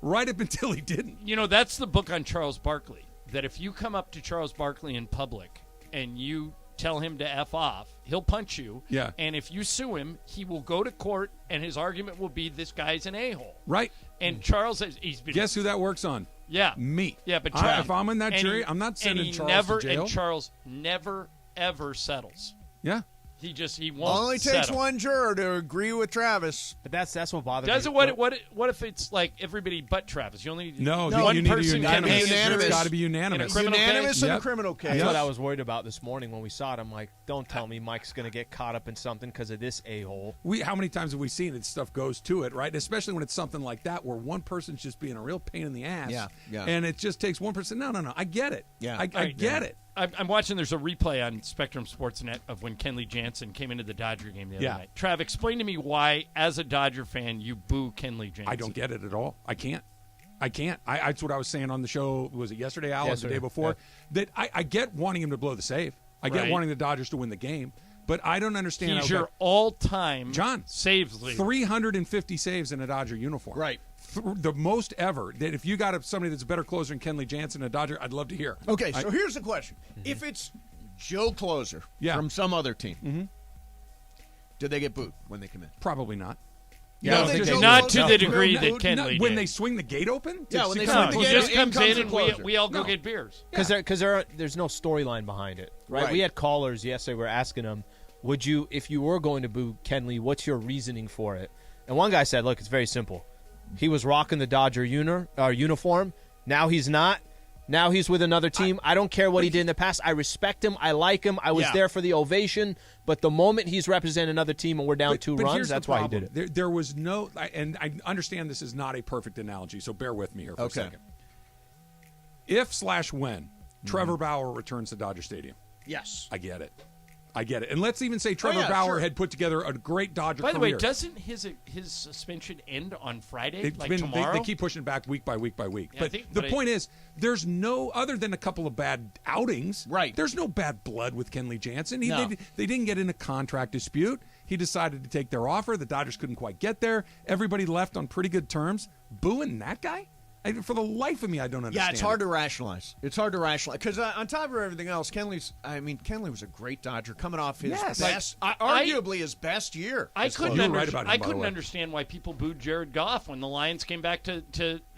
right up until he didn't. You know, that's the book on Charles Barkley, that if you come up to Charles Barkley in public and you tell him to F off, he'll punch you. Yeah. And if you sue him, he will go to court, and his argument will be this guy's an a-hole. Right. And Charles has – he's been – Guess who that works on? Yeah. Me. Yeah, but if I'm in that jury, I'm not sending Charles to jail. And Charles never, ever settles. Yeah. He won't Only takes settle. one juror to agree with Travis. But that's what bothers me. Does it? What if it's like everybody but Travis? You only need one you need person. unanimous. It's got to be unanimous. Unanimous in a Yep. criminal case. That's what I was worried about this morning when we saw it. I'm like, don't tell me Mike's going to get caught up in something because of this a-hole. How many times have we seen it? Stuff goes to it, right? Especially when it's something like that where one person's just being a real pain in the ass. Yeah. And it just takes one person. No. I get it. Yeah. I get it. I'm watching. There's a replay on Spectrum Sportsnet of when Kenley Jansen came into the Dodger game the other night. Trav, explain to me why, as a Dodger fan, you boo Kenley Jansen. I don't get it at all. I can't. That's what I was saying on the show. Was it yesterday, Al, or the day before? Yeah. That I get wanting him to blow the save. I get wanting the Dodgers to win the game. But I don't understand. He's your all-time saves leader. 350 saves in a Dodger uniform. Right. The most ever. That if you got somebody that's a better closer than Kenley Jansen, a Dodger, I'd love to hear. Okay, so here's the question. If it's Joe Closer from some other team, do they get booed when they come in? Probably not. Yeah, not to the degree that Kenley did. When they swing the gate open? Yeah, when they swing the gate, he just comes in and Closer. we all go get beers. Because there's no storyline behind it, right? We had callers yesterday. We're asking them, would you, if you were going to boo Kenley, what's your reasoning for it? And one guy said, look, it's very simple. He was rocking the Dodger uniform. Now he's not. Now he's with another team. I don't care what he did in the past. I respect him. I like him. I was there for the ovation. But the moment he's representing another team and we're down 2 runs, that's why he did it. There was no – and I understand this is not a perfect analogy, so bear with me here for a second. If/when Trevor Bauer returns to Dodger Stadium. Yes. I get it. And let's even say Trevor Bauer had put together a great Dodger career. By the way, doesn't his suspension end on Friday, tomorrow? They keep pushing it back week by week by week. Yeah, but the point is, there's no, other than a couple of bad outings, there's no bad blood with Kenley Jansen. They didn't get in a contract dispute. He decided to take their offer. The Dodgers couldn't quite get there. Everybody left on pretty good terms. Booing that guy? For the life of me, I don't understand. Yeah, it's hard to rationalize. Because on top of everything else, Kenley was a great Dodger coming off his best, arguably his best year. I couldn't understand why people booed Jared Goff when the Lions came back to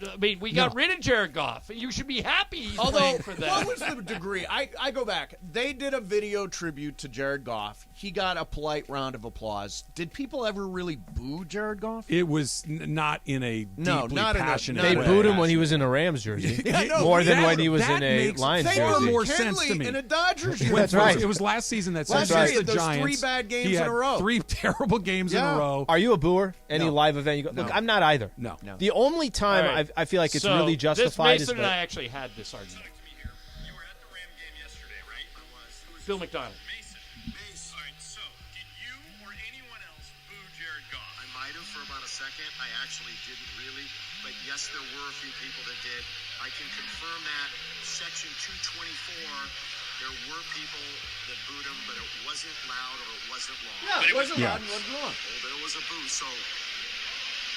I mean, we got rid of Jared Goff. You should be happy he's playing for that. What was the degree? I go back. They did a video tribute to Jared Goff. He got a polite round of applause. Did people ever really boo Jared Goff? It was not in a deeply passionate way. They booed him when he was in a Rams jersey, more than when he was in a Lions jersey. That makes more sense to me. In a Dodgers jersey. That's right. It was last season that last season the Giants. 3 bad games in a row. 3 terrible games in a row. Are you a booer? Any live event you go? Look, I'm not either. No. The only time I feel like it's really justified is Mason and I actually had this argument. You were at the Ram game yesterday, right? I was. Bill McDonald. Mason. All right, so did you or anyone else boo Jared Goff? I might have for about a second. I actually didn't really. But yes, there were a few people that did. I can confirm that Section 224, there were people that booed him, but it wasn't loud or it wasn't long. Yeah, it wasn't loud and wasn't long. Oh, there was a boo, so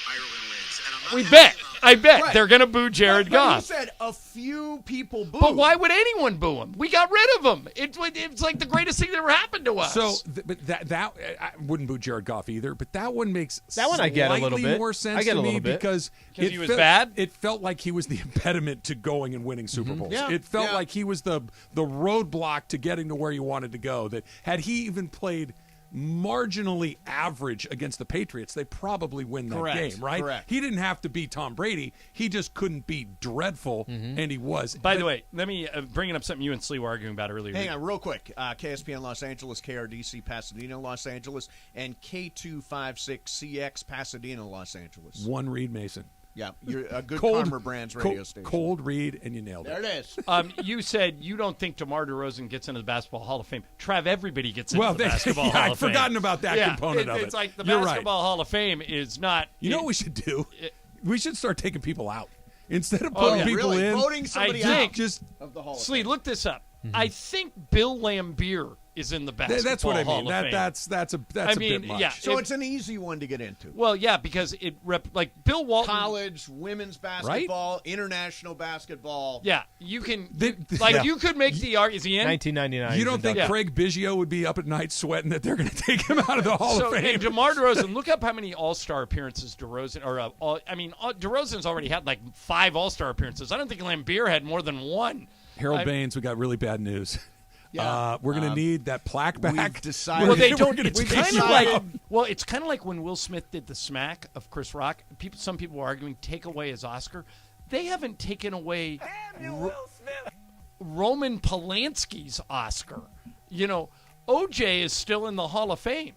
Ireland wins. And I'm not I bet they're going to boo Jared Goff. But you said a few people booed. But why would anyone boo him? We got rid of him. It's like the greatest thing that ever happened to us. So, but that I wouldn't boo Jared Goff either. But that one makes I get a little bit more sense to me because he was bad. It felt like he was the impediment to going and winning Super Bowls. Yeah. It felt like he was the roadblock to getting to where you wanted to go. That had he even played marginally average against the Patriots, they probably win that game, right? Correct. He didn't have to beat Tom Brady. He just couldn't be dreadful, and he was. By the way, let me bring up something you and Slee were arguing about earlier. Hang on, real quick. KSPN Los Angeles, KRDC Pasadena, Los Angeles, and K256CX Pasadena, Los Angeles. One Reed Mason. Yeah, you're a good Farmer Brands radio station. Cold Reed, and you nailed it. There it is. You said you don't think DeMar DeRozan gets into the Basketball Hall of Fame. Trav, everybody gets into the Basketball Hall I'd of Fame. I'd forgotten about that component of it. It's like the You're Basketball Hall of Fame is not. You know what we should do? We should start taking people out. Instead of putting people in. Voting somebody I out think, just of the Hall of Slee, Fame. look this up. I think Bill Laimbeer is in the basketball That's what I Hall mean. of Fame. That's a bit much. Yeah, So it's an easy one to get into. Well, yeah, because like Bill Walton. College, women's basketball, international basketball. Yeah, you can. You could make the argument. Is he in? 1999. You don't think Craig Biggio would be up at night sweating that they're going to take him out of the Hall of Fame? And DeMar DeRozan, look up how many All-Star appearances DeRozan's already had like 5 All-Star appearances. I don't think Lambeer had more than 1. Harold Baines, we got really bad news. Yeah. We're going to need that plaque back. We've decided. Well, they don't. It's It's kind of like when Will Smith did the smack of Chris Rock. Some people were arguing take away his Oscar. They haven't taken away Roman Polanski's Oscar. OJ is still in the Hall of Fame.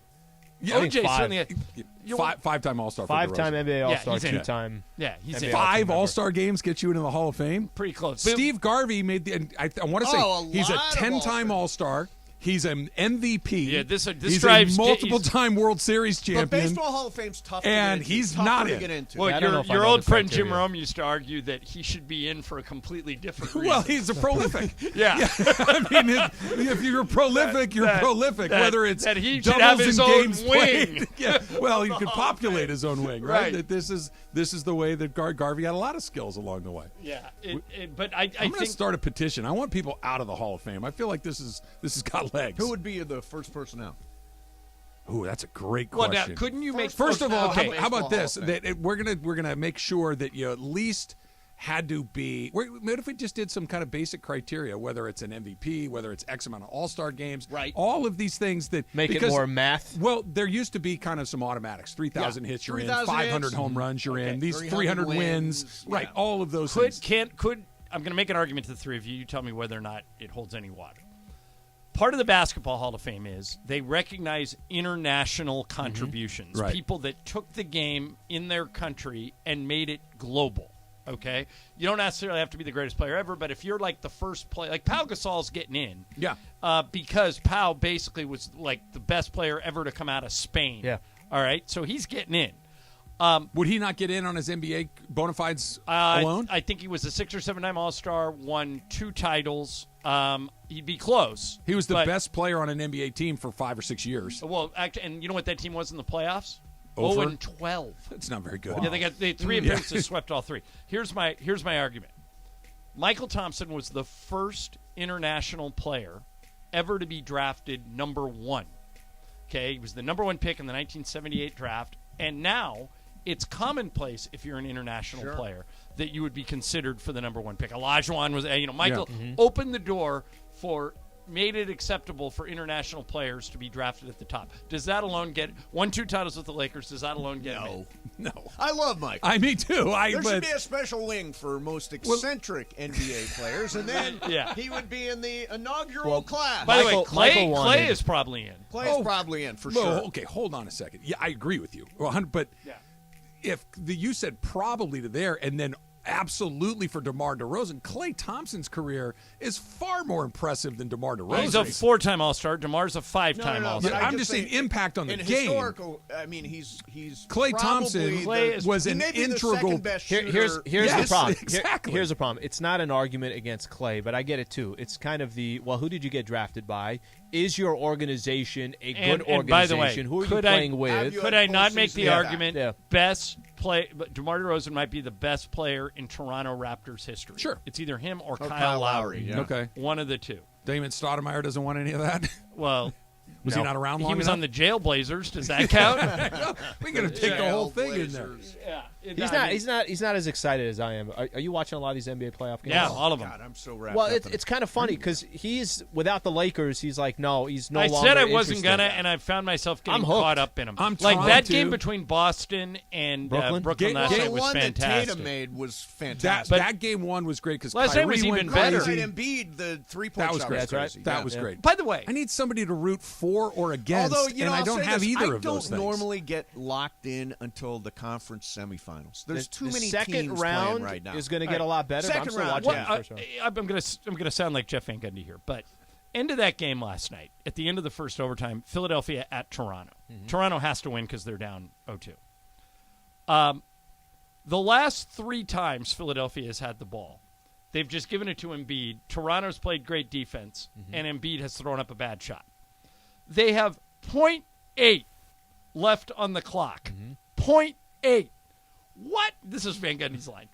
Yeah, OJ's five. Five-time All-Star. 5-time NBA All-Star, he's in it. 2-time. Yeah, he's NBA in. 5 All-Star games get you into the Hall of Fame? Pretty close. Steve Garvey made the. I want to say he's a lot of 10-time All-Star. All-Star. He's an MVP. Yeah, this he's drives a multiple-time World Series But champion. Baseball Hall of Fame's tough to get And into. he's Tougher not to in. get into. Well, I don't know if I your know old the friend Jim criteria. Rome used to argue that he should be in for a completely different reason. Well, he's a prolific. Yeah. I mean, if you're prolific, you're prolific. Whether it's that he should doubles have his and own games wing. played. Yeah. Well, he could populate his own wing, right? Right. That this is the way that Garvey had a lot of skills along the way. Yeah, but I I'm going think to start a petition. I want people out of the Hall of Fame. I feel like this has got legs. Who would be the first person out? Ooh, that's a great well, question. now couldn't you make First of all, okay. how about this? Baseball Hall of That we're gonna make sure that you at least had to be. What if we just did some kind of basic criteria, whether it's an MVP, whether it's X amount of All-Star games, right? All of these things that Make it more math. Well, there used to be kind of some automatics: 3,000 hits, you're in; 500 hits. home runs, you're in; these 300 wins, yeah. right? All of those things. I'm going to make an argument to the three of you. You tell me whether or not it holds any water. Part of the Basketball Hall of Fame is they recognize international contributions, Right. people that took the game in their country and made it global. Okay, you don't necessarily have to be the greatest player ever, but if you're like the first player, like Pau Gasol's getting in, Yeah. because Pau basically was like the best player ever to come out of Spain. Yeah. All right, so he's getting in. Would he not get in on his NBA bona fides alone? I think he was a 6 or 7-time All-Star, won 2 titles. He'd be close. He was the but- best player on an NBA team for 5 or 6 years. Well, actually, and you know what that team was in the playoffs? Over? 0-12. That's not very good. Yeah, they had 3 appearances, swept all 3. Here's my argument. Michael Thompson was the first international player ever to be drafted number 1. Okay, he was the number 1 pick in the 1978 draft, and now it's commonplace if you're an international player that you would be considered for the number 1 pick. Olajuwon was, Michael opened the door made it acceptable for international players to be drafted at the top. Does that alone get 1-2 titles with the Lakers? Does that alone get him in? No. I love Mike. Me too. There should be a special wing for most eccentric NBA players, and then he would be in the inaugural class. By the way, Michael Clay is probably in. Clay's probably in for Well, sure. okay, hold on a second. Yeah, I agree with you. But if you said probably to there and then absolutely for DeMar DeRozan, Klay Thompson's career is far more impressive than DeMar DeRozan. He's a 4-time All-Star. DeMar's a 5-time No, All-Star. but I'm just saying impact on the in game. Historical, I mean, he's Klay Thompson was an integral. Here's Yes, the problem. exactly. Here's the problem. It's not an argument against Clay, but I get it too. It's kind of who did you get drafted by? Is your organization a good organization? And by the way, who are you playing with? Could I not make the argument Yeah. DeMar DeRozan might be the best player in Toronto Raptors history. Sure. It's either him or Kyle Kyle Lowry. Lowry, Okay. One of the two. Damon Stoudemire doesn't want any of that. Well, Was he not around long he was enough? on the Jailblazers. Does that count? We're going to take the whole thing in there. Yeah. He's not as excited as I am. Are you watching a lot of these NBA playoff games? Yeah, all of them. God, I'm so wrapped Well, up in it's kind of funny because he's without the Lakers. He's like, no, he's no I longer. said I wasn't interested. gonna, and I found myself getting I'm hooked. caught up in them. I'm like trying that to- game between Boston and Brooklyn? Brooklyn last the night was one that fantastic. Tatum made was That fantastic. that game 1 was great because Last night was even better. Right, Embiid, the 3-point That was shot great. was crazy. That was great. By the way, I need somebody to root for or against, Although, you know, and I I'll don't say have this, either I of those don't things. normally get locked in until the conference semifinals. There's too The many second teams round playing right now. is going to get a lot better. but I'm Second still round, watching yeah. the first round. I'm gonna sound like Jeff Van Gundy here, but end of that game last night, at the end of the first overtime, Philadelphia at Toronto. Toronto has to win because they're down 0-2. The last 3 times Philadelphia has had the ball, they've just given it to Embiid. Toronto's played great defense, and Embiid has thrown up a bad shot. They have 0.8 left on the clock. 0.8. What? This is Van Gundy's line.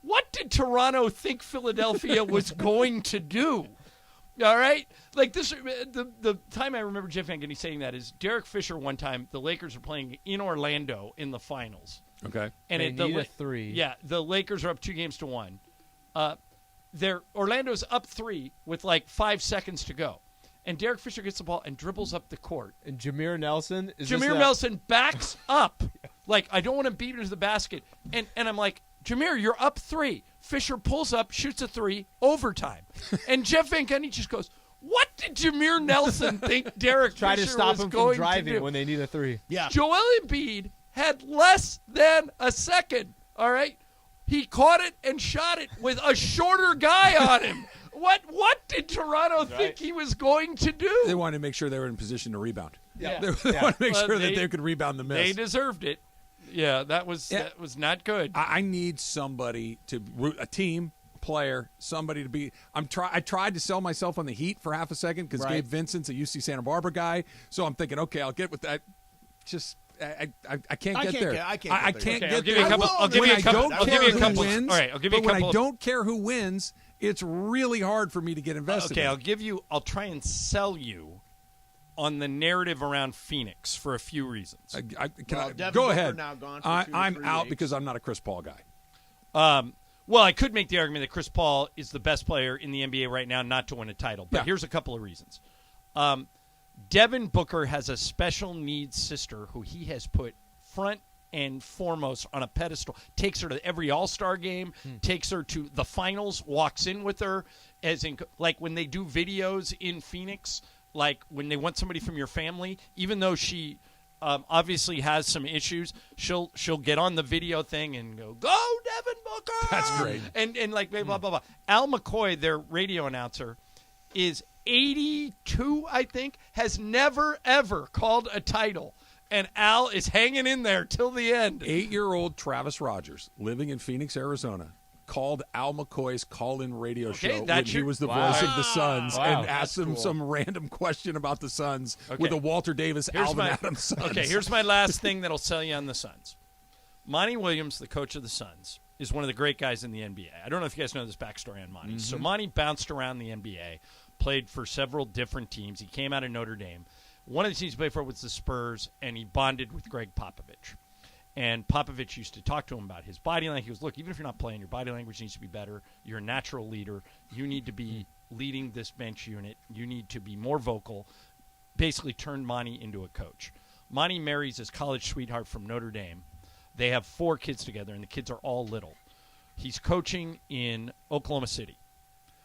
What did Toronto think Philadelphia was going to do? All right? Like this, the time I remember Jeff Van Gundy saying that is Derek Fisher one time, the Lakers were playing in Orlando in the finals. Okay. And they need a 3. Yeah, the Lakers are up 2-1. Orlando's up 3 with like 5 seconds to go. And Derek Fisher gets the ball and dribbles up the court. And Jameer Nelson Nelson backs up. Like, I don't want to beat him to the basket. And I'm like, Jameer, you're up 3. Fisher pulls up, shoots a 3, overtime. And Jeff Van Gundy just goes, what did Jameer Nelson think Derek Fisher was going to do? Try to stop him from driving when they need a 3. Yeah. Joel Embiid had less than a second, all right? He caught it and shot it with a shorter guy on him. What did Toronto think he was going to do? They wanted to make sure they were in position to rebound. Yeah. They wanted to make sure that they could rebound the miss. They deserved it. Yeah, that was not good. I need somebody a team, player, somebody to be. I tried to sell myself on the Heat for half a second because Gabe Vincent's a UC Santa Barbara guy. So I'm thinking, okay, I'll get with that. Just I can't get there. I can't get there. I'll give you a couple. I'll give you a couple. Wins, all right, I'll give you a couple. When I don't care who wins, it's really hard for me to get invested. Okay, I'll try and sell you on the narrative around Phoenix for a few reasons. Go ahead. Now gone for I'm out because I'm not a Chris Paul guy. Well, I could make the argument that Chris Paul is the best player in the NBA right now not to win a title. But here's a couple of reasons. Devin Booker has a special needs sister who he has put front and foremost on a pedestal, takes her to every All-Star game, takes her to the finals, walks in with her, as in, like when they do videos in Phoenix, like when they want somebody from your family, even though she obviously has some issues, she'll get on the video thing and go Devin Booker! That's great. And like blah, blah, blah. Al McCoy, their radio announcer, is 82, I think, has never, ever called a title. And Al is hanging in there till the end. 8-year-old Travis Rogers, living in Phoenix, Arizona, called Al McCoy's call-in radio show when he was the voice of the Suns and asked him some random question about the Suns with a Walter Davis, Alvin Adams Suns. Okay, here's my last thing that'll sell you on the Suns. Monty Williams, the coach of the Suns, is one of the great guys in the NBA. I don't know if you guys know this backstory on Monty. So Monty bounced around the NBA, played for several different teams. He came out of Notre Dame. One of the teams he played for was the Spurs, and he bonded with Greg Popovich. And Popovich used to talk to him about his body language. He goes, look, even if you're not playing, your body language needs to be better. You're a natural leader. You need to be leading this bench unit. You need to be more vocal. Basically turned Monty into a coach. Monty marries his college sweetheart from Notre Dame. They have 4 kids together, and the kids are all little. He's coaching in Oklahoma City.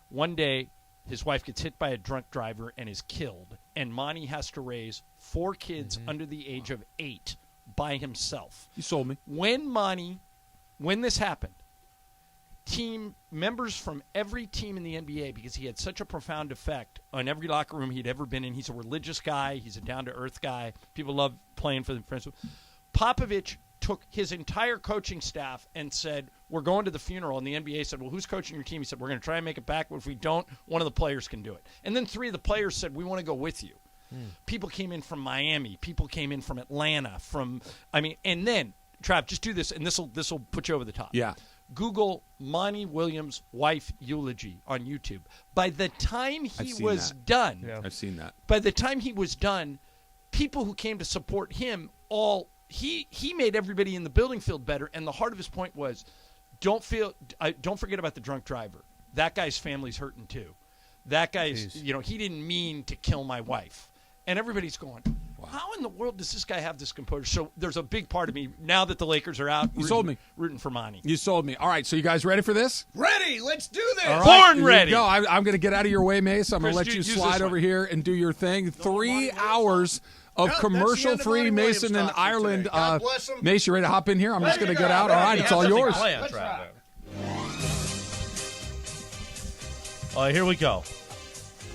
One day, his wife gets hit by a drunk driver and is killed, and Monty has to raise 4 kids under the age of 8 by himself. You sold me. When this happened, team members from every team in the NBA, because he had such a profound effect on every locker room he'd ever been in. He's a religious guy. He's a down-to-earth guy. People love playing for them. Popovich took his entire coaching staff and said, we're going to the funeral. And the NBA said, well, who's coaching your team? He said, we're going to try and make it back, but if we don't, one of the players can do it. And then 3 of the players said, we want to go with you. People came in from Miami. People came in from Atlanta. And then, Trav, just do this, and this will put you over the top. Yeah. Google Monty Williams' wife eulogy on YouTube. By the time he was done, I've seen that. By the time he was done, people who came to support him he made everybody in the building feel better. And the heart of his point was, don't forget about the drunk driver. That guy's family's hurting too. That guy's, he didn't mean to kill my wife. And everybody's going, how in the world does this guy have this composure? So there's a big part of me, now that the Lakers are out, sold me. Rooting for Monty. You sold me. All right, so you guys ready for this? Ready. Let's do this. All right, Born ready. Go. I'm going to get out of your way, Mace. I'm going to let you slide over one. here and do your thing. 3 hours of commercial-free Mason and Ireland. Mace, you ready to hop in here? I'm just going to get out. All right, it's all yours. All right, here we go.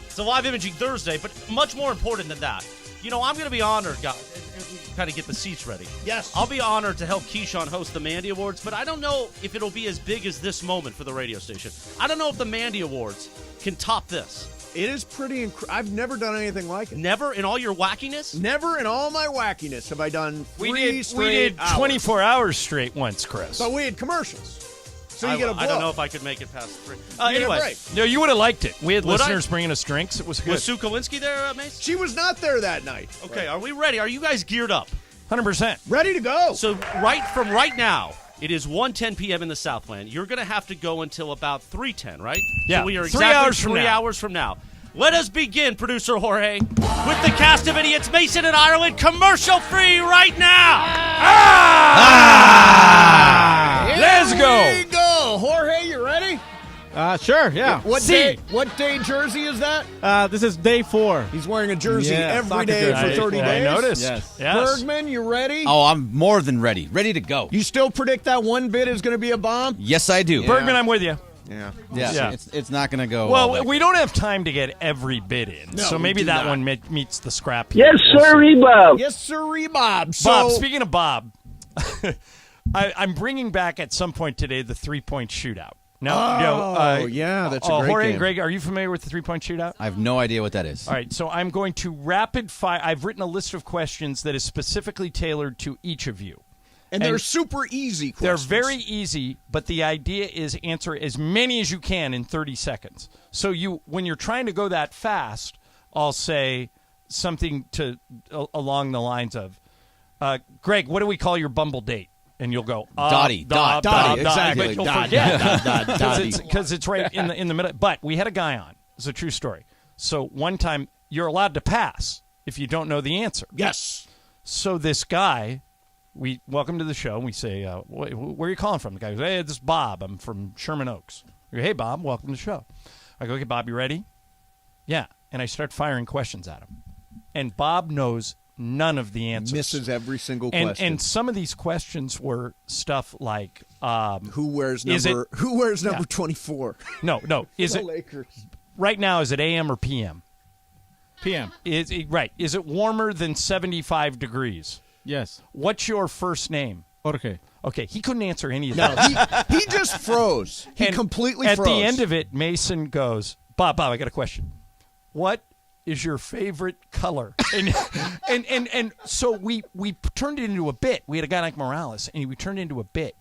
It's a live imaging Thursday, but much more important than that. I'm going to be honored, kind of get the seats ready. Yes. I'll be honored to help Keyshawn host the Mandy Awards, but I don't know if it'll be as big as this moment for the radio station. I don't know if the Mandy Awards can top this. It is pretty I've never done anything like it. Never in all your wackiness? Never in all my wackiness have I done We three did straight hours. 24 hours straight once, Chris. But we had commercials. So you get a blow. I don't know if I could make it past 3. You get a Anyway, break. No, you would have liked it. We had Would listeners bringing us drinks. It was good. was Sue Kowinski there, Mace? She was not there that night. Okay, are we ready? Are you guys geared up? 100%. Ready to go. So right now, it is 1:10 p.m. in the Southland. You're going to have to go until about 3:10, right? Yeah, So we are 3 exactly hours from 3 now. hours from now. Let us begin, producer Jorge, with the cast of idiots, Mason and Ireland, commercial free right now. Let's go. Here we go. Jorge, you ready? Sure, yeah. What day jersey is that? This is day 4. He's wearing a jersey Yeah, every soccer day jersey. for 30 I days. noticed. Yes. Bergman, you ready? Oh, I'm more than ready. Ready to go. You still predict that one bid is going to be a bomb? Yes, I do. Bergman, I'm with you. Yeah. Yeah. It's not going to go. Well, all that. we don't have time to get every bid in, No, so we maybe do that not. one meets the scrap. Yes, sir, Bob. Yes, sirree, Bob. So, Bob, speaking of Bob, I'm bringing back at some point today the 3-point shootout. yeah, that's a great Jorge game. and Greg, are you familiar with the 3-point shootout? I have no idea what that is. All right, so I'm going to rapid fire. I've written a list of questions that is specifically tailored to each of you. And they're super easy questions. They're very easy, but the idea is answer as many as you can in 30 seconds. So when you're trying to go that fast, I'll say something along the lines of, Greg, what do we call your Bumble date? And you'll go, Dottie, exactly. But you'll Dot, forget Dottie. because it's right in the middle. But we had a guy on. It's a true story. So one time you're allowed to pass if you don't know the answer. Yes. So this guy, we welcome to the show. And we say, where are you calling from? The guy goes, hey, this is Bob. I'm from Sherman Oaks. We go, hey, Bob, welcome to the show. I go, okay, Bob, you ready? Yeah. And I start firing questions at him. And Bob knows none of the answers. Misses every single question. And some of these questions were stuff like, who wears number 24? No. Is The it Lakers. right now? Is it AM or PM? PM. Is it warmer than 75 degrees? Yes. What's your first name? Jorge. Okay, he couldn't answer any of No, that. he just froze. He And completely at froze. the end of it, Mason goes, Bob, I got a question. What is your favorite color? And so we turned it into a bit. We had a guy like Morales, and we turned it into a bit,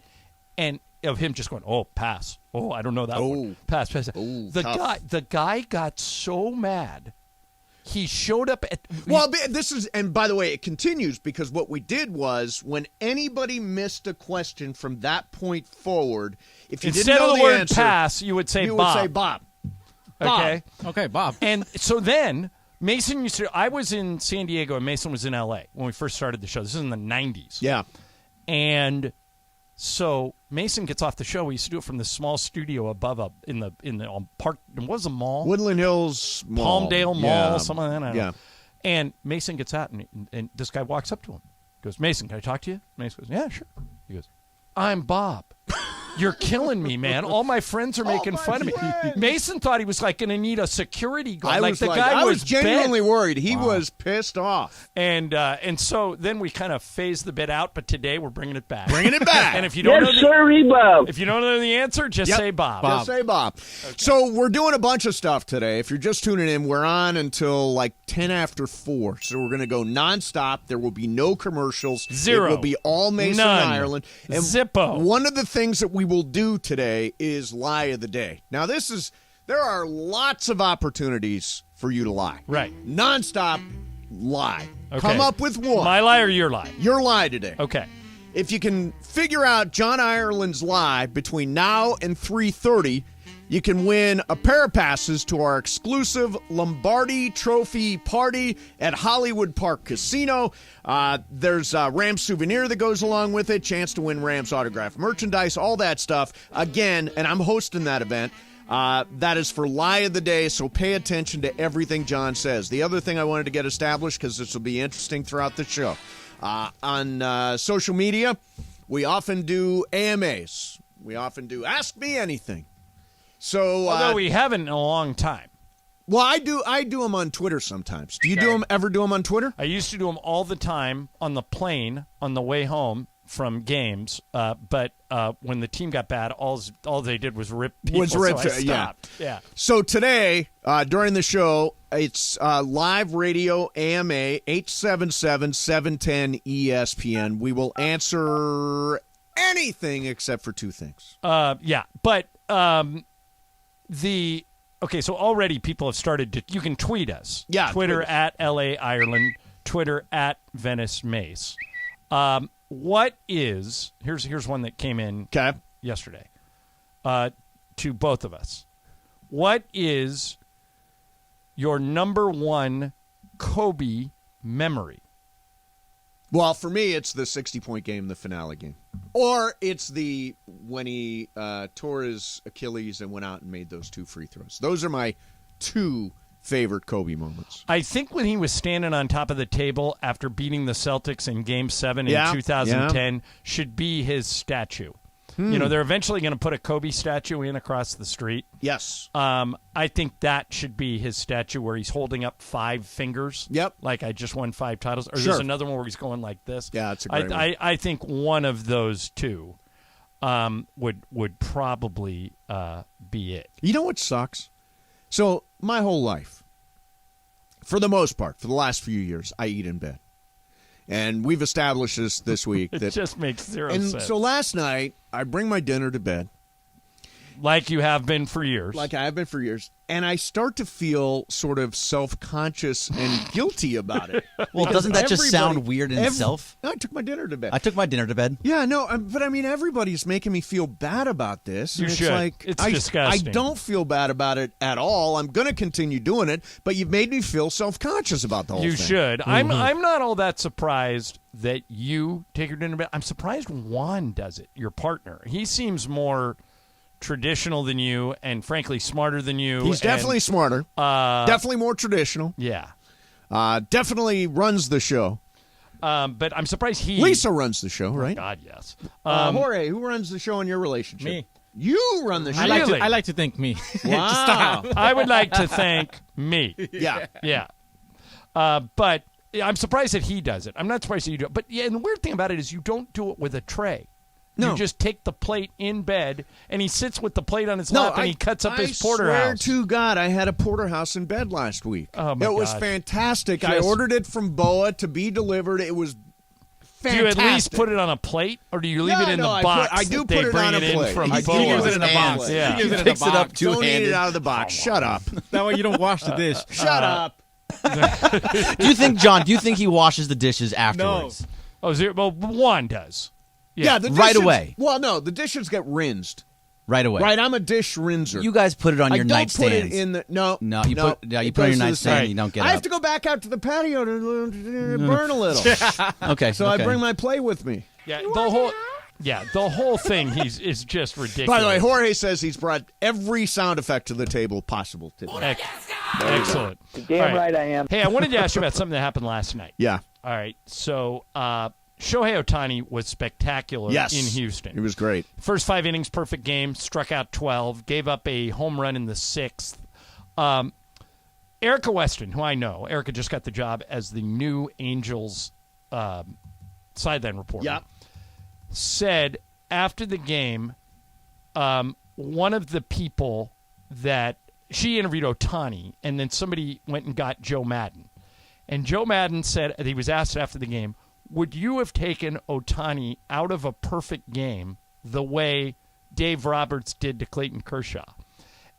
and of him just going, oh, pass. Oh, I don't know that one. Pass. Oh, The guy got so mad. He showed up at. Well, this is, and by the way, it continues because what we did was when anybody missed a question from that point forward, if you instead didn't know of the word answer, pass, you would say you Bob. would say Bob. Okay. Okay, Bob. And so then Mason used to. I was in San Diego and Mason was in L.A. when we first started the show. This is in the 90s. Yeah. And so Mason gets off the show. We used to do it from the small studio above in the park. What was the mall? Woodland Hills Mall. Palmdale Mall, Yeah. something like that. I don't Yeah. know. And Mason gets out, and this guy walks up to him. Goes, Mason, can I talk to you? Mason goes, yeah, sure. He goes, I'm Bob. You're killing me, man. All my friends are making fun of me. Mason thought he was like going to need a security guard. I was genuinely worried. He was pissed off. And so then we kind of phased the bit out, but today we're bringing it back. Bringing it back. And if you don't Yes, sir, Bob. if you don't know the answer, just say Bob. Just say Bob. Okay. So we're doing a bunch of stuff today. If you're just tuning in, we're on until like 10 after 4. So we're going to go nonstop. There will be no commercials. Zero. It will be all Mason None. and Ireland. And Zippo. One of the things that we will do today is lie of the day. Now, there are lots of opportunities for you to lie. Right. Nonstop lie. Okay. Come up with one. My lie or your lie? Your lie today. Okay. If you can figure out John Ireland's lie between now and 3:30, you can win a pair of passes to our exclusive Lombardi Trophy party at Hollywood Park Casino. There's a Rams souvenir that goes along with it, chance to win Rams autographed merchandise, all that stuff. Again, and I'm hosting that event. That is for Lie of the Day, so pay attention to everything John says. The other thing I wanted to get established, because this will be interesting throughout the show, on social media, we often do AMAs. We often do Ask Me Anything. So, Although we haven't in a long time. Well, I do them on Twitter sometimes. Do you ever do them on Twitter? I used to do them all the time on the plane on the way home from games, but when the team got bad, all they did was rip people. So I stopped. Yeah. So today, during the show, it's live radio AMA 877-710 ESPN. We will answer anything except for two things. But so already people have started to. You can tweet us. Yeah, Twitter tweet us. at LA Ireland. Twitter at Venice Mace. What is here's one that came in yesterday to both of us. What is your number one Kobe memory? Well, for me, it's the 60-point game, the finale game. Or it's when he tore his Achilles and went out and made those 2 free throws. Those are my 2 favorite Kobe moments. I think when he was standing on top of the table after beating the Celtics in Game 7 in 2010 should be his statue. You know, they're eventually going to put a Kobe statue in across the street. Yes. I think that should be his statue where he's holding up 5 fingers. Yep. Like I just won 5 titles. Or Sure. there's another one where he's going like this. Yeah, it's a great one. I think one of those 2 would probably be it. You know what sucks? So my whole life, for the most part, for the last few years, I eat in bed. And we've established this week. It just makes zero and sense. so last night, I bring my dinner to bed. Like you have been for years. Like I have been for years. And I start to feel sort of self-conscious and guilty about it. Well, doesn't that just sound weird in itself? No, I took my dinner to bed. I took my dinner to bed. Yeah, no, but I mean, everybody's making me feel bad about this. You and should. It's like, It's disgusting. I don't feel bad about it at all. I'm going to continue doing it, but you've made me feel self-conscious about the whole thing. You should. Mm-hmm. I'm not all that surprised that you take your dinner to bed. I'm surprised Juan does it, your partner. He seems more traditional than you and, frankly, smarter than you. He's definitely smarter. Definitely more traditional. Yeah. Definitely runs the show. But I'm surprised Lisa runs the show, right? God, yes. Jorge, who runs the show in your relationship? Me. You run the show. I like to think me. Wow. I would like to thank me. Yeah. Yeah. But I'm surprised that he does it. I'm not surprised that you do it. But yeah, and the weird thing about it is you don't do it with a tray. No. You just take the plate in bed, and he sits with the plate on his lap, and he cuts up his porterhouse. I swear to God, I had a porterhouse in bed last week. Oh, my It was God. fantastic. I ordered it from Boa to be delivered. It was fantastic. Do you at least put it on a plate, or do you leave it in the box? I do that put they it bring on a in plate. from He Boa? gives it in a box. Yeah. He gives it in a Picks it up box. Don't eat two-handed. it out of the box. Shut up. That way you don't wash the dish. Shut up. Do you think he washes the dishes afterwards? Oh, well, Juan does. Yeah, the dishes, Right away. Well, no, the dishes get rinsed. Right away. Right, I'm a dish rinser. You guys put it on I your don't nightstand. put it in the no. You put it on It your goes to the nightstand. sink. You don't get I up. have to go back out to the patio to burn a little. Okay. So I bring my plate with me. Yeah, the whole thing is just ridiculous. By the way, Jorge says he's brought every sound effect to the table possible today. Excellent. Damn All right I am. Hey, I wanted to ask you about something that happened last night. Yeah. All right. So, Shohei Ohtani was spectacular Yes. in Houston. It was great. First 5 innings, perfect game, struck out 12, gave up a home run in the 6th. Erica Weston, who I know, Erica just got the job as the new Angels sideline reporter, Yeah. said after the game, one of the people that she interviewed Ohtani, and then somebody went and got Joe Madden. And Joe Madden said, he was asked after the game, would you have taken Ohtani out of a perfect game the way Dave Roberts did to Clayton Kershaw?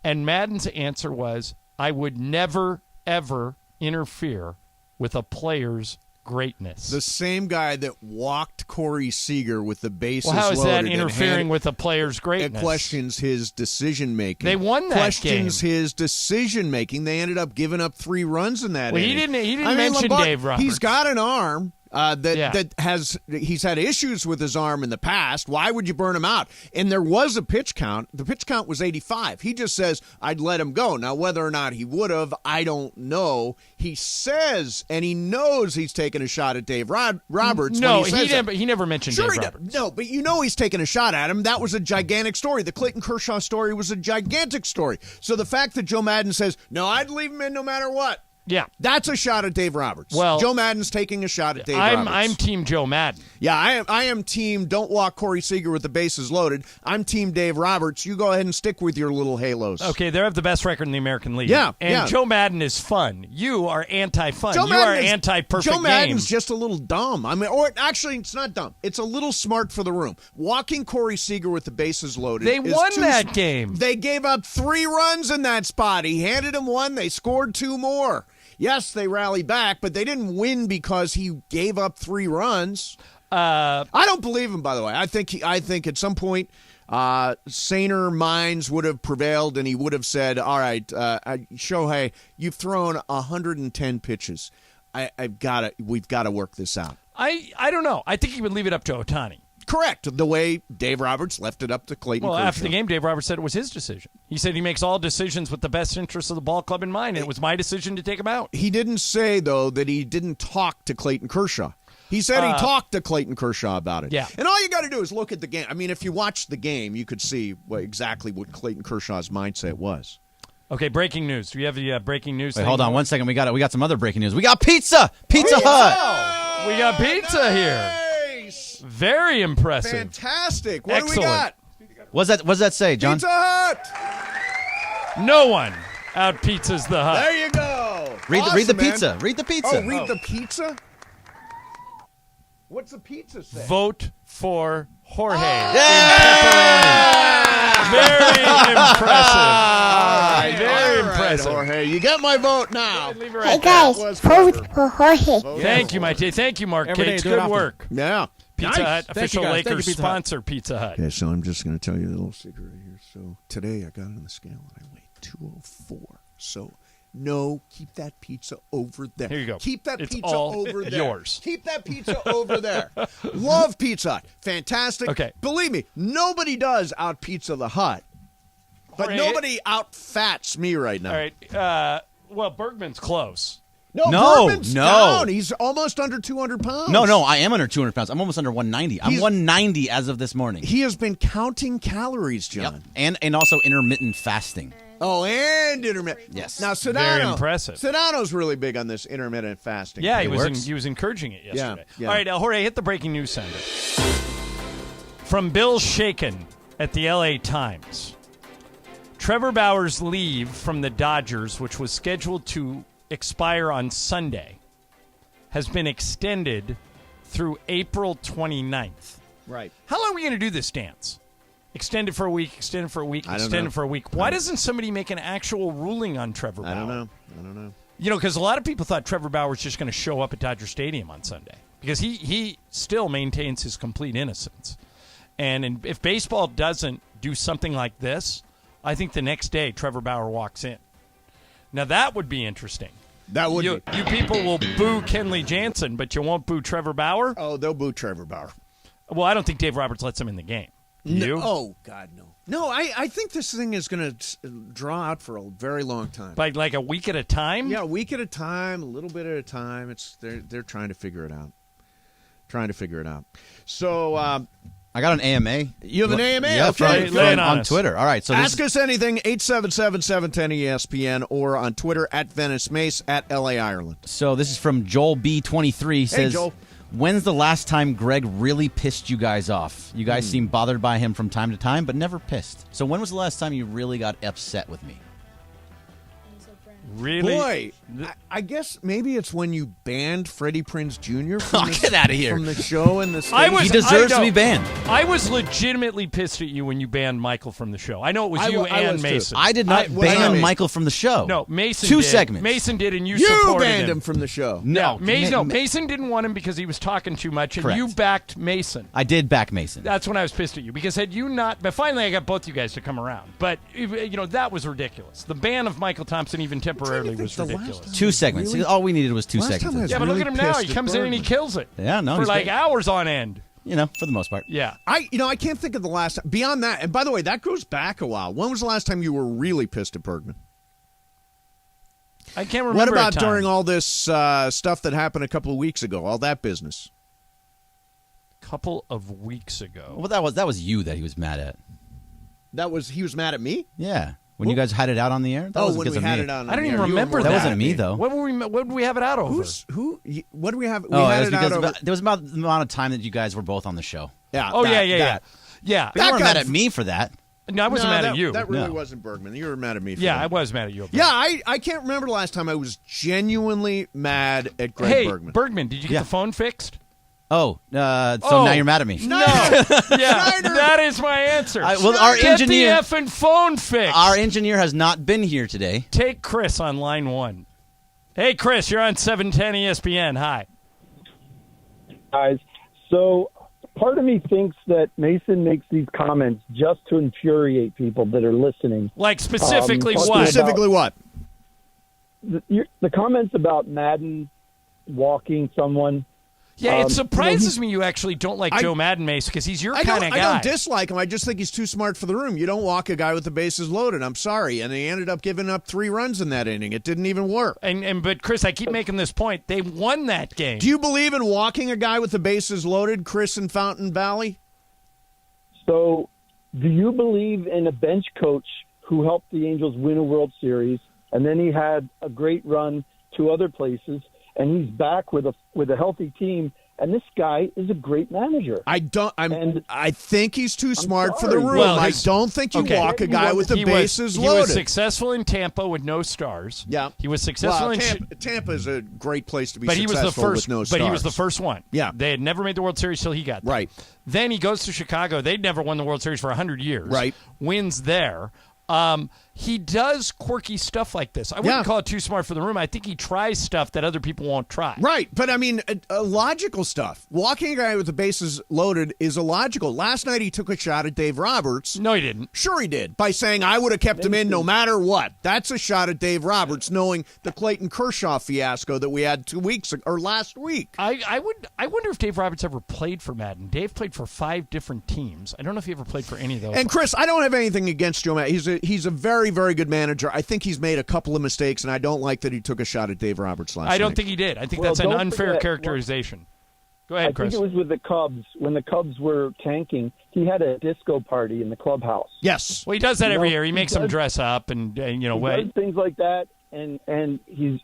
And Madden's answer was, I would never, ever interfere with a player's greatness. The same guy that walked Corey Seager with the bases Well, how is loaded that interfering with a player's greatness? It questions his decision-making. They won that questions game. his decision-making. They ended up giving up 3 runs in that Well, he inning. didn't mention Dave Roberts. He's got an arm. He's had issues with his arm in the past. Why would you burn him out? And there was a pitch count. The pitch count was 85. He just says, I'd let him go. Now, whether or not he would have, I don't know. He says, and he knows he's taking a shot at Dave Roberts. No, when he never mentioned Sure Dave he Roberts. No, but you know he's taking a shot at him. That was a gigantic story. The Clayton Kershaw story was a gigantic story. So the fact that Joe Madden says, no, I'd leave him in no matter what. Yeah. That's a shot at Dave Roberts. Well, Joe Madden's taking a shot at Dave Roberts. I'm Team Joe Madden. Yeah, I am Team don't walk Corey Seager with the bases loaded. I'm Team Dave Roberts. You go ahead and stick with your little halos. Okay, they have the best record in the American League. Yeah, and Joe Madden is fun. You are anti-fun. Joe You Madden are is- anti-perfect Joe game. Madden's just a little dumb. I mean, or actually, it's not dumb. It's a little smart for the room. Walking Corey Seager with the bases loaded. They is won too that game. They gave up 3 runs in that spot. He handed him 1. They scored 2 more. Yes, they rallied back, but they didn't win because he gave up 3 runs. I don't believe him, by the way. I think at some point saner minds would have prevailed, and he would have said, all right, Shohei, you've thrown 110 pitches. We've got to work this out. I don't know. I think he would leave it up to Ohtani. Correct. The way Dave Roberts left it up to Clayton Well, Kershaw. after the game, Dave Roberts said it was his decision. He said he makes all decisions with the best interests of the ball club in mind, and it was my decision to take him out. He didn't say, though, that he didn't talk to Clayton Kershaw. He said he talked to Clayton Kershaw about it. Yeah. And all you got to do is look at the game. I mean, if you watch the game, you could see exactly what Clayton Kershaw's mindset was. Okay, breaking news. Do you have the breaking news? Wait, thing? hold on 1 second. We got some other breaking news. We got pizza. Pizza Hut. We got pizza here. Nice. Very impressive. Fantastic. What Excellent. do we got? What does that say, John? Pizza Hut. No one out pizzas the Hut. There you go. Read the Awesome, man. pizza. Read the pizza. Oh, read the pizza? What's the pizza say? Vote for Jorge. Yeah! Very impressive. Very All right, impressive. Jorge, you get my vote now. Leave it Hey right guys, was vote for Jorge. Thank you, Mike. Thank you, Mark Every day, Cates. do it Good often. work. Yeah. Pizza Hut, Thank you, official guys. Thank you, Lakers Pizza Hut. sponsor, Pizza Hut. Okay, so I'm just going to tell you a little secret right here. So today I got on the scale and I weighed 204. So no, keep that pizza over there. Here you go. Keep that It's pizza all over there. yours. Keep that pizza over there. Love Pizza Hut. Fantastic. Okay. Believe me, nobody does out Pizza the Hut. But Jorge, nobody out fats me right now. All right. Well, Bergman's close. No, Bergman's no. down. He's almost under 200 pounds. No, I am under 200 pounds. I'm almost under 190. I'm He's- 190 as of this morning. He has been counting calories, John. Yep. And also intermittent fasting. Oh, and intermittent. Yes. Now, Sedano. Very impressive. Sedano's really big on this intermittent fasting. Yeah, It works. he was encouraging it yesterday. Yeah. All right, Jorge, hit the breaking news center. From Bill Shaken at the LA Times. Trevor Bauer's leave from the Dodgers, which was scheduled to expire on Sunday, has been extended through April 29th. Right. How long are we going to do this dance? Extend it for a week, extend it for a week, I don't extend know. it for a week. Why doesn't somebody make an actual ruling on Trevor Bauer? I don't know. You know, because a lot of people thought Trevor Bauer was just going to show up at Dodger Stadium on Sunday because he still maintains his complete innocence. And if baseball doesn't do something like this, I think the next day Trevor Bauer walks in. Now, that would be interesting. That would You be. people will boo Kenley Jansen, but you won't boo Trevor Bauer? Oh, they'll boo Trevor Bauer. Well, I don't think Dave Roberts lets him in the game. Do you? No, oh, God, no. No, I think this thing is going to draw out for a very long time. By like a week at a time? Yeah, a week at a time, a little bit at a time. They're trying to figure it out. So, I got an AMA. you have an AMA? Yeah, Okay. Lay it on on us. Twitter. All right, so Ask us anything, 877-710-ESPN, or on Twitter, at Venice Mace, at LA Ireland. So this is from Joel B23. Says, Joel. when's the last time Greg really pissed you guys off? You guys seem bothered by him from time to time, but never pissed. So when was the last time you really got upset with me? Really? Boy, I guess maybe it's when you banned Freddie Prinze Jr. from, Get outta here. from the show and the station. I was- He deserves to know. be banned. I was legitimately pissed at you when you banned Michael from the show. I know it was I you wa- I and was too. Mason. I did not I- well, I ban mean- Michael from the show. No, Mason Two did. segments. Mason did, and you You supported banned him from the show. No. Mason didn't want him because he was talking too much, and Correct. you backed Mason. I did back Mason. That's when I was pissed at you because had you not, but finally I got both you guys to come around. But that was ridiculous. The ban of Michael Thompson even temporarily think was the last ridiculous. time- Two segments. Really? All we needed was two Last time segments. I was Yeah, but look really at him now. pissed He at comes in and he Bergman. kills it. Yeah, no, for he's like great. hours on end. For the most part. Yeah. I can't think of the last time. Beyond that, and by the way, that goes back a while. When was the last time you were really pissed at Bergman? I can't remember. What about a time. during all this stuff that happened a couple of weeks ago? All that business. couple of weeks ago? Well, that was you that he was mad at. He was mad at me? Yeah. When you guys had it out on the air? That was when because we of had me. it on. I don't the even air. remember That that. wasn't me, though. What did we have it out over? What do we have? We Oh, had it was it out because over. there was about the amount of time that you guys were both on the show. Yeah. Oh, that. yeah. But you weren't got mad at me for that. No, I wasn't mad that, at you. That really No. wasn't Bergman. You were mad at me for Yeah, that. I was mad at you. Yeah, I can't remember the last time I was genuinely mad at Greg Hey, Bergman. did you get the phone fixed? So now you're mad at me. No. Yeah, that is my answer. Our Get engineer, the effing phone fixed. our engineer has not been here today. Take Chris on line 1. Hey, Chris, you're on 710 ESPN. Hi. Guys, so part of me thinks that Mason makes these comments just to infuriate people that are listening. Like specifically what? Specifically what? The comments about Madden walking someone. Yeah, it surprises me you actually don't like Joe Madden, Mace, because he's your kind of guy. I don't dislike him. I just think he's too smart for the room. You don't walk a guy with the bases loaded. I'm sorry. And he ended up giving up 3 runs in that inning. It didn't even work. But, Chris, I keep making this point. They won that game. Do you believe in walking a guy with the bases loaded, Chris in Fountain Valley? So do you believe in a bench coach who helped the Angels win a World Series, and then he had a great run to other places, and he's back with a healthy team, and this guy is a great manager? I think he's too smart for the room. Well, I don't think you walk a guy with the bases loaded. He was successful in Tampa with no stars. Yeah. He was successful in Tampa is a great place to be but he was the first, with no stars. But he was the first one. Yeah. They had never made the World Series till he got there. Right. Then he goes to Chicago. They'd never won the World Series for 100 years. Right. Wins there. He does quirky stuff like this. I wouldn't call it too smart for the room. I think he tries stuff that other people won't try. Right, but I mean, logical stuff. Walking a guy with the bases loaded is illogical. Last night he took a shot at Dave Roberts. No, he didn't. Sure he did, by saying I would have kept him in no matter what. That's a shot at Dave Roberts, knowing the Clayton Kershaw fiasco that we had last week. I wonder if Dave Roberts ever played for Madden. Dave played for 5 different teams. I don't know if he ever played for any of those. And Chris, I don't have anything against Joe Madden. He's a very, very good manager. I think he's made a couple of mistakes, and I don't like that he took a shot at Dave Roberts last night. I don't think he did. I think that's an unfair characterization. Go ahead, Chris. I think it was with the Cubs. When the Cubs were tanking, he had a disco party in the clubhouse. Yes. Well, he does that every year. He makes them dress up and he does things like that, and he's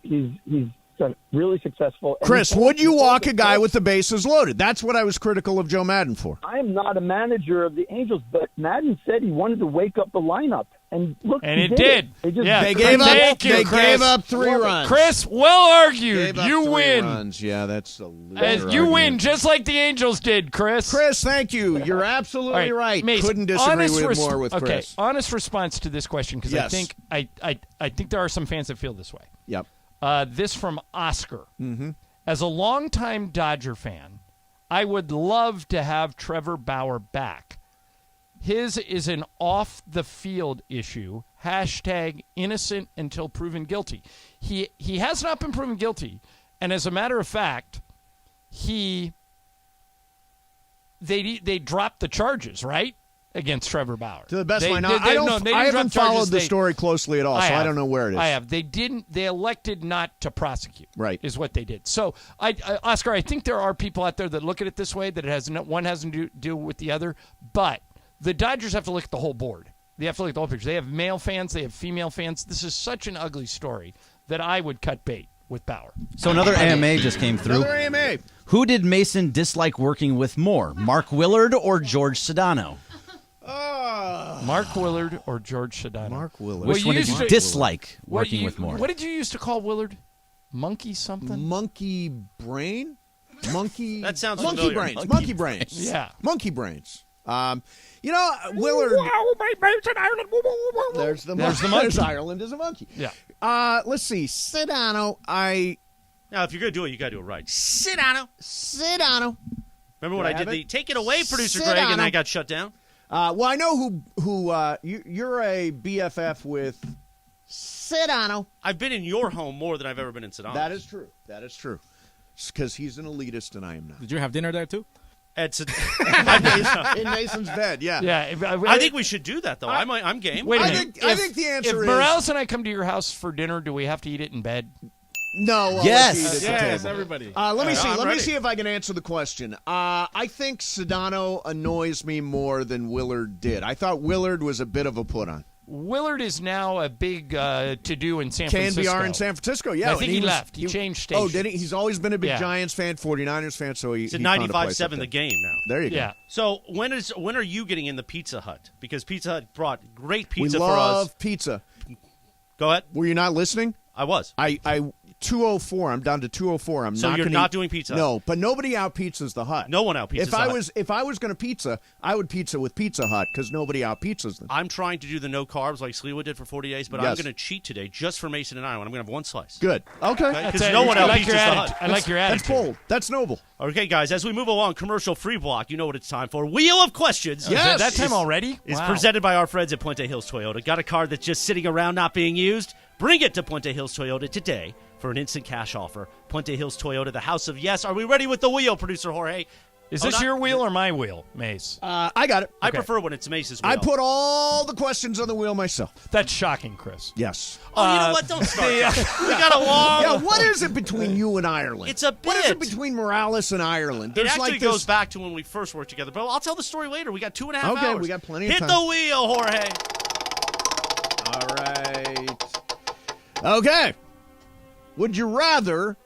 really successful. And Chris, would you walk a guy with the bases loaded? That's what I was critical of Joe Madden for. I am not a manager of the Angels, but Madden said he wanted to wake up the lineup. And look, and it did. They gave up 3 runs. Chris, well argued. Gave up you 3 win. Runs. Yeah, that's a loser You win argument. just like the Angels did, Chris. Chris, thank you. You're absolutely right. Mace, Couldn't disagree more with Chris. Okay, honest response to this question, because Yes. I think there are some fans that feel this way. Yep. This from Oscar. Mm-hmm. As a longtime Dodger fan, I would love to have Trevor Bauer back. His is an off-the-field issue. # innocent until proven guilty. He has not been proven guilty, and as a matter of fact, they dropped the charges, right, against Trevor Bauer. To the best of my knowledge, I haven't followed the story closely at all, so I don't know where it is. I have. They elected not to prosecute. Right. Is what they did. So, Oscar, I think there are people out there that look at it this way, that one has to do with the other, but the Dodgers have to look at the whole board. They have to look at the whole picture. They have male fans. They have female fans. This is such an ugly story that I would cut bait with Bauer. So another AMA just came through. Another AMA. Who did Mason dislike working with more, Mark Willard or George Sedano? Mark Willard or George Sedano? Mark Willard. Which one did you dislike working with more? What did you used to call Willard? Monkey something? Monkey brain? Monkey. That sounds monkey familiar. brains. Monkey brains. Yeah. Monkey brains. Willard. There's the monkey. There's Ireland is a monkey. Yeah. Let's see. Sedano. Now, if you're going to do it, you got to do it right. Sedano. Remember when I did the take it away, producer Sedano. Greg, and I got shut down? Well, I know who you're a BFF with Sedano. I've been in your home more than I've ever been in Sedano. That is true. That is true. Because he's an elitist and I am not. Did you have dinner there, too? In Mason's bed, yeah. Yeah. I think we should do that, though. I'm game. Wait a minute. I think the answer if is... Morales and I come to your house for dinner, do we have to eat it in bed? No. Yes. Yes, everybody. Let me see. I'm Let me ready. see if I can answer the question. I think Sedano annoys me more than Willard did. I thought Willard was a bit of a put-on. Willard is now a big to-do in San Francisco. KNBR in San Francisco, yeah. I think he left. He changed stations. Oh, did he? He's always been a big Giants fan, 49ers fan, so he's at 95.7 the game now. There you go. Yeah. So when are you getting in the Pizza Hut? Because Pizza Hut brought great pizza we for us. love pizza. Go ahead. Were you not listening? I was. I 204. I'm down to 204. So you're not doing Pizza Hut? No, but nobody out pizzas the Hut. No one out pizzas If I was going to pizza, I would pizza with Pizza Hut because nobody out pizzas them. I'm trying to do the no carbs like Sliwa did for 40 days, but I'm going to cheat today just for Mason and I. I'm going to have one slice. Good. Okay. Because no one out pizzas the Hut. I like your attitude. That's bold. That's noble. Okay, guys, as we move along, commercial free block, you know what it's time for. Wheel of Questions. Yes. That time already? It's Wow. presented by our friends at Puente Hills Toyota. Got a car that's just sitting around not being used? Bring it to Puente Hills Toyota today for an instant cash offer. Puente Hills Toyota, the house of yes. Are we ready with the wheel, producer Jorge? Is this your wheel or my wheel, Mace? I got it. I prefer when it's Mace's wheel. I put all the questions on the wheel myself. That's shocking, Chris. Yes. Oh, you know what? Don't start. We got a long... Yeah, what is it between you and Ireland? It's a bit. What is it between Morales and Ireland? It actually goes back to when we first worked together. But I'll tell the story later. We got 2.5 hours. Okay, we got plenty of time. Hit the wheel, Jorge. All right. Okay. Would you rather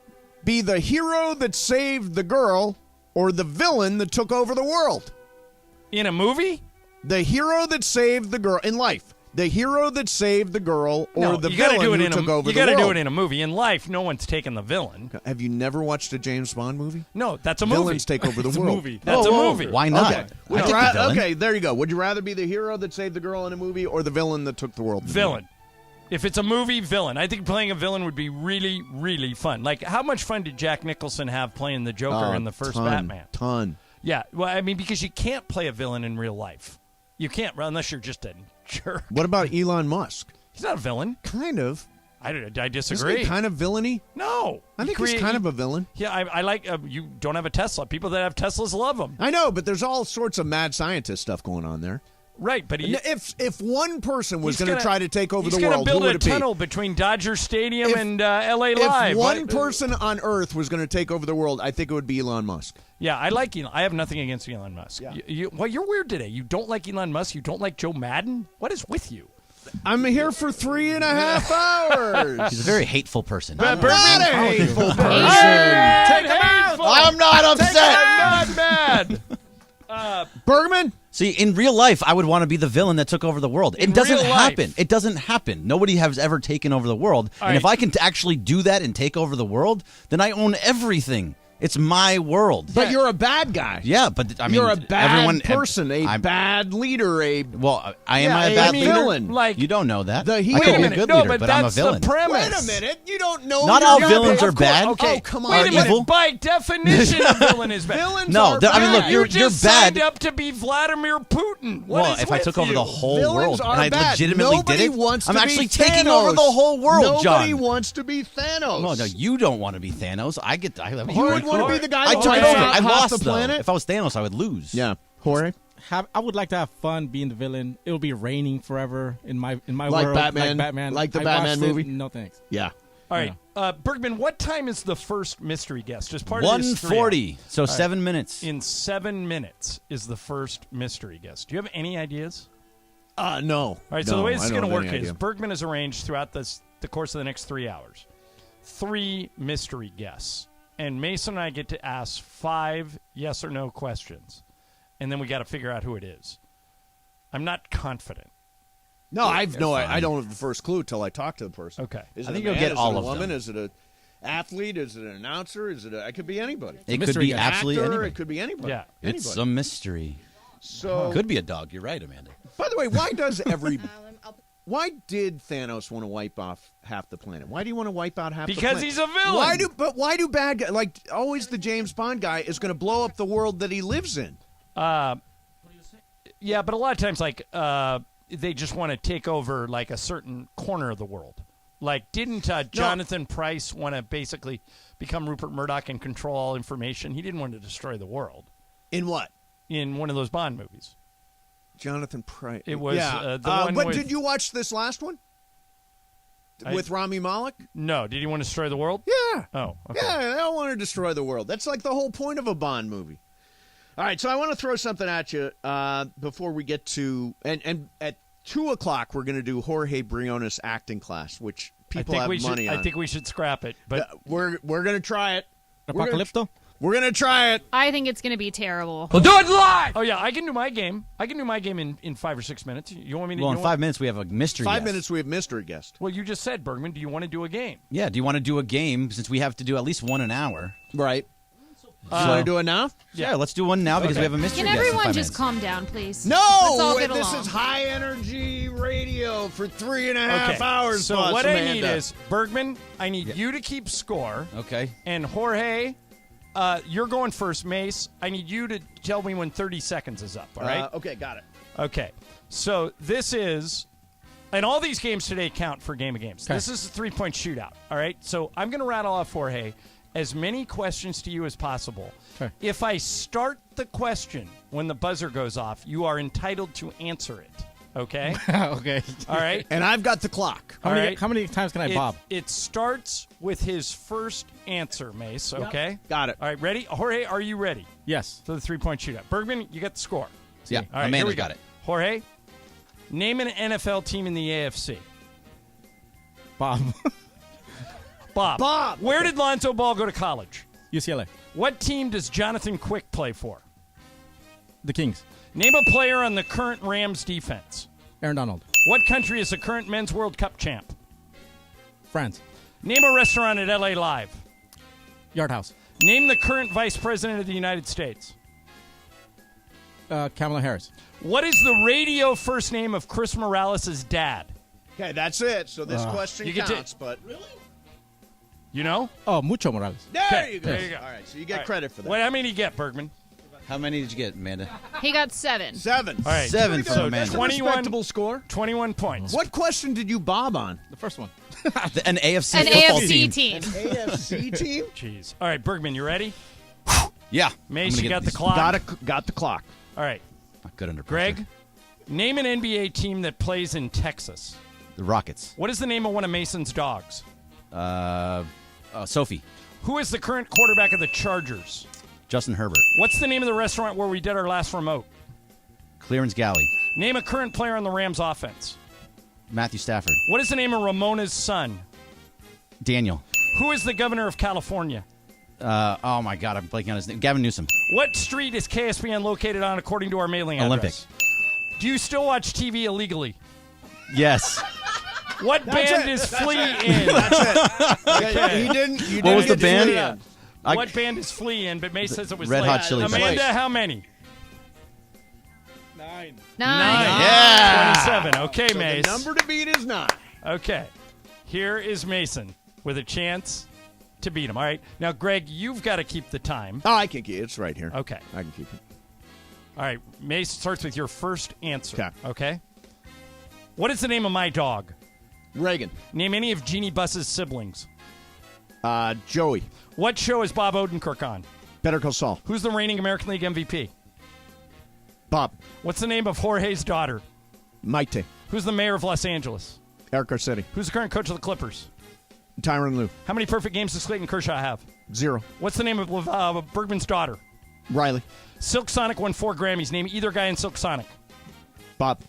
be the hero that saved the girl or the villain that took over the world? In a movie? The hero that saved the girl in life. The hero that saved the girl or the villain who took over the world. You got to do it in a movie. In life, no one's taking the villain. Have you never watched a James Bond movie? No, that's a movie. Villains take over the world. That's a movie. Why not? Okay. Okay, there you go. Would you rather be the hero that saved the girl in a movie or the villain that took the world? Villain. If it's a movie, villain. I think playing a villain would be really, really fun. Like, how much fun did Jack Nicholson have playing the Joker in the first Batman? Ton. Yeah, well, I mean, because you can't play a villain in real life. You can't, unless you're just a jerk. What about Elon Musk? He's not a villain. Kind of. I disagree. Isn't he kind of villainy? No. I think he's kind of a villain. Yeah, I like, you don't have a Tesla. People that have Teslas love him. I know, but there's all sorts of mad scientist stuff going on there. Right, but if one person was going to try to take over the world, he's going to build who a would it be? tunnel between Dodger Stadium and L.A. Live. If one person on Earth was going to take over the world, I think it would be Elon Musk. Yeah, I like Elon. I have nothing against Elon Musk. Yeah. You're weird today. You don't like Elon Musk. You don't like Joe Madden. What is with you? I'm here for 3.5 hours. He's a very hateful person. I'm not a hateful person. I'm not upset. I'm not mad. Bergman? See, in real life, I would want to be the villain that took over the world. It doesn't happen. It doesn't happen. Nobody has ever taken over the world. And if I can actually do that and take over the world, then I own everything. It's my world. But you're a bad guy. Yeah, but I mean, you're a bad person, a bad leader, a well, I am a bad leader. Villain. Like you don't know that. I could wait be a minute. a good No, leader, but but I'm a that's villain. the premise. Wait a minute. You don't know. Not all villains are bad. Okay, come on. Wait a minute. Evil? By definition, a villain is bad. Villains No, are I mean, look, bad. you're just bad. signed up to be Vladimir Putin. Well, if I took over the whole Villains world are and I bad. legitimately Nobody did it, wants I'm to actually be taking Thanos. over the whole world, Nobody John. wants to be Thanos. No, you don't want to be Thanos. I would want to be the guy I that took wipes over. out I half lost the planet. though. If I was Thanos, I would lose. Yeah, Jorge. I would like to have fun being the villain. It'll be raining forever in my Like world. Batman? Like the Batman movie? No thanks. Yeah. All right, Bergman. What time is the first mystery guest? Just part of this 1:40. So 7 right. minutes. In 7 minutes is the first mystery guest. Do you have any ideas? No. All right, so the way this is going to work is Bergman has arranged throughout the course of the next 3 hours 3 mystery guests. And Mason and I get to ask 5 yes or no questions. And then we got to figure out who it is. I'm not confident. No, I don't have the first clue till I talk to the person. Okay. Is I it think a you'll man? get Is all it a of woman? them. Is it an athlete? Is it an announcer? It could be anybody. It could be absolutely actor, anybody. It could be anybody. Yeah. Anybody. It's a mystery. So Could be a dog. You're right, Amanda. By the way, why did Thanos want to wipe off half the planet? Why do you want to wipe out half the planet? Because he's a villain. Why do bad guys, like always the James Bond guy, is going to blow up the world that he lives in? Yeah, but a lot of times, they just want to take over, like, a certain corner of the world. Like, didn't Jonathan Pryce want to basically become Rupert Murdoch and control all information? He didn't want to destroy the world. In what? In one of those Bond movies. Jonathan Pryce. It was the one But with... did you watch this last one? With Rami Malek? No. Did he want to destroy the world? Yeah. Oh, okay. Yeah, they don't want to destroy the world. That's like the whole point of a Bond movie. All right, so I want to throw something at you before we get to... And at 2 o'clock, we're going to do Jorge Briones acting class, which people have money on. I think we should scrap it. But we're going to try it. Apocalypto? We're going to try it. I think it's going to be terrible. We'll do it live! Oh, yeah, I can do my game. I can do my game in 5 or 6 minutes. You want me to? Well, in 5 minutes, we have a mystery 5 guest. minutes, we have mystery guest. Well, you just said, Bergman, do you want to do a game? Yeah, do you want to do a game since we have to do at least one an hour? Right. You want to do it now? Yeah, let's do one now because we have a mystery Can guest in 5 everyone minutes. just calm down, please? No! Let's all get This along. is high energy radio for 3.5 hours. So plus, what I Amanda. need is, Bergman, I need you to keep score. Okay. And Jorge, you're going first. Mace, I need you to tell me when 30 seconds is up, all right? Okay, got it. Okay. So this is, and all these games today count for Game of Games. Okay. This is a 3-point shootout, all right? So I'm going to rattle off, Jorge, as many questions to you as possible. Okay. If I start the question when the buzzer goes off, you are entitled to answer it, okay? Okay. All right? And I've got the clock. How All many, right. how many times can I bob? It starts with his first answer, Mace, okay? Got it. All right, ready? Jorge, are you ready Yes. for the 3-point shootout? Bergman, you got the score. Yeah, All right, here Amanda's we go. got it. Jorge, name an NFL team in the AFC. Bob. Bob. Where did Lonzo Ball go to college? UCLA. What team does Jonathan Quick play for? The Kings. Name a player on the current Rams defense. Aaron Donald. What country is the current Men's World Cup champ? France. Name a restaurant at LA Live. Yard House. Name the current Vice President of the United States. Kamala Harris. What is the radio first name of Chris Morales' dad? Okay, that's it. So this question You get to- counts, but You know? Oh, Mucho Morales. there Okay, you go. there you go. All right, so you get All right. credit for that. What, how many did you get, Bergman? How many did you get, Amanda? He got 7. 7. All right. 7 Pretty from good. Amanda. That's a 21 respectable score. 21 points. What question did you bob on? The first one. An AFC An football AFC team. team. AFC team? Jeez. All right, Bergman, you ready? Yeah. Mace, I'm gonna you get got the these- clock. Got the clock. All right. Not good under pressure. Greg, name an NBA team that plays in Texas. The Rockets. What is the name of one of Mason's dogs? Sophie. Who is the current quarterback of the Chargers? Justin Herbert. What's the name of the restaurant where we did our last remote? Clearance Galley. Name a current player on the Rams offense. Matthew Stafford. What is the name of Ramona's son? Daniel. Who is the governor of California? Oh, my God. I'm blanking on his name. Gavin Newsom. What street is KSPN located on according to our mailing Olympic. address? Do you still watch TV illegally? Yes. What band is Flea in? That's it. Okay. He didn't. You What was didn't the get band? Flea in. What band is Flea in? But May says it was Red late. Hot Chili Amanda, Peppers. how many? 9. 9. Yeah. 27. Okay, So Mace. the number to beat is 9. Okay. Here is Mason with a chance to beat him. All right. Now, Greg, you've got to keep the time. Oh, I can keep it. It's right here. Okay. I can keep it. All right. Mace starts with your first answer. Okay. Okay. What is the name of my dog? Reagan. Name any of Jeannie Buss's siblings. Joey. What show is Bob Odenkirk on? Better Call Saul. Who's the reigning American League MVP? Bob. What's the name of Jorge's daughter? Maite. Who's the mayor of Los Angeles? Eric Garcetti. Who's the current coach of the Clippers? Tyronn Lue. How many perfect games does Clayton Kershaw have? 0. What's the name of Bergman's daughter? Riley. Silk Sonic won 4 Grammys. Name either guy in Silk Sonic. Bob.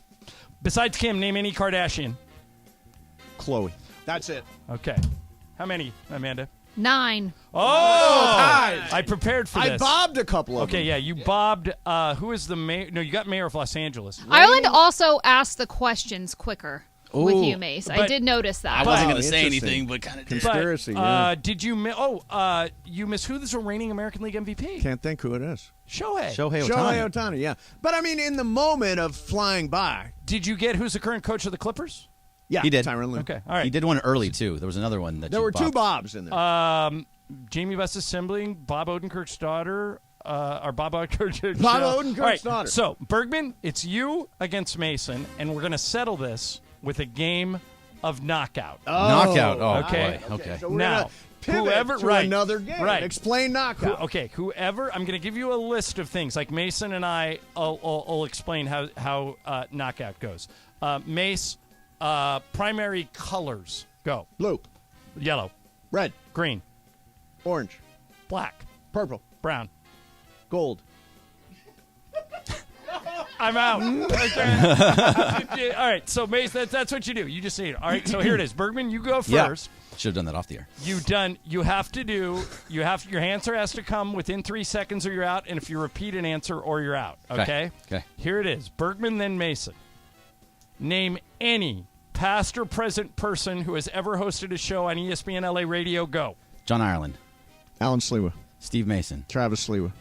Besides Kim, name any Kardashian. Chloe. That's it. Okay. How many, Amanda? 9. Oh! I prepared for I this. bobbed a couple of Okay, them. yeah, you bobbed. Who is the mayor? No, you got mayor of Los Angeles. Ireland also asked the questions quicker with Ooh. you, Mace. I But- did notice that. I wasn't Wow, going to say interesting. anything, but kind of did. Conspiracy, But, yeah. did you miss? You miss who's the reigning American League MVP? Can't think who it is. Shohei. Shohei Ohtani. Shohei Ohtani, yeah. But, I mean, in the moment of flying by, Did you get who's the current coach of the Clippers? yeah, He did. Tyronn Lue. Okay, all right. He did one early, too. There was another one that There you were 2 bopped. Bobs in there. Jamie Buss's sibling, Bob Odenkirk's daughter, or Bob Odenkirk's Bob All Odenkirk's right, daughter. So, Bergman, it's you against Mason, and we're going to settle this with a game of knockout. Knockout. Oh, Okay. boy. Okay. So we're Now, gonna pivot whoever- to right, another game. right. Explain knockout. Whoever, I'm going to give you a list of things. Like Mason and I'll explain how knockout goes. Mace, primary colors. Go. Blue, Yellow, red, green, orange, black, purple, brown, gold, I'm out. Okay. All right, so Mace, that's what you do. You just say it. All right, so here it is. Bergman, you go first. Should have done that off the air. You have to do. Your answer has to come within 3 seconds, or you're out. And if you repeat an answer, or you're out. Okay. Here it is. Bergman, then Mason. Name any past or present person who has ever hosted a show on ESPN LA Radio. Go. John Ireland. Alan Sliwa. Steve Mason. Travis Sliwa.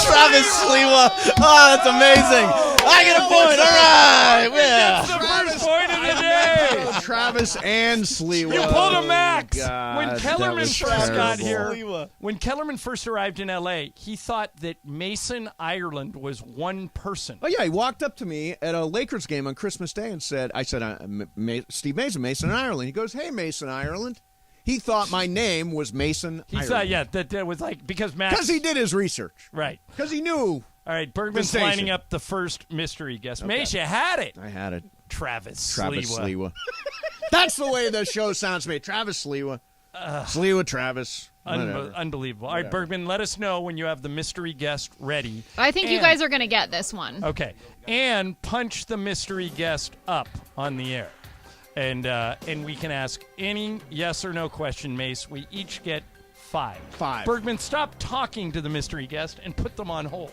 Travis Sliwa. Oh, that's amazing. I get a point. All right. That's the first point of the day. Travis and Sliwa. You pulled a max. God, When Kellerman that first was got terrible. here, when Kellerman first arrived in LA, he thought that Mason Ireland was one person. Oh, yeah, he walked up to me at a Lakers game on Christmas Day and said, Steve Mason, Mason Ireland. He goes, hey, Mason Ireland. He thought my name was Mason He Ireland. thought, yeah, that was like, because Max. Because he did his research. Right. Because he knew. All right, Bergman's lining up the first mystery guest. Okay. Mace, you had it. I had it. Travis Sliwa. That's the way the show sounds to me. Travis Sliwa. Sliwa Travis. Unbelievable. All right, Bergman, let us know when you have the mystery guest ready. I think you guys are going to get this one. Okay. And punch the mystery guest up on the air. And we can ask any yes or no question, Mace. We each get 5. Bergman, stop talking to the mystery guest and put them on hold.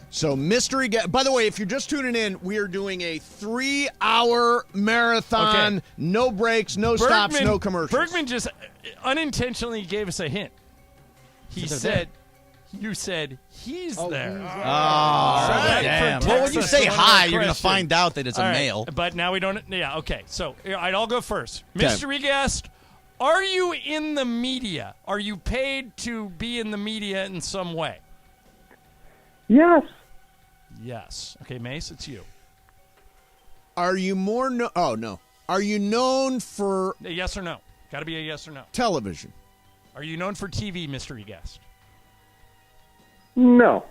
So mystery guest. By the way, if you're just tuning in, we are doing a 3-hour marathon. Okay. No breaks, no stops, no commercials. Bergman just unintentionally gave us a hint. He said, you said he's there. Damn. Well, when you say hi, you're going to find out that it's a male. But now we don't. Yeah, okay. So I'll go first. Mystery guest, are you in the media? Are you paid to be in the media in some way? Yes. Yes. Okay, Mace, it's you. Are you more no. Are you known for A yes or no? Got to be a yes or no. television? Are you known for TV, mystery guest? No.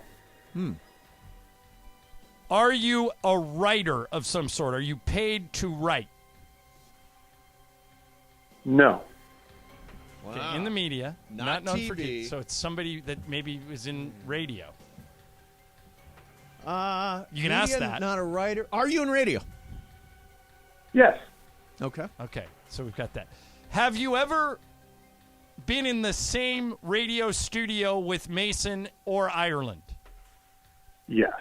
Are you a writer of some sort? Are you paid to write? No. Okay, in the media, Not known TV. for TV. So it's somebody that maybe was in radio. You can ask that. Not a writer. Are you in radio? Yes. Okay. Okay, so we've got that. Have you ever been in the same radio studio with Mason or Ireland? Yes.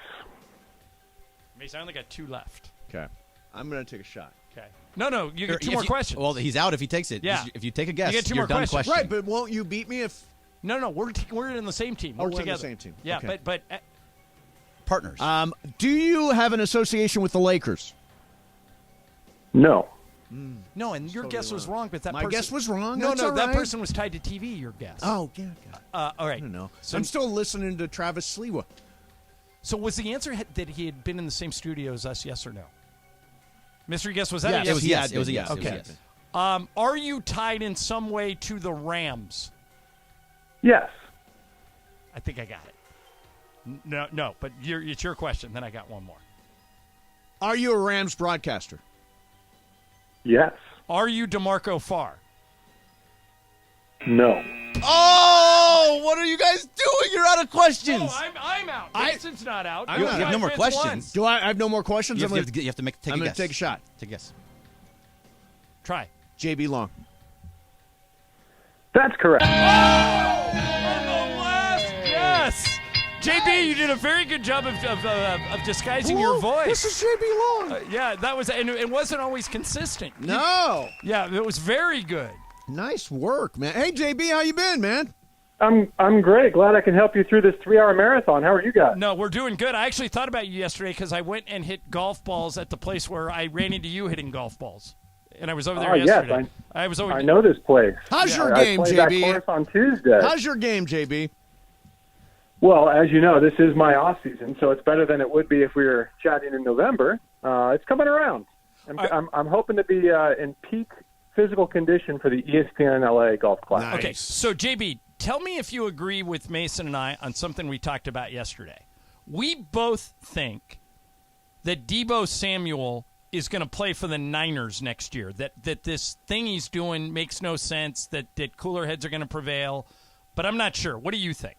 Mason, I only got 2 left. Okay. I'm going to take a shot. Okay. No, you get 2 more questions. Well, he's out if he takes it. Yeah. If you take a guess, You get 2 you're more done questions. Right, but won't you beat me if No, we're in the same team. we're together. in the same team? Yeah, Okay. but partners. Do you have an association with the Lakers? No. no, and your guess was wrong. But that My person, guess was wrong. No, That's no, all that right. person was tied to TV. Your guess. Oh, yeah. all right. I don't know. So, I'm still listening to Travis Sliwa. so was the answer that he had been in the same studio as us? Yes or no? Mystery guess, was that Yes, a yes? It was yes. It was a yes. Okay. It was a yes. Are you tied in some way to the Rams? Yes. I think I got it. No, but it's your question. Then I got one more. Are you a Rams broadcaster? Yes. Are you DeMarco Farr? No. Oh, what are you guys doing? You're out of questions. Oh, I'm out. Mason's not out. I'm You not have out. no more Vince questions. Do I have no more questions? You I'm have gonna- to take I'm a going guess. to take a shot. Take a guess. Try. JB Long. That's correct. On the last guess. JB, you did a very good job of disguising your voice. This is JB Long. Yeah, that was, and it wasn't always consistent. No. Yeah, it was very good. Nice work, man. Hey, JB, how you been, man? I'm great. Glad I can help you through this 3-hour marathon. How are you guys? No, we're doing good. I actually thought about you yesterday because I went and hit golf balls at the place where I ran into you hitting golf balls. And I was over there yesterday. Yes, I was over. I know this place. How's your I game, played JB? that course on Tuesday. How's your game, JB? Well, as you know, this is my off season, so it's better than it would be if we were chatting in November. It's coming around. I'm hoping to be in peak physical condition for the ESPN LA Golf Classic. Nice. Okay, so JB, tell me if you agree with Mason and I on something we talked about yesterday. We both think that Deebo Samuel is going to play for the Niners next year, that this thing he's doing makes no sense, that cooler heads are going to prevail, but I'm not sure. What do you think?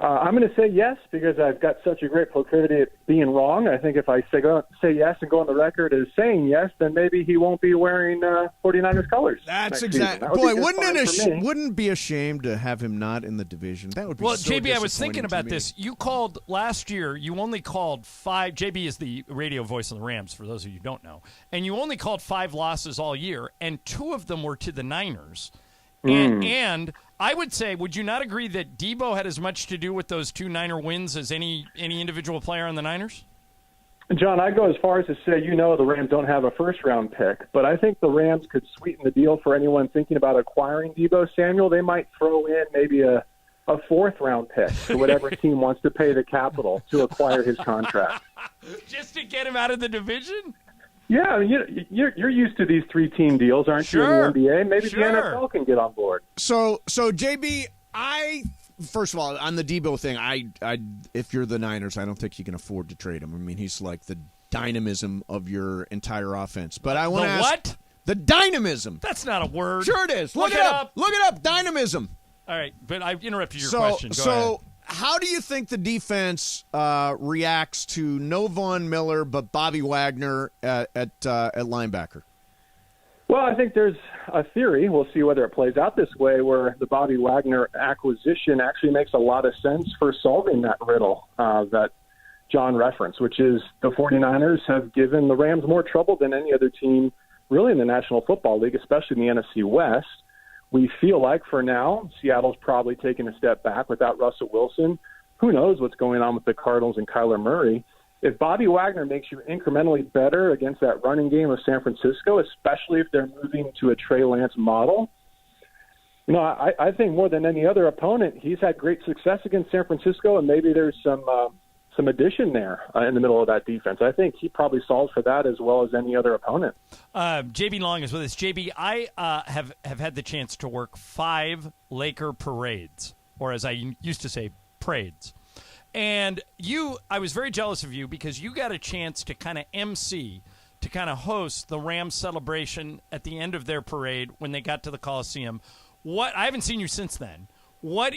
I'm going to say yes because I've got such a great proclivity at being wrong. I think if I say yes and go on the record as saying yes, then maybe he won't be wearing 49ers colors. That's exactly. Boy, wouldn't be ashamed to have him not in the division. That would be so JB, I was thinking about me. this. You called last year. You only called 5. JB is the radio voice of the Rams, for those of you who don't know. And you only called 5 losses all year, and 2 of them were to the Niners. And I would say, would you not agree that Debo had as much to do with those 2 Niner wins as any individual player on the Niners? John, I'd go as far as to say, the Rams don't have a first-round pick, but I think the Rams could sweeten the deal for anyone thinking about acquiring Debo Samuel. They might throw in maybe a 4th-round pick to whatever team wants to pay the capital to acquire his contract. Just to get him out of the division? Yeah, you're used to these 3-team deals, aren't you, in the NBA? Maybe the NFL can get on board. So JB, first of all, on the Debo thing, if you're the Niners, I don't think you can afford to trade him. I mean, he's like the dynamism of your entire offense. But I want to ask, what? The dynamism. That's not a word. Sure it is. Look it up. Look it up. Dynamism. All right, but I interrupted your question. Go ahead. How do you think the defense reacts to no Von Miller but Bobby Wagner at linebacker? Well, I think there's a theory. We'll see whether it plays out this way, where the Bobby Wagner acquisition actually makes a lot of sense for solving that riddle that John referenced, which is the 49ers have given the Rams more trouble than any other team really in the National Football League, especially in the NFC West. We feel like for now, Seattle's probably taking a step back without Russell Wilson. Who knows what's going on with the Cardinals and Kyler Murray. If Bobby Wagner makes you incrementally better against that running game of San Francisco, especially if they're moving to a Trey Lance model, I think more than any other opponent, he's had great success against San Francisco, and maybe there's some addition there in the middle of that defense. I think he probably solves for that as well as any other opponent. JB Long is with us. JB, I have had the chance to work 5 Laker parades, or as I used to say, parades. And I was very jealous of you because you got a chance to kind of MC, to kind of host the Rams celebration at the end of their parade when they got to the Coliseum. I haven't seen you since then. What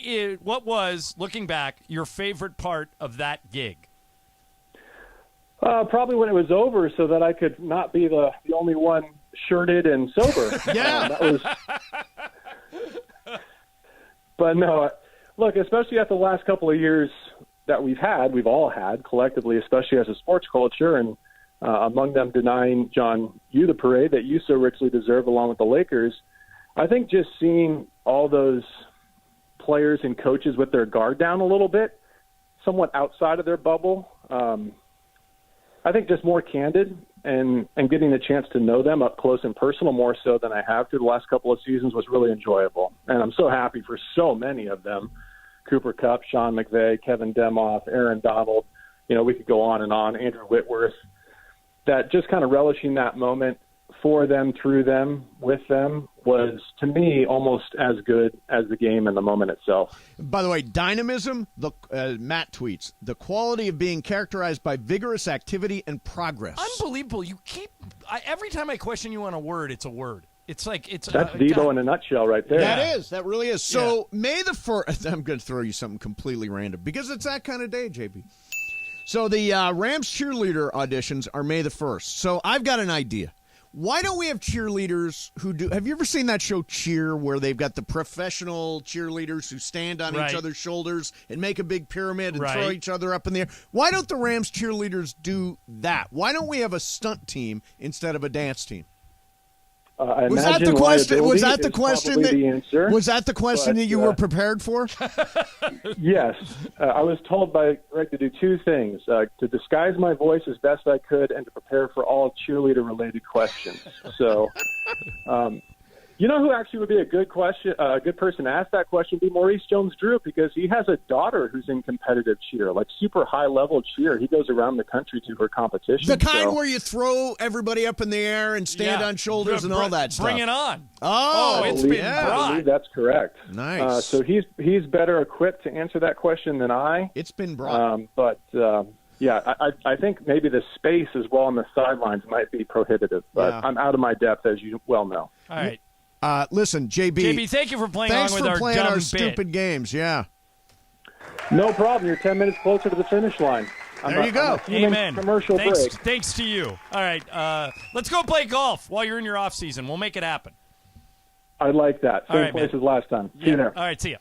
was, looking back, your favorite part of that gig? Probably when it was over, so that I could not be the only one shirted and sober. Yeah. That was. But no, look, especially after the last couple of years that we've all had collectively, especially as a sports culture, and among them denying John you the parade that you so richly deserve, along with the Lakers. I think just seeing all those players and coaches with their guard down a little bit, somewhat outside of their bubble. I think just more candid and getting the chance to know them up close and personal more so than I have through the last couple of seasons was really enjoyable. And I'm so happy for so many of them. Cooper Kupp, Sean McVay, Kevin Demoff, Aaron Donald, we could go on and on, Andrew Whitworth, that just kind of relishing that moment for them, through them, with them, was, to me, almost as good as the game and the moment itself. By the way, dynamism, Matt tweets, the quality of being characterized by vigorous activity and progress. Unbelievable. Every time I question you on a word, it's a word. It's like it's that's Debo in a nutshell right there. That really is. So May the 1st, I'm going to throw you something completely random because it's that kind of day, JB. So the Rams cheerleader auditions are May the 1st. So I've got an idea. Why don't we have cheerleaders who do – have you ever seen that show Cheer, where they've got the professional cheerleaders who stand on each other's shoulders and make a big pyramid and throw each other up in the air? Why don't the Rams cheerleaders do that? Why don't we have a stunt team instead of a dance team? Was that the question? Was that the question? Was that the question that you were prepared for? Yes, I was told by Greg to do 2 things: to disguise my voice as best I could, and to prepare for all cheerleader-related questions. So, you know who actually would be a good person to ask that question? Be Maurice Jones-Drew, because he has a daughter who's in competitive cheer, like super high-level cheer. He goes around the country to her competition. The kind where you throw everybody up in the air and stand on shoulders and all that stuff. Bring it on. Oh, it's been I believe that's correct. Nice. So he's better equipped to answer that question than I. It's been brought. I think maybe the space as well on the sidelines might be prohibitive, but I'm out of my depth, as you well know. All right. Listen, JB. JB, thank you for playing along with our dumb stupid games. Yeah. No problem. You're 10 minutes closer to the finish line. There you go. Amen. Commercial break. Thanks to you. All right, let's go play golf while you're in your off season. We'll make it happen. I like that. Same place as last time. See you there. All right, see ya.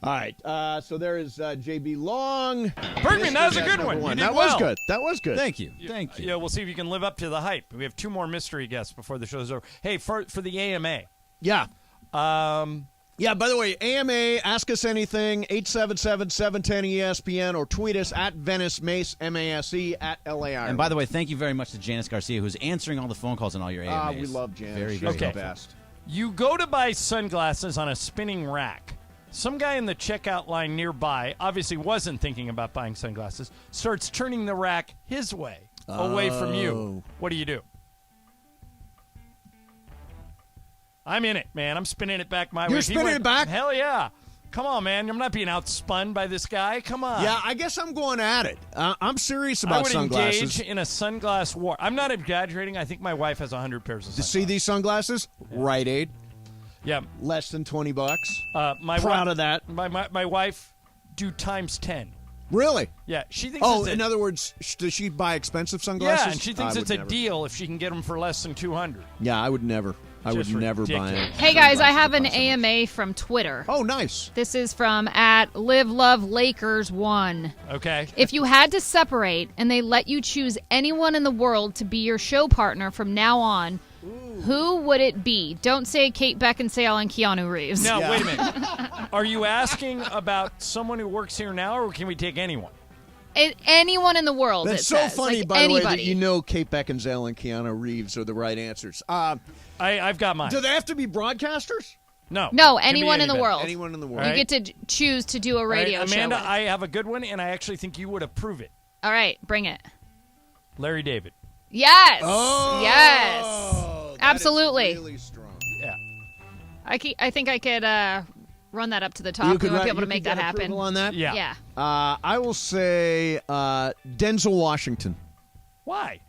All right, so there is JB Long. Bergman, that was a good one. You did that well. was good. That was good. Thank you. Thank you. Yeah, we'll see if you can live up to the hype. We have 2 more mystery guests before the show's over. Hey, for the AMA. Yeah. Yeah, by the way, AMA, ask us anything, 877-710-ESPN, or tweet us at Venice Mace, M-A-S-E, at L-A-I. And by the way, thank you very much to Janice Garcia, who's answering all the phone calls and all your AMAs. We love Janice. Very, She's very the helpful. best. You go to buy sunglasses on a spinning rack. Some guy in the checkout line nearby, obviously wasn't thinking about buying sunglasses, starts turning the rack his way, away from you. What do? I'm in it, man. I'm spinning it back my way. You're spinning it back? Hell yeah. Come on, man. I'm not being outspun by this guy. Come on. Yeah, I guess I'm going at it. I'm serious about I would sunglasses. engage in a sunglass war. I'm not exaggerating. I think my wife has 100 pairs of To sunglasses. see these sunglasses? Yeah. Rite Aid. Yeah. Less than $20. Proud of that. My wife do times 10. Really? Yeah, she thinks. Oh, in other words, does she buy expensive sunglasses? Yeah, and she thinks it's a deal if she can get them for less than $200. Yeah, I would never. I would never buy it. Hey guys, I have an AMA from Twitter. Oh, nice. This is from @LiveLoveLakers1. Okay. If you had to separate and they let you choose anyone in the world to be your show partner from now on, who would it be? Don't say Kate Beckinsale and Keanu Reeves. Now, wait a minute. Are you asking about someone who works here now, or can we take anyone? Anyone in the world. That's it so says. funny, like by anybody. the way, that you know Kate Beckinsale and Keanu Reeves are the right answers. I've got mine. Do they have to be broadcasters? No. No, Can be anyone in the anybody. world. Anyone in the world. You get to choose to do a radio All right, Amanda, show. I have a good one, and I actually think you would approve it. All right, bring it. Larry David. Yes. Oh, yes. that Absolutely. is really strong. Yeah. I think I could run that up to the top. We might be able to make that happen. On that? Yeah. Yeah. I will say Denzel Washington. Why?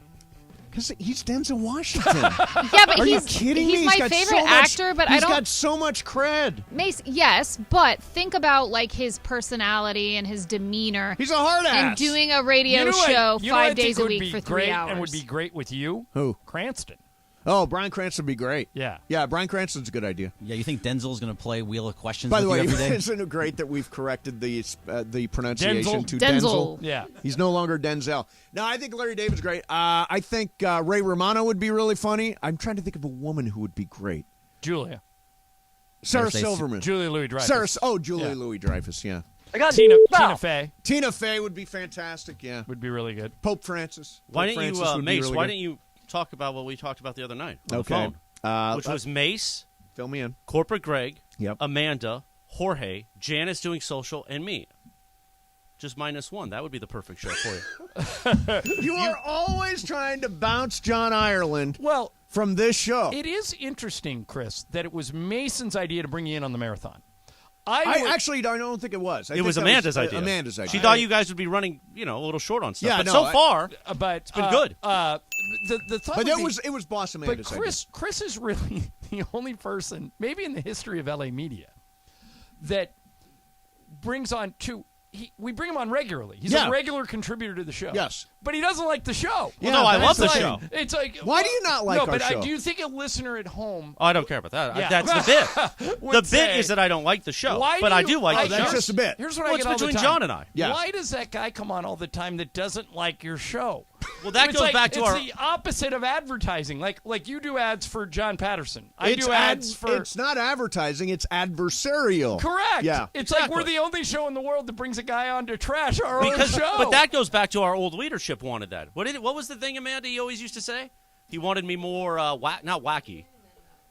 Because he's Denzel Washington. Yeah, but Are he's you kidding me? he's my got favorite so much- actor, but I don't. He's got so much cred. Mace, yes, but think about like his personality and his demeanor. He's a hard ass. And doing a radio You know what- show you know what I 5 days think a would week be for 3 great hours. and would be great with you? Who? Cranston. Oh, Bryan Cranston would be great. Yeah. Yeah, Bryan Cranston's a good idea. Yeah, you think Denzel's going to play Wheel of Questions By the with way, you every day? isn't it great that we've corrected the pronunciation to Denzel. Yeah. He's no longer Denzel. No, I think Larry David's great. I think Ray Romano would be really funny. I'm trying to think of a woman who would be great. Julia. Sarah Say Silverman. Julia Louis-Dreyfus. Julia Yeah. Louis-Dreyfus, yeah. I got Tina Fey Tina Fey would be fantastic, yeah. would be really good. Pope Francis. Why Pope didn't Francis you, would be Mace? really Why good. didn't you talk about what we talked about the other night on Okay. the phone? Which was Mace, Fill me in. Corporate Greg, Yep. Amanda, Jorge, Janice doing social, and me. Just -1. That would be the perfect show for you. You are always trying to bounce John Ireland Well, from this show. it is interesting, Chris, that it was Mason's idea to bring you in on the marathon. Actually, I don't think it was. It was Amanda's idea. Amanda's idea. She thought you guys would be running, a little short on stuff. Yeah, but no, so far, but it's been good. The thought But would be- it was Boss But Amanda's Chris is really the only person, maybe in the history of LA media, that brings on two. We bring him on regularly. He's Yeah. a regular contributor to the show. Yes. But he doesn't like the show. Well, no, I that's love the like- show. It's like, Why do you not like no, our but show? do you think a listener at home I don't care about that. Yeah. That's the bit. would The bit say, is that I don't like the show, why but do I you- do like I- the that's show. just a bit. Here's what I Well, get it's all the between time. John and I. Yeah. Why does that guy come on all the time that doesn't like your show? Well, that It's goes like- back to it's our. the opposite of advertising. Like you do ads for John Patterson. I It's do ads for. It's not advertising. It's adversarial. Correct. Yeah. It's like we're Exactly. the only show in the world that brings a guy on to trash our own Because, show. but that goes back to our old leadership wanted that. What was the thing, Amanda? He always used to say he wanted me more not wacky.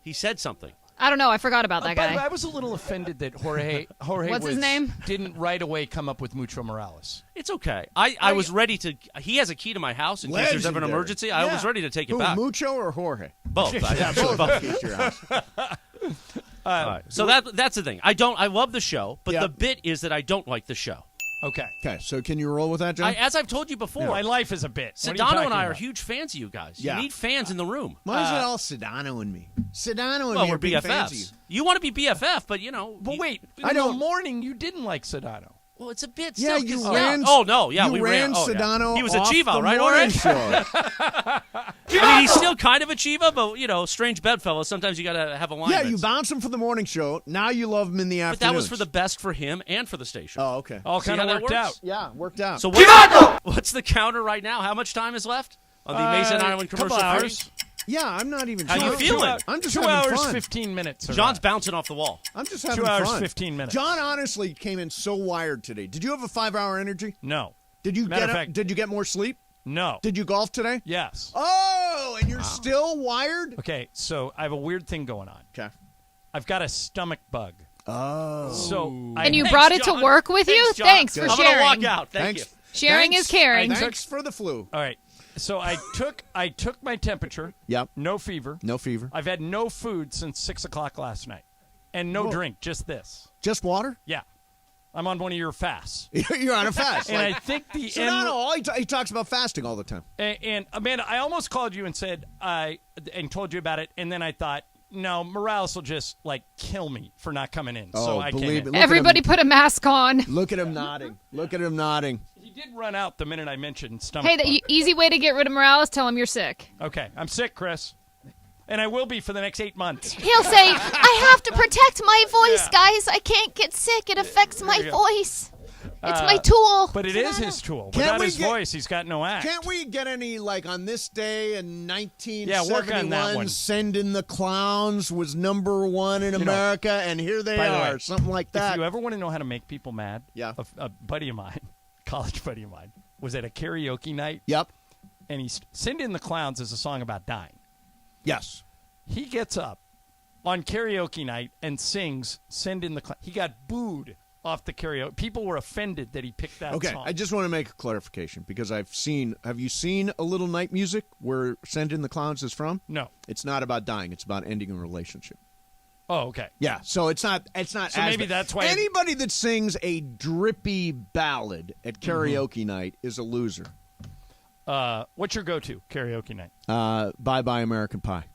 He said something. I don't know. I forgot about that By the way, guy. I was a little offended that Jorge What's his name? didn't right away come up with Mucho Morales. It's okay. I was ready to. He has a key to my house in case there's ever an Legendary. emergency. I was ready to take it Who, back. Mucho or Jorge? Both. Yeah, both. Keep your house. All right. So that's the thing. I love the show, but Yeah. the bit is that I don't like the show. Okay. Okay, so can you roll with that, John? As I've told you before, My life is a bit. What are you Sedano talking and I are about? huge fans of you guys. Yeah. You need fans in the room. Why is it all Sedano and me? Sedano and Well, me we're are big fans of you. BFFs. You want to be BFF, but But wait, I in the don't- morning you didn't like Sedano. Well, it's a bit. Yeah, still, you 'cause- ran. Oh no, yeah, you we ran ran. Oh, Sedano. yeah. He was a off Chiva, the right? morning show. I mean, he's still kind of a Chiva, but strange bedfellow. Sometimes you got to have alignments. Yeah, you bounce him for the morning show. Now you love him in the But afternoon. that was for the best for him and for the station. Oh, okay. All See kind of how that worked works? out. Yeah, worked out. So what's the counter right now? How much time is left on the Mason Island commercial couple free? hours. Yeah, I'm not even. How you sure. feeling? I'm just 2 having hours, fun. 15 minutes. John's bouncing off the wall. I'm just having 2 hours, fun. 15 minutes. John honestly came in so wired today. Did you have a 5-hour energy? No. Did you Matter of fact- Did you get more sleep? No. Did you golf today? Yes. Oh, and you're still wired? Okay, so I have a weird thing going on. Okay. I've got a stomach bug. Oh. So And you brought it to work with you? Thanks for I'm sharing. gonna walk out. Thank you. Sharing is caring. Thanks for the flu. All right. So I took my temperature. Yep. No fever. No fever. I've had no food since 6 o'clock last night, and no Whoa. drink. Just this. Just water? Yeah. I'm on one of your fasts. You're on a fast. And I think the so end. he talks about fasting all the time. And Amanda, I almost called you and said and told you about it, and then I thought, no, Morales will just kill me for not coming in. Oh, so I came believe in. it. Look Everybody put a mask on. Look at him nodding. Look at him nodding. He did run out the minute I mentioned stomach Hey, bug. the easy way to get rid of Morales, tell him you're sick. Okay, I'm sick, Chris. And I will be for the next 8 months. He'll say, I have to protect my voice, guys. I can't get sick. It affects my voice. It's my tool. But it is his tool. Can't Without we his get- voice, he's got no act. Can't we get any, on this day in Yeah, work on that 1971, one. Send in the Clowns was number one in know, America, and here they By the are, way, something like that. If you ever want to know how to make people mad, Yeah. a buddy of mine, college buddy of mine, was at a karaoke night. Yep. And he's Send in the Clowns is a song about dying. Yes. He gets up on karaoke night and sings Send in the Clowns. He got booed off the karaoke. People were offended that he picked that Okay, song. I just want to make a clarification because have you seen A Little Night Music where Send in the Clowns is from? No. It's not about dying, it's about ending a relationship. Oh, okay. Yeah, so it's not So as maybe bad. that's why anybody that sings a drippy ballad at Mm-hmm. karaoke night is a loser. What's your go-to karaoke night? Bye Bye American Pie.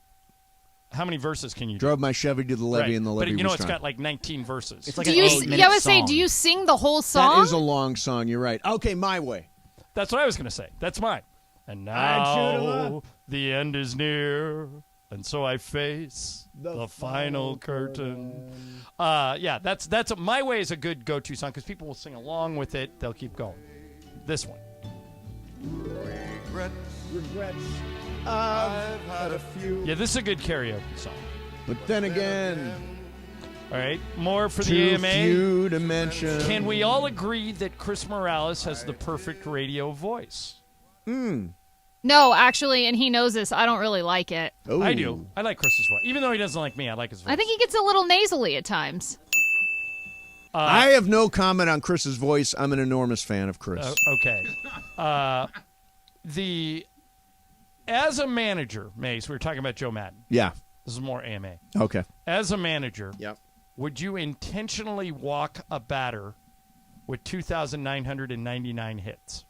How many verses can you do? Drove my Chevy to the levee Right. and the levee But you know was it's drunk. got 19 verses. It's like Do an you? 8-minute I would say, song. do you sing the whole song? That is a long song, you're right. Okay, My Way. That's what I was going to say. That's mine. And I'd shoot 'em now the end is near, and so I face the final curtain. Yeah, that's My Way is a good go-to song because people will sing along with it. They'll keep going. This one. Regrets. I've had a few. Yeah, this is a good karaoke song. But then again, All right, more for the too AMA. few to mention. Can we all agree that Chris Morales has the perfect radio voice? No, actually, and he knows this. I don't really like it. Ooh. I do. I like Chris's voice. Even though he doesn't like me, I like his voice. I think he gets a little nasally at times. I have no comment on Chris's voice. I'm an enormous fan of Chris. Okay. As a manager, Mace, we were talking about Joe Madden. Yeah. This is more AMA. Okay. As a manager, Yep. would you intentionally walk a batter with 2,999 hits?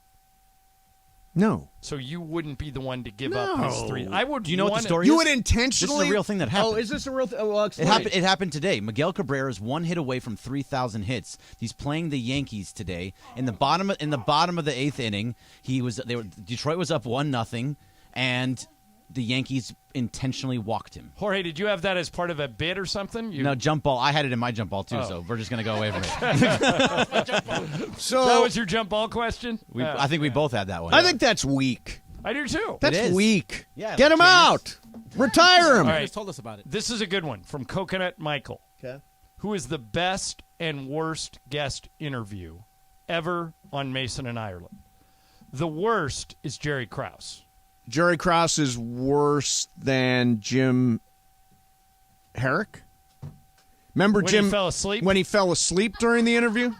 No. So you wouldn't be the one to give up his three. I would. Do you know what the story You is? would intentionally. This is a real thing that happened. Oh, is this a real thing? Oh, well, It happened. It happened today. Miguel Cabrera is 1 hit away from 3,000 hits. He's playing the Yankees today. In the bottom of the 8th inning, Detroit was up 1-0, and the Yankees intentionally walked him. Jorge, did you have that as part of a bid or something? No, jump ball. I had it in my jump ball too, Oh. so we're just gonna go away from it. So that was your jump ball question? I think we both had that one. I think that's weak. I do too. That's is. weak. Yeah, Get him James. out. Retire him. All right. Just told us about it. This is a good one from Coconut Michael. Okay. Who is the best and worst guest interview ever on Mason and Ireland? The worst is Jerry Krause. Jerry Krause is worse than Jim Herrick. Remember When Jim he fell asleep? when he fell asleep during the interview?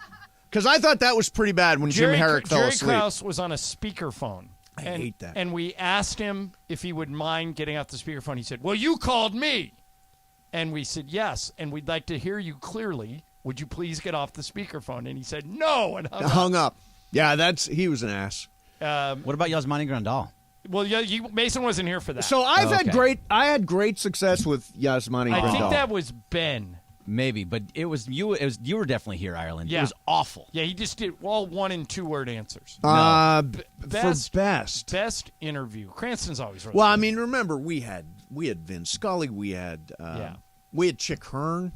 Because I thought that was pretty bad when Jim Herrick fell Jerry asleep. Krause was on a speakerphone. I hate that. And we asked him if he would mind getting off the speakerphone. He said, "Well, you called me." And we said, "Yes, and we'd like to hear you clearly. Would you please get off the speakerphone?" And he said, "No," and hung up. Yeah, he was an ass. What about Yasmani Grandal? Well, yeah, Mason wasn't here for that. So I had great success with Yasmani I Grandal. think that was Ben Maybe, but it was you. You were definitely here, Ireland. Yeah. It was awful. Yeah, he just did all 1- and 2-word answers. Best interview. Cranston's always really Well, good. I mean, remember we had Vin Scully, we had Chick Hearn.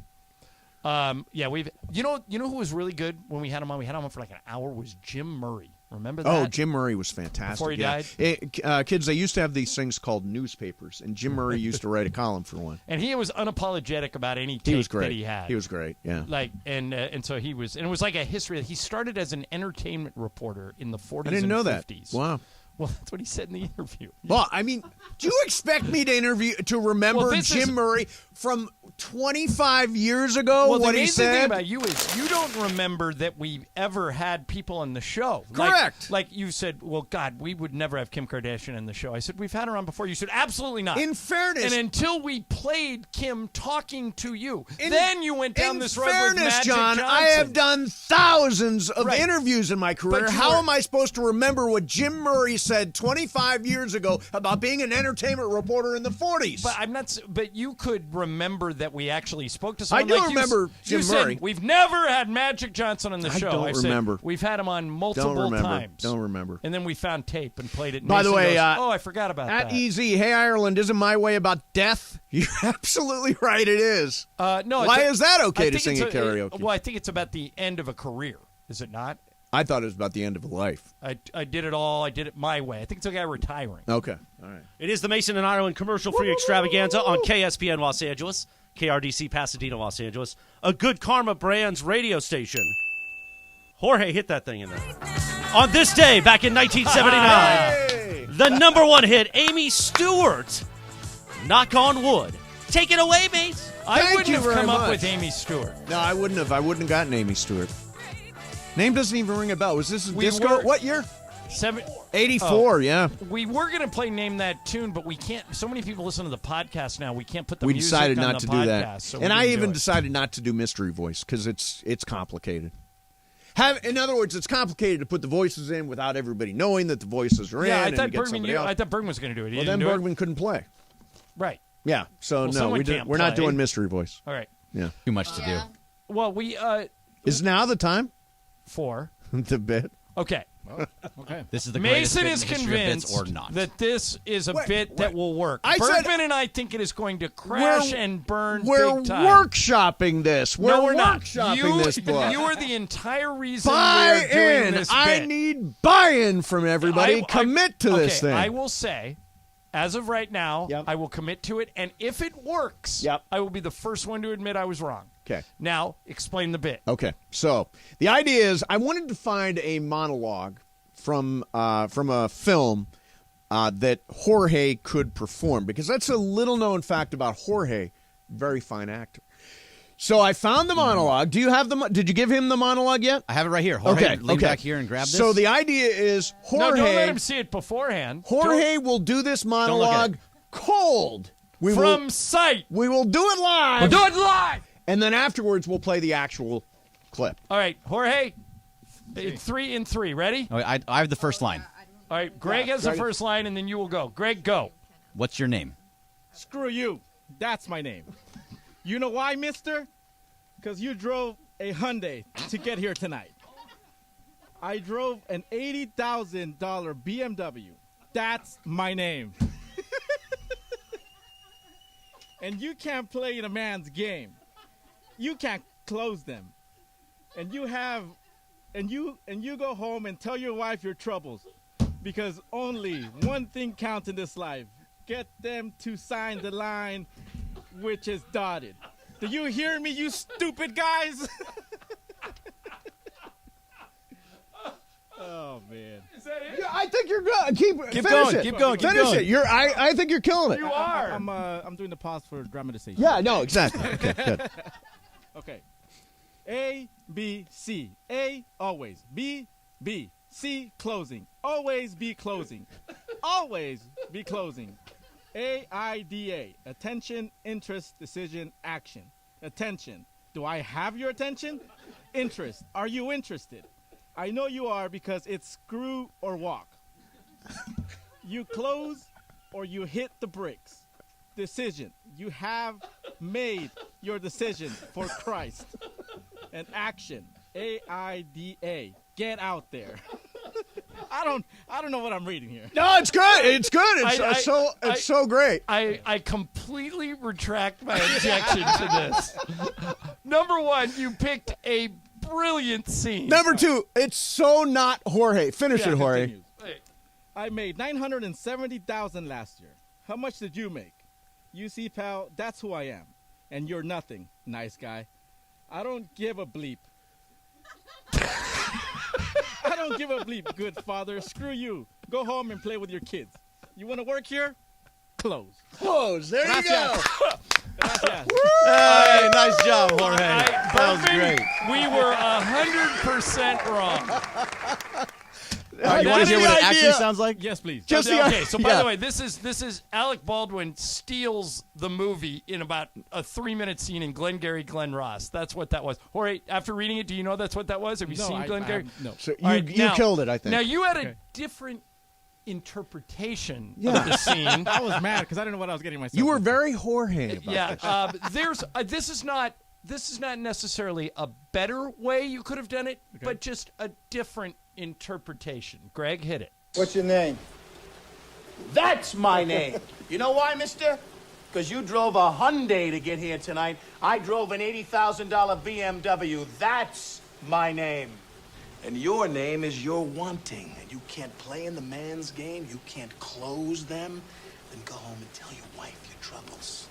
We've you know who was really good when we had him on? We had him on for like an hour. Was Jim Murray? Remember that? Oh, Jim Murray was fantastic. Before he died? Kids, they used to have these things called newspapers, and Jim Murray used to write a column for one. And he was unapologetic about any take that he had. He was great, yeah. And so he was, and it was like a history. He started as an entertainment reporter in the 40s I didn't and know 50s. that. Wow. Well, that's what he said in the interview. Well, I mean, do you expect me to remember Jim Murray from 25 years ago? Well, what the he amazing said? thing about you is you don't remember that we ever had people on the show. Correct. Like you said, well, God, we would never have Kim Kardashian in the show. I said, we've had her on before. You said, absolutely not. In fairness. And until we played Kim talking to you, then you went down this road with fairness, Magic John, Johnson. I have done thousands of interviews in my career. But How am I supposed to remember what Jim Murray said 25 years ago about being an entertainment reporter in the 40s? But I'm not. But you could remember that we actually spoke to someone. I do like remember you Jim said, Murray. We've never had Magic Johnson on the show. don't remember. Said, we've had him on multiple times. Don't remember. And then we found tape and played it. And By the Mason way, goes, I forgot about at that. Easy, hey Ireland, isn't my way about death? You're absolutely right. It is. No. Why is that okay I to think sing it's at karaoke? Well, I think it's about the end of a career. Is it not? I thought it was about the end of a life. I did it all. I did it my way. I think it's a guy retiring. Okay. All right. It is the Mason and Ireland commercial-free extravaganza on KSPN Los Angeles, KRDC Pasadena, Los Angeles, a Good Karma Brands radio station. Jorge hit that thing in there. On this day, back in 1979, the number one hit, Amy Stewart, Knock on Wood. Take it away, Mace. I wouldn't have come up with Amy Stewart. No, I wouldn't have. I wouldn't have gotten Amy Stewart. Name doesn't even ring a bell. Was this a disco? What year? 84, yeah. We were going to play Name That Tune, but we can't. So many people listen to the podcast now. We can't put the We music decided on not the to podcast, do that. so And we I didn't do even it. decided not to do mystery voice because it's complicated. In other words, it's complicated to put the voices in without everybody knowing that the voices are in. Yeah, I and thought you get Bergman. somebody else. I thought Bergman was going to do it. He Well, didn't then do it? Bergman couldn't play. Right. Yeah, so Well, no, someone can't we're not play. doing mystery voice. All right. Yeah. Too much to do. Well, we Is now the time? for The bit. okay. Okay. This is the Mason greatest is bit in the history of convinced bits or not. that this is a bit that will work. I said- Bergman and I think it is going to crash and burn We're big time. workshopping this. No, we're not. workshopping this book. You are the entire reason Buy we're doing in. this I bit. need buy-in from everybody. Commit to this thing. I will say, as of right now, I will commit to it, and if it works, I will be the first one to admit I was wrong. Okay. Now, explain the bit. Okay. So the idea is I wanted to find a monologue from a film that Jorge could perform, because that's a little-known fact about Jorge. Very fine actor. So I found the monologue. Do you have Did you give him the monologue yet? I have it right here. Jorge, Okay. lean back here and grab this. So the idea is Jorge. No, don't let him see it beforehand. Jorge will do this monologue cold. From sight. We will do it live. We'll do it live. And then afterwards, we'll play the actual clip. All right, Jorge, 3 and 3. Ready? Oh, I have the first line. All right, Greg has the first line, and then you will go. Greg, go. What's your name? Screw you. That's my name. You know why, mister? Because you drove a Hyundai to get here tonight. I drove an $80,000 BMW. That's my name. And you can't play in a man's game. You can't close them. And you go home and tell your wife your troubles. Because only one thing counts in this life. Get them to sign the line which is dotted. Do you hear me, you stupid guys? Oh, man. Is that it? Yeah, I think you're good. Keep Keep finish going, it. keep going, keep Finish going. it. I think you're killing it. You are. I'm doing the pause for dramatization. Yeah, no, exactly. Okay, good. Okay. A, B, C. A, always. B, B. C, closing. Always be closing. Always be closing. AIDA. Attention, interest, decision, action. Attention. Do I have your attention? Interest. Are you interested? I know you are because it's screw or walk. You close or you hit the bricks. Decision. You have made your decision for Christ? And action. AIDA. Get out there. I don't know what I'm reading here. No, it's good. It's good. It's so great. I completely retract my objection to this. Number one, you picked a brilliant scene. Number two, it's so not Jorge. Finish it, Jorge. Continues. I made $970,000 last year. How much did you make? You see, pal, that's who I am. And you're nothing, nice guy. I don't give a bleep. I don't give a bleep, good father. Screw you. Go home and play with your kids. You want to work here? Close. Close. There you go. Gracias. Hey, nice job, Jorge. That was great. We were 100% wrong. You want to hear what it actually sounds like? Yes, please. Okay, so by the way, this is Alec Baldwin steals the movie in about a 3-minute scene in Glengarry Glen Ross. That's what that was. Jorge, after reading it, do you know that's what that was? Have you seen Glengarry? No. So you killed it, I think. Now, you had a different interpretation of the scene. I was mad because I didn't know what I was getting myself. You were very Jorge about this. This is not necessarily a better way you could have done it, but just a different interpretation. Greg, hit it. What's your name? That's my name. You know why, mister? Because you drove a Hyundai to get here tonight. I drove an $80,000 BMW. That's my name. And your name is You're Wanting. And you can't play in the man's game. You can't close them. Then go home and tell your wife your troubles.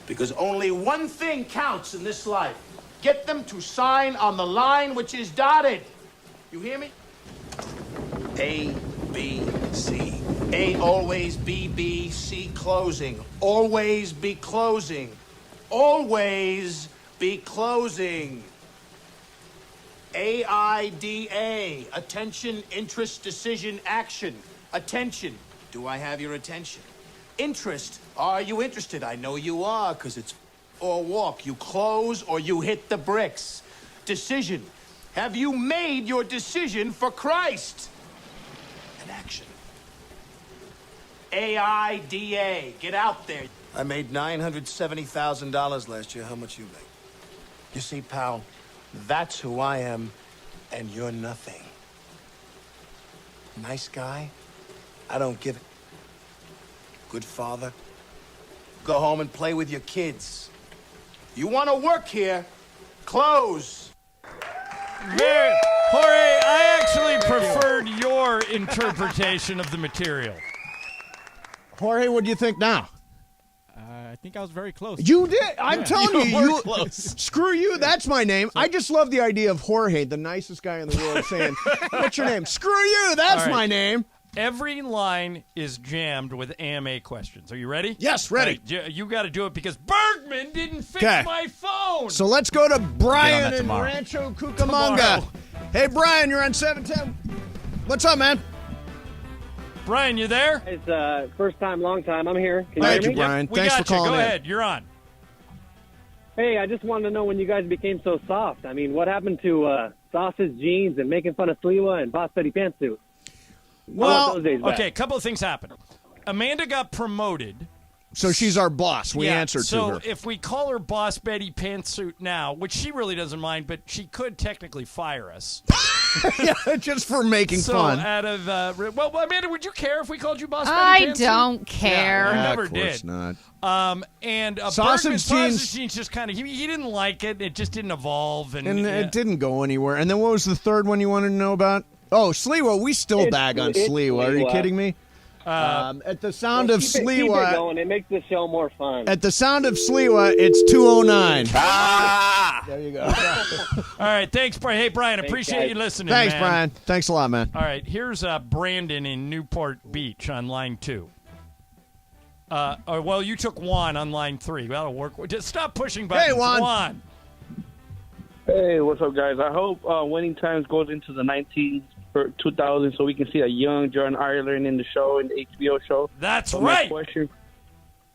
Because only one thing counts in this life. Get them to sign on the line which is dotted. You hear me? A, B, C. A always be B, C closing. Always be closing. Always be closing. AIDA. Attention, interest, decision, action. Attention. Do I have your attention? Interest. Are you interested? I know you are, because it's or walk. You close or you hit the bricks. Decision. Have you made your decision for Christ? And action. AIDA. Get out there. I made $970,000 last year. How much you make? You see, pal, that's who I am, and you're nothing. Nice guy? I don't give it. Good father? Go home and play with your kids. You want to work here? Close. Jorge, I actually preferred your interpretation of the material. Jorge, what do you think now? I think I was very close. You did. I'm telling you, close. Screw you. That's my name. I just love the idea of Jorge, the nicest guy in the world, saying, "What's your name?" Screw you. That's my name. Every line is jammed with AMA questions. Are you ready? Yes, ready. Right, you got to do it because Bergman didn't fix my phone. So let's go to Brian in Rancho Cucamonga. Hey, Brian, you're on 710. What's up, man? Brian, you there? It's first time, long time. I'm here. Can Thank you you, hear me? Brian. We Thanks got for you. calling Go in. ahead. You're on. Hey, I just wanted to know when you guys became so soft. I mean, what happened to sausage jeans and making fun of Sliwa and Boss Betty Pantsuit? Well, okay, a couple of things happened. Amanda got promoted. So she's our boss. We answer to her. So if we call her Boss Betty Pantsuit now, which she really doesn't mind, but she could technically fire us. Yeah, just for making fun. So out of well, Amanda, would you care if we called you Boss Betty Pantsuit? I don't care. Yeah, never of course did. not. And Sausage Jeans just kind of he didn't like it. It just didn't evolve, and it didn't go anywhere. And then what was the third one you wanted to know about? Oh, Sliwa. We still bag on Sliwa. Are you kidding me? At the sound of keep Sliwa, it going. It makes the show more fun. At the sound of Sliwa, it's 209. There you go. All right, thanks, Brian. Hey, Brian, appreciate you listening. Thanks, man. Brian. Thanks a lot, man. All right, here's Brandon in Newport Beach on line 2. Well, you took Juan on line 3. That'll work. Just stop pushing buttons. Hey, Juan. Juan. Hey, what's up, guys? I hope Winning Times goes into the 2000 so we can see a young John Ireland in the show, in the HBO show. That's right.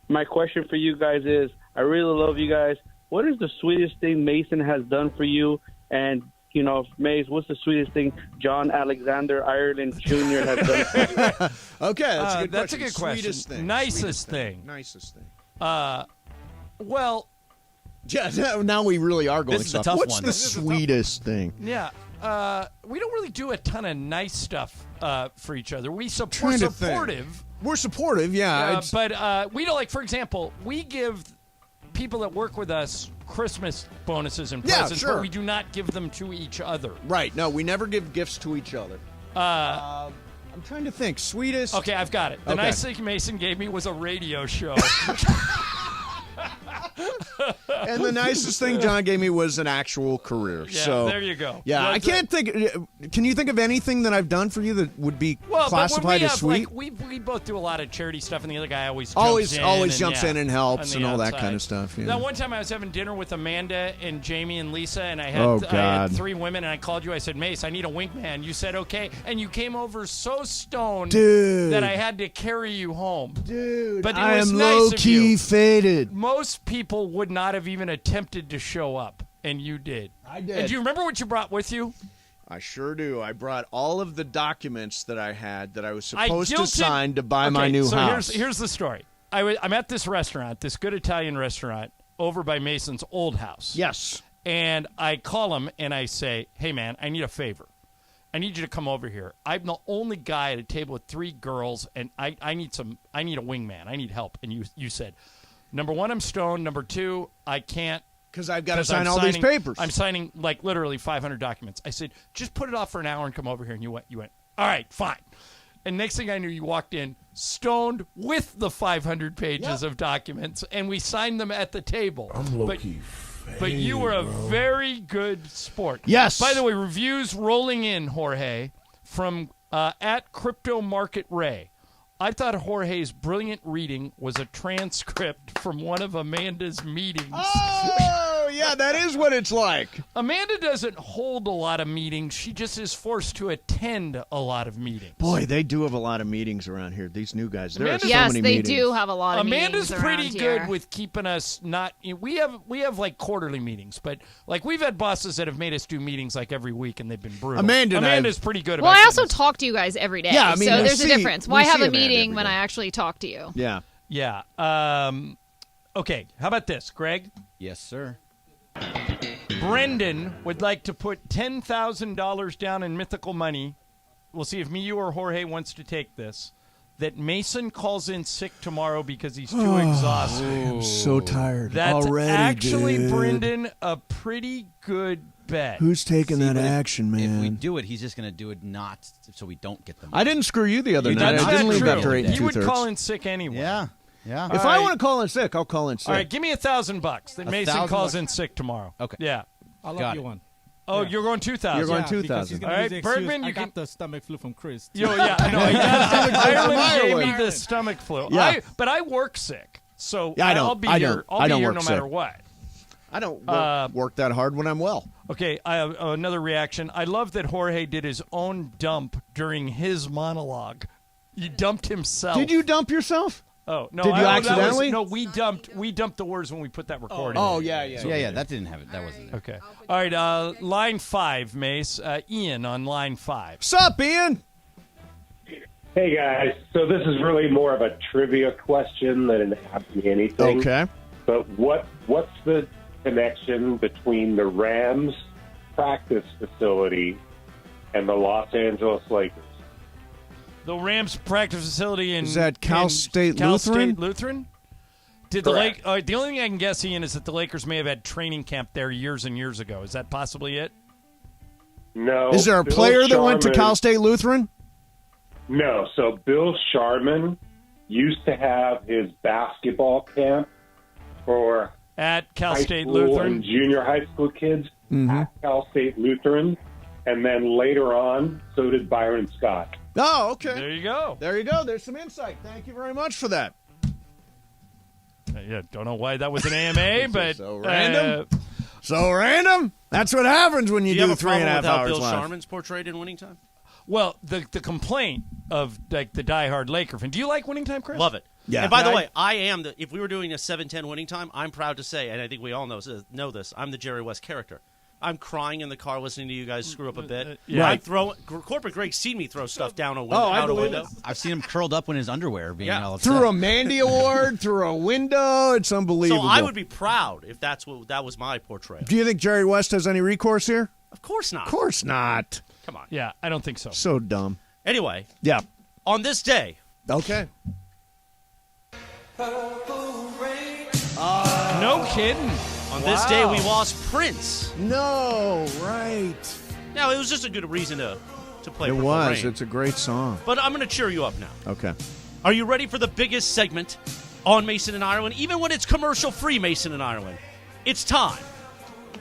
My question for you guys is, I really love you guys. What is the sweetest thing Mason has done for you? And, you know, Mace, what's the sweetest thing John Alexander Ireland Jr. has done for you? Okay, that's a good question. That's a good question. Sweetest thing. Nicest thing. Nicest thing. Well, yeah, now we really are going This is a soft. tough What's one. the sweetest thing? yeah. We don't really do a ton of nice stuff for each other. We're Trying to think. supportive. We're supportive, yeah. But we don't, like, for example, we give people that work with us Christmas bonuses and presents, sure. but we do not give them to each other. Right. No, we never give gifts to each other. I'm trying to think. Sweetest. Okay, I've got it. The Okay. nicest thing Mason gave me was a radio show. And the nicest thing John gave me was an actual career. Yeah, so there you go. Yeah, I can't think. Can you think of anything that I've done for you that would be classified as sweet? We both do a lot of charity stuff, and the other guy always jumps in and helps and all that kind of stuff. Yeah. Now, one time I was having dinner with Amanda and Jamie and Lisa, and I Oh, had God. 3 women, and I called you. I said, Mace, I need a wingman. You said, okay, and you came over so stoned Dude. that I had to carry you home. Dude, but it I was am nice low of key you. faded. Most people would not have even attempted to show up, and you did. I did. And do you remember what you brought with you? I sure do. I brought all of the documents that I had that I was supposed to sign to buy my new house. Here's the story. I'm at this restaurant, this good Italian restaurant, over by Mason's old house. Yes. And I call him and I say, hey, man, I need a favor. I need you to come over here. I'm the only guy at a table with 3 girls, and I need a wingman. I need help. And you said, number 1, I'm stoned. Number 2, I can't. Because I've got to sign all these papers. I'm signing, like, literally 500 documents. I said, just put it off for an hour and come over here. And you went, all right, fine. And next thing I knew, you walked in stoned with the 500 pages of documents, and we signed them at the table. I'm low-key But you were a very good sport. Yes. By the way, reviews rolling in, Jorge, from at Crypto Market Ray. I thought Jorge's brilliant reading was a transcript from one of Amanda's meetings. Oh, yeah, that is what it's like. Amanda doesn't hold a lot of meetings. She just is forced to attend a lot of meetings. Boy, they do have a lot of meetings around here. These new guys. There are so yes, many they meetings. do have a lot of Amanda's meetings pretty around good here. with keeping us not. We have like quarterly meetings, but like we've had bosses that have made us do meetings like every week, and they've been brutal. Amanda's pretty good. Well, about I also getting us- talk to you guys every day. Yeah, I mean, so we there's see- a difference. we Why see have a Amanda meeting every when day. I actually talk to you? Yeah. Yeah. Okay. How about this, Greg? Yes, sir. Brendan would like to put $10,000 down in mythical money. We'll see if me, you, or Jorge wants to take this. That Mason calls in sick tomorrow because he's too exhausted. I'm so tired That's already, actually, dude. Brendan, a pretty good bet. Who's taking that but action, man? If we do it, he's just going to do it not so we don't get them. I didn't screw you the other You night. did I didn't not leave true. after 8 and You would 2/3. call in sick anyway. Yeah. If All I right. want to call in sick, I'll call in sick. All right, give me $1,000 that Mason $1,000? calls in sick tomorrow. Okay. Yeah. I'll Got let you it. one. Oh, Yeah. you're going 2,000. You're going Yeah, because 2,000. he's gonna All use right, the excuse, Bergman, you I got can- the stomach flu from Chris. Yo, yeah, I know. Ireland gave me Ireland. the stomach flu. Yeah. But I work sick, so Yeah, I don't. I'll be I here. don't. I'll I be don't here work no matter sick. what. I don't work that hard when I'm well. Okay, I have another reaction. I love that Jorge did his own dump during his monologue. He dumped himself. Did you dump yourself? Oh no! Did you that was- accidentally? no, we dumped the words when we put that recording. Oh, in. yeah. Yeah, that didn't have it. That wasn't it. Okay. All right. Line 5, Mace. Ian on line 5. Sup, Ian? Hey guys, so this is really more of a trivia question than it has to be anything. Okay. But what's the connection between the Rams practice facility and the Los Angeles Lakers? The Rams practice facility in Is that Cal in State Cal Lutheran? State Lutheran? Did Correct. the only thing I can guess, Ian, is that the Lakers may have had training camp there years and years ago. Is that possibly it? No. Is there a Bill player that went to Sharman- Cal State Lutheran? No. So Bill Sharman used to have his basketball camp for At Cal high State school Lutheran? and junior high school kids at Cal State Lutheran. And then later on, so did Byron Scott. Oh, okay. There you go. There you go. There's some insight. Thank you very much for that. Yeah, don't know why that was an AMA, but So random. So random. That's what happens when you Do do, you have a 3.5 problem with how hours Bill live. Sharman's portrayed in Winning Time? Well, the complaint of like the diehard Laker fan. Do you like Winning Time, Chris? Love it. Yeah. And by the I- way, I am if we were doing a 7-10 Winning Time, I'm proud to say, and I think we all know this, I'm the Jerry West character. I'm crying in the car listening to you guys screw up a bit. Yeah. Corporate Greg's seen me throw stuff down a window. I believe window. I've seen him curled up in his underwear being all upset. Through a Mandy Award, through a window. It's unbelievable. So I would be proud if that was my portrayal. Do you think Jerry West has any recourse here? Of course not. Of course not. Come on. Yeah, I don't think so. So dumb. Anyway. Yeah. On this day. Okay. No kidding. On this day, we lost Prince. No, right. Now, it was just a good reason to play It Purple was. Rain. It's a great song. But I'm going to cheer you up now. Okay. Are you ready for the biggest segment on Mason and Ireland? Even when it's commercial-free, Mason and Ireland. It's time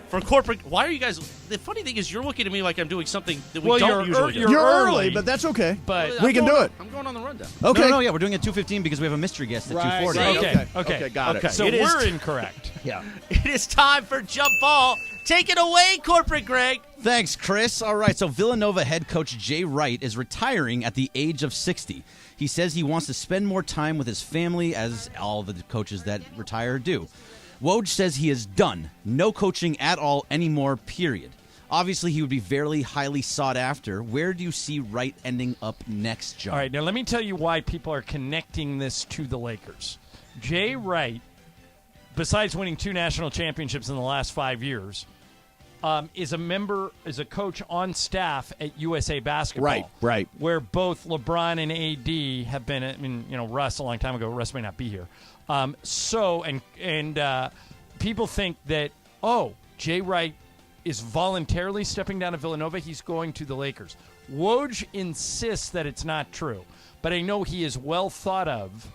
for corporate. Why are you guys? The funny thing is, you're looking at me like I'm doing something that we don't usually do. You're early, but that's okay. But we can do it. I'm going on the rundown. Okay. No, yeah, we're doing it at 2:15 because we have a mystery guest at 2:40. Right. Okay, got it. So we're incorrect. Yeah. It is time for Jump Ball. Take it away, Corporate Greg. Thanks, Chris. All right, so Villanova head coach Jay Wright is retiring at the age of 60. He says he wants to spend more time with his family, as all the coaches that retire do. Woj says he is done. No coaching at all anymore, period. Obviously, he would be very highly sought after. Where do you see Wright ending up next, John? All right, now let me tell you why people are connecting this to the Lakers. Jay Wright, besides winning 2 national championships in the last 5 years, is a coach on staff at USA Basketball. Right. Where both LeBron and AD have been. I mean, Russ a long time ago. Russ may not be here. People think that, Jay Wright is voluntarily stepping down to Villanova. He's going to the Lakers. Woj insists that it's not true, but I know he is well thought of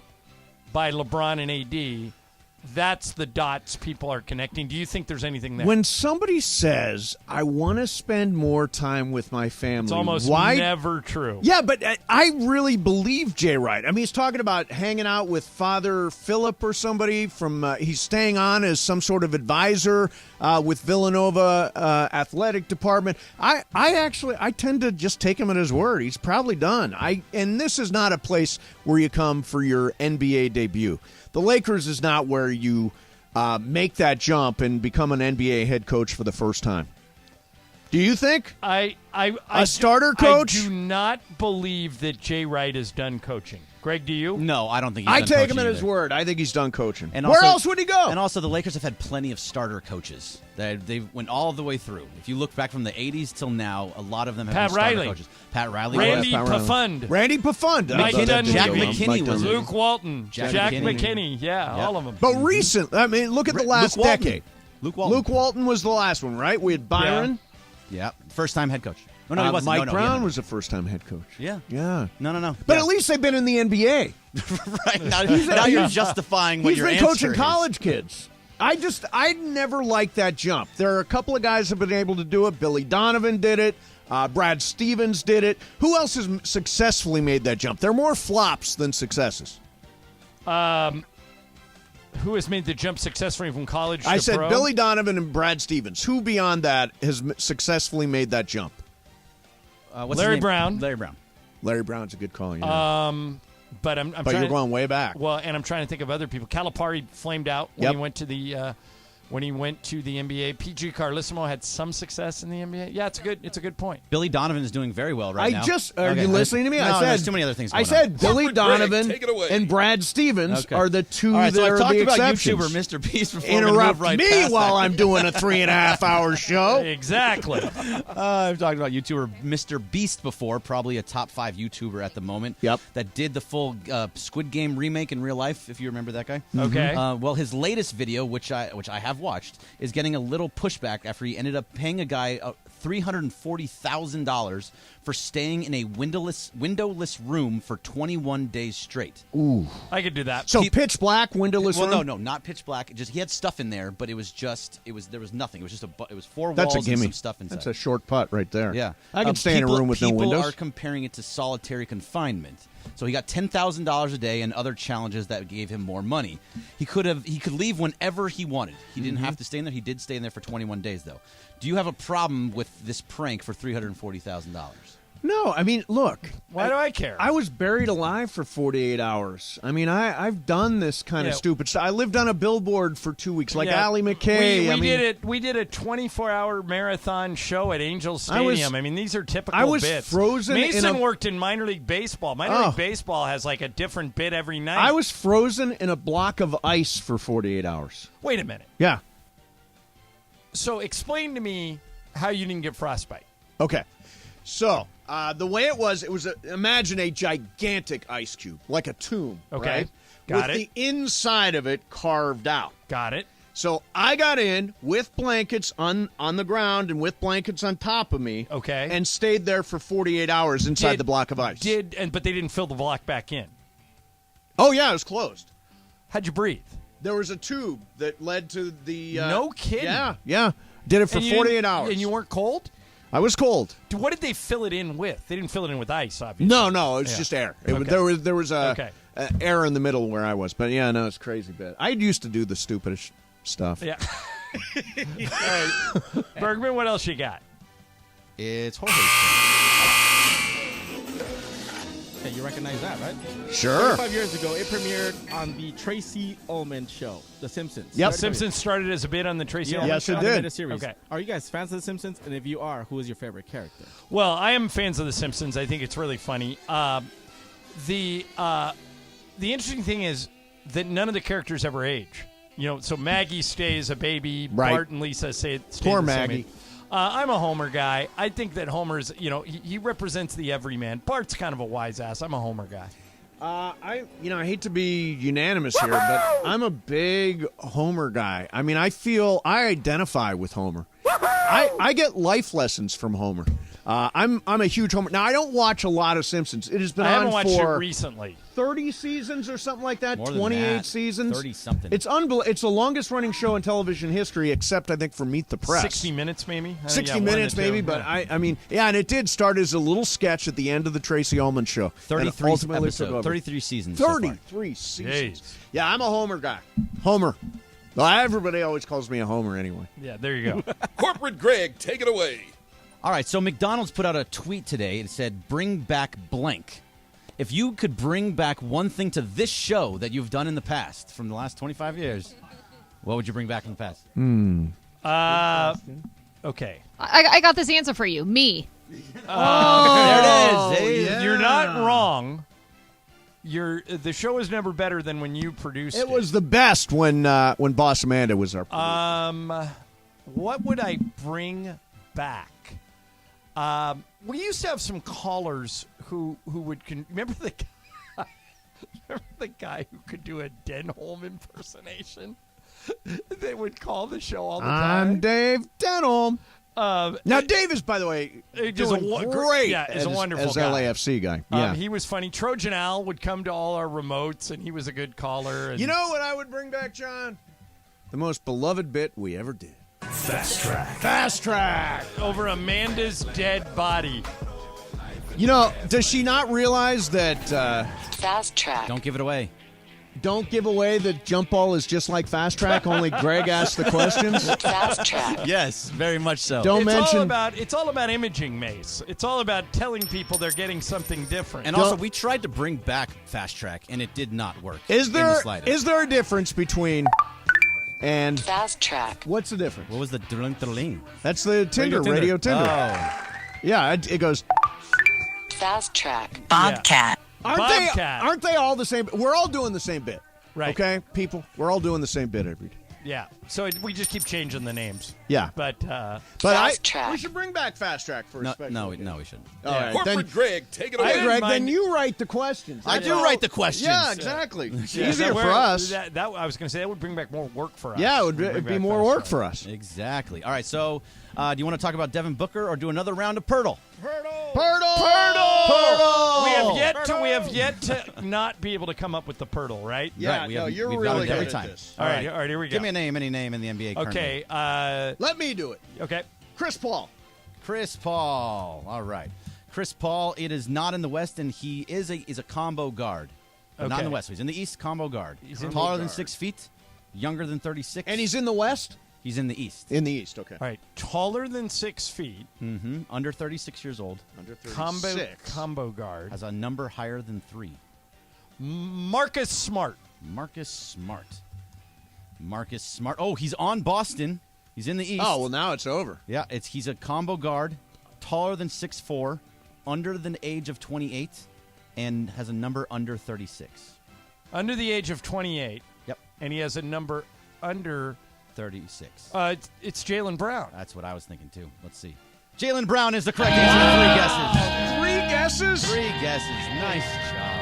by LeBron and AD. That's the dots people are connecting. Do you think there's anything there? When somebody says, I want to spend more time with my family, It's almost never true. Yeah, but I really believe Jay Wright. I mean, he's talking about hanging out with Father Philip or somebody from, he's staying on as some sort of advisor with Villanova athletic department. I tend to just take him at his word. He's probably done. And this is not a place where you come for your NBA debut. The Lakers is not where you make that jump and become an NBA head coach for the first time. Do you think? A starter coach? I do not believe that Jay Wright is done coaching. Greg, do you? No, I don't think he's I done take coaching him at his either. word. I think he's done coaching. And Where also- else would he go? And also, the Lakers have had plenty of starter coaches. They went all the way through. If you look back from the 80s till now, a lot of them have Pat been starter Riley. coaches. Pat Riley. Randy was. Pafund. Randy Pafund. Mike Dunleavy. Jack McKinney was. Luke Walton. Jack McKinney. Yeah, Yep. all of them. But recent, I mean, look at the last Luke Walton. decade. Luke Walton. Luke Walton was the last one, right? We had Byron. Yeah. First-time head coach. Oh, no, he wasn't. Mike No, Brown yeah. was the first-time head coach. Yeah. Yeah. No. But Yeah. at least they've been in the NBA. Right. Now you're justifying what He's your been answer coaching is. college kids. I never liked that jump. There are a couple of guys that have been able to do it. Billy Donovan did it. Brad Stevens did it. Who else has successfully made that jump? There are more flops than successes. Who has made the jump successfully from college to I said pro? Billy Donovan and Brad Stevens. Who beyond that has successfully made that jump? What's his Larry name? Brown. Larry Brown. Larry Brown's a good call. Yeah. But I'm but trying you're going way back. Well, and I'm trying to think of other people. Calipari flamed out when he went to the NBA. PG Carlissimo had some success in the NBA. Yeah, it's a good point. Billy Donovan is doing very well right now. Are you listening to me? No, I said there's too many other things I going said on. Billy Donovan and Brad Stevens Okay. are the two All right, that so I are talked the about exceptions. YouTuber Mr. Beast before. We're gonna Interrupt move right me past while that. I'm doing a 3.5-hour show. Exactly. I've talked about YouTuber Mr. Beast before, probably a top 5 YouTuber at the moment. Yep. That did the full Squid Game remake in real life, if you remember that guy. Okay. Well, his latest video, which I have watched, is getting a little pushback after he ended up paying a guy $340,000 for staying in a windowless room for 21 days straight. Ooh. I could do that. So pitch black, windowless room? No, not pitch black. Just he had stuff in there, but there was nothing. It was just it was 4 That's walls a and gimme. some stuff inside. That's a short putt right there. Yeah. I can stay in a room with no windows. People are comparing it to solitary confinement. So he got $10,000 a day and other challenges that gave him more money. He could leave whenever he wanted. He didn't have to stay in there. He did stay in there for 21 days, though. Do you have a problem with this prank for $340,000? No, I mean, look. Why do I care? I was buried alive for 48 hours. I mean, I've done this kind of stupid stuff. I lived on a billboard for 2 weeks, like Allie McKay. We did a 24-hour marathon show at Angels Stadium. I mean, these are typical bits. I was frozen. Mason worked in minor league baseball. Minor league baseball has like a different bit every night. I was frozen in a block of ice for 48 hours. Wait a minute. Yeah. So explain to me how you didn't get frostbite. Okay. So the way it was imagine a gigantic ice cube, like a tomb. Okay. Right? Got with it. the inside of it carved out. Got it. So I got in with blankets on the ground and with blankets on top of me. Okay. And stayed there for 48 hours inside the block of ice. But they didn't fill the block back in. Oh, yeah, it was closed. How'd you breathe? There was a tube that led to the... no kidding. Yeah. Did it for 48 hours. And you weren't cold? I was cold. What did they fill it in with? They didn't fill it in with ice, obviously. No, it was just air. There was air in the middle where I was. But, yeah, no, it's crazy bit. I used to do the stupidest stuff. Yeah. All right. Bergman, what else you got? It's Jorge's Hey, you recognize that, right? Sure. 35 years ago, it premiered on the Tracy Ullman show, The Simpsons. Yep. Simpsons started as a bit on the Tracy Ullman Yes, show? it did. Okay. Are you guys fans of The Simpsons? And if you are, who is your favorite character? Well, I am fans of The Simpsons. I think it's really funny. The interesting thing is that none of the characters ever age. You know, so Maggie stays a baby. Right. Bart and Lisa stay Poor the same Maggie. age. I'm a Homer guy. I think that Homer's, he represents the everyman. Bart's kind of a wise ass. I'm a Homer guy. I hate to be unanimous here, but I'm a big Homer guy. I mean, I identify with Homer. I get life lessons from Homer. I'm a huge Homer. Now, I don't watch a lot of Simpsons. It has been I on haven't watched it for recently. 30 seasons or something like that. More than 28 that. seasons. 30-something. It's unbelievable. It's the longest running show in television history, except I think for Meet the Press. 60 minutes, maybe. 60 minutes, maybe. But I mean, and it did start as a little sketch at the end of the Tracy Ullman show. 33 ultimately episodes, took over. 33 seasons. so far. 33 seasons. Jeez. Yeah, I'm a Homer guy. Homer. Well, everybody always calls me a Homer anyway. Yeah, there you go. Corporate Greg, take it away. All right, so McDonald's put out a tweet today. It said, bring back blank. If you could bring back one thing to this show that you've done in the past from the last 25 years, what would you bring back from the past? Okay. I got this answer for you. Me. There it is. Hey, yeah. You're not wrong. The show is never better than when you produced it. It was the best when Boss Amanda was our producer. What would I bring back? We used to have some callers who would remember the guy. Remember the guy who could do a Denholm impersonation? They would call the show all the time. I'm Dave Denholm. Now, Dave is, by the way, doing great. Yeah, he's a wonderful as guy. LAFC guy. Yeah. He was funny. Trojan Al would come to all our remotes, and he was a good caller. And You know what I would bring back, John? The most beloved bit we ever did. Fast Track. Fast Track. over Amanda's dead body. You know, does she not realize that... Fast Track. Don't give it away. Don't give away that Jump Ball is just like Fast Track, only Greg asks the questions? Fast Track. Yes, very much so. It's all about imaging, Mace. It's all about telling people they're getting something different. And also, we tried to bring back Fast Track, and it did not work. Is in the there slightest. a difference between and Fast Track? What's the difference? What was the dling? That's the Tinder, Radio Tinder. Oh. Yeah, it goes. Fast Track. Bobcat. Aren't they all the same? We're all doing the same bit. Right. Okay, people? We're all doing the same bit every day. Yeah. So we just keep changing the names. Yeah. But Fast Track. We should bring back Fast Track for a No, special. no, we shouldn't. All right, Corporate then, Greg, take it Hey, away. Greg, then you write the questions. I do write the questions. Yeah, exactly. It's Yeah, easier that for us. I was going to say that would bring back more work for us. Yeah, it'd be more work for us. Exactly. All right, so do you want to talk about Devin Booker or do another round of Pirtle? Pirtle! We have yet to not be able to come up with the Pirtle, right? Yeah, Right, no, you're we've really got it every good time. at this. All right, here we go. Give me any name in the NBA currently. Okay. Let me do it. Okay. Chris Paul. Chris Paul. All right. Chris Paul, it is not in the West, and he is a combo guard. But not in Okay. the West. He's in the East, combo guard. He's in taller the than guard. 6 feet, younger than 36. And he's in the West? He's in the East. In the East, okay. All right. Taller than 6 feet. Mm-hmm. Under 36 years old. Under 36. Combo guard. Has a number higher than 3. Marcus Smart. Marcus Smart. Oh, he's on Boston. He's in the East. Oh, well, now it's over. Yeah, he's a combo guard, taller than 6'4", under the age of 28, and has a number under 36. Under the age of 28. Yep. And he has a number under 36. It's Jaylen Brown. That's what I was thinking, too. Let's see. Jaylen Brown is the correct answer. 3 guesses. 3 guesses. Nice job.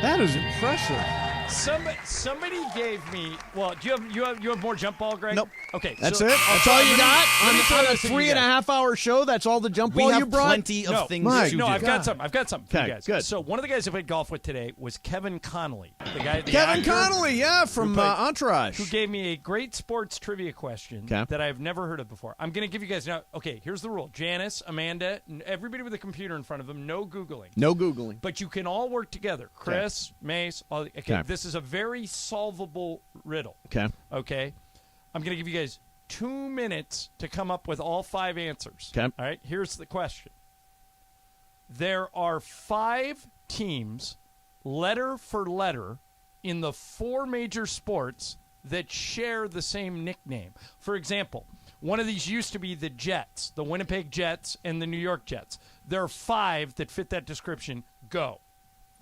That is impressive. Somebody gave me. Well, do you have more jump ball, Greg? Nope. Okay, That's so it. That's all you got on a this to you 3.5 hour show. That's all the jump ball you brought. Plenty of things. I've got something for Okay, you guys. good. So one of the guys I played golf with today was Kevin Connolly, the guy. Kevin Connolly, from Entourage, who gave me a great sports trivia question Okay. that I've never heard of before. I'm going to give you guys now. Okay, here's the rule: Janice, Amanda, everybody with a computer in front of them, no Googling. No Googling. But you can all work together. Chris, Mace. Okay, Okay. this is a very solvable riddle. Okay. Okay. I'm going to give you guys 2 minutes to come up with all 5 answers. Okay. All right. Here's the question. There are 5 teams, letter for letter, in the 4 major sports that share the same nickname. For example, one of these used to be the Jets, the Winnipeg Jets and the New York Jets. There are 5 that fit that description. Go.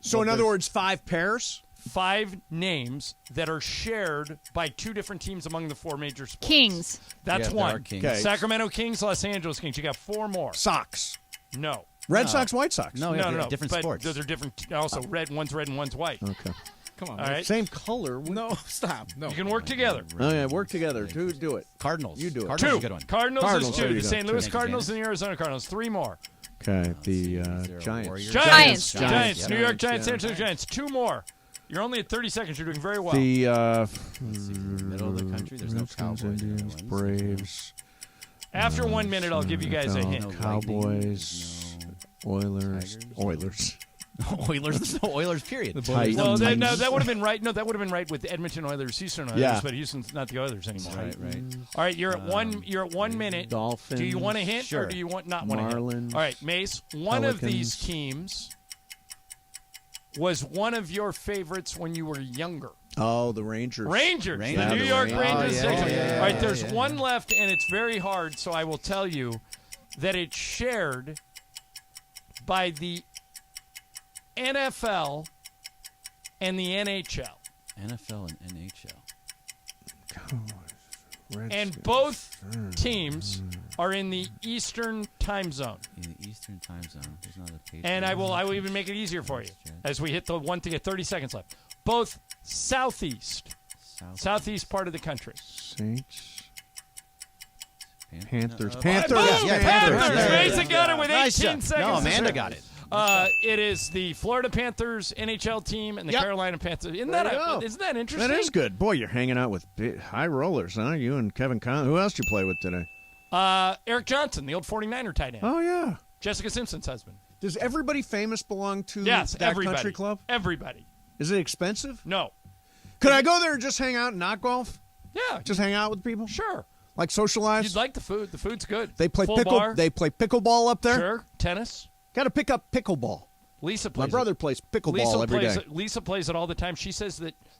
So, in other words, 5 pairs? 5 names that are shared by 2 different teams among the 4 major sports. Kings. That's Yeah, there are one. Kings. Okay. Sacramento Kings, Los Angeles Kings. You got 4 more. Sox. No. Red Sox, White Sox. No, No. different but sports. Those are different. Also, one's red and one's white. Okay. Come on. All right. Same color. No, stop. No. You can work together. Oh, yeah, work together. Do it. Cardinals. You do it. Cardinals 2. is a good one. Cardinals Cardinals, is there 2. you The go. St. Louis Thank you, Cardinals Janice. and the Arizona Cardinals. 3 more. Okay, the Is there a Giants. Warriors? Giants. Giants. New York Giants, San Antonio Giants. 2 more. You're only at 30 seconds. You're doing very well. The Middle of the country. There's no Redskins, Cowboys. Indians, Braves. After 1 minute, I'll give you guys a hint. Cowboys, Oilers, Tigers, Oilers. Oilers. There's no Oilers. Period. Titans. Well, that would have been right. No, that would have been right with the Edmonton Oilers, Houston Oilers, Yeah. but Houston's not the Oilers anymore. Right. All right, you're at 1 minute. Dolphins. Do you want a hint Sure. or do you want not want a hint? Marlins, All right, Mace. One of these Pelicans. teams was one of your favorites when you were younger. Oh, the Rangers. Rangers. Rangers. The New the York Rangers. Rangers. Oh, yeah, All right, there's one left, and it's very hard, so I will tell you that it's shared by the NFL and the NHL. NFL and NHL. And both teams are in the Eastern time zone. In the Eastern time zone. There's not a Patriots. And I will even make it easier for you as we hit the one thing at 30 seconds left. Both southeast part of the country. Saints. Panthers. Panthers. Panthers. Mason got it with 18 Nice seconds. job. No, Amanda got it. It is the Florida Panthers NHL team and the Carolina Panthers. Isn't that interesting? That is good. Boy, you're hanging out with high rollers, huh? You and Kevin Conley. Who else did you play with today? Eric Johnson, the old 49er tight end. Oh, yeah. Jessica Simpson's husband. Does everybody famous belong to Yes, that everybody. country club? Everybody. Is it expensive? No. Could I go there and just hang out and not golf? Yeah. Just hang out with people? Sure. Like socialize? You'd like the food. The food's good. They play Full bar. They play pickleball up there? Sure. Tennis. Got to pick up pickleball. Lisa plays My brother plays pickleball every day. Lisa plays it all the time. She says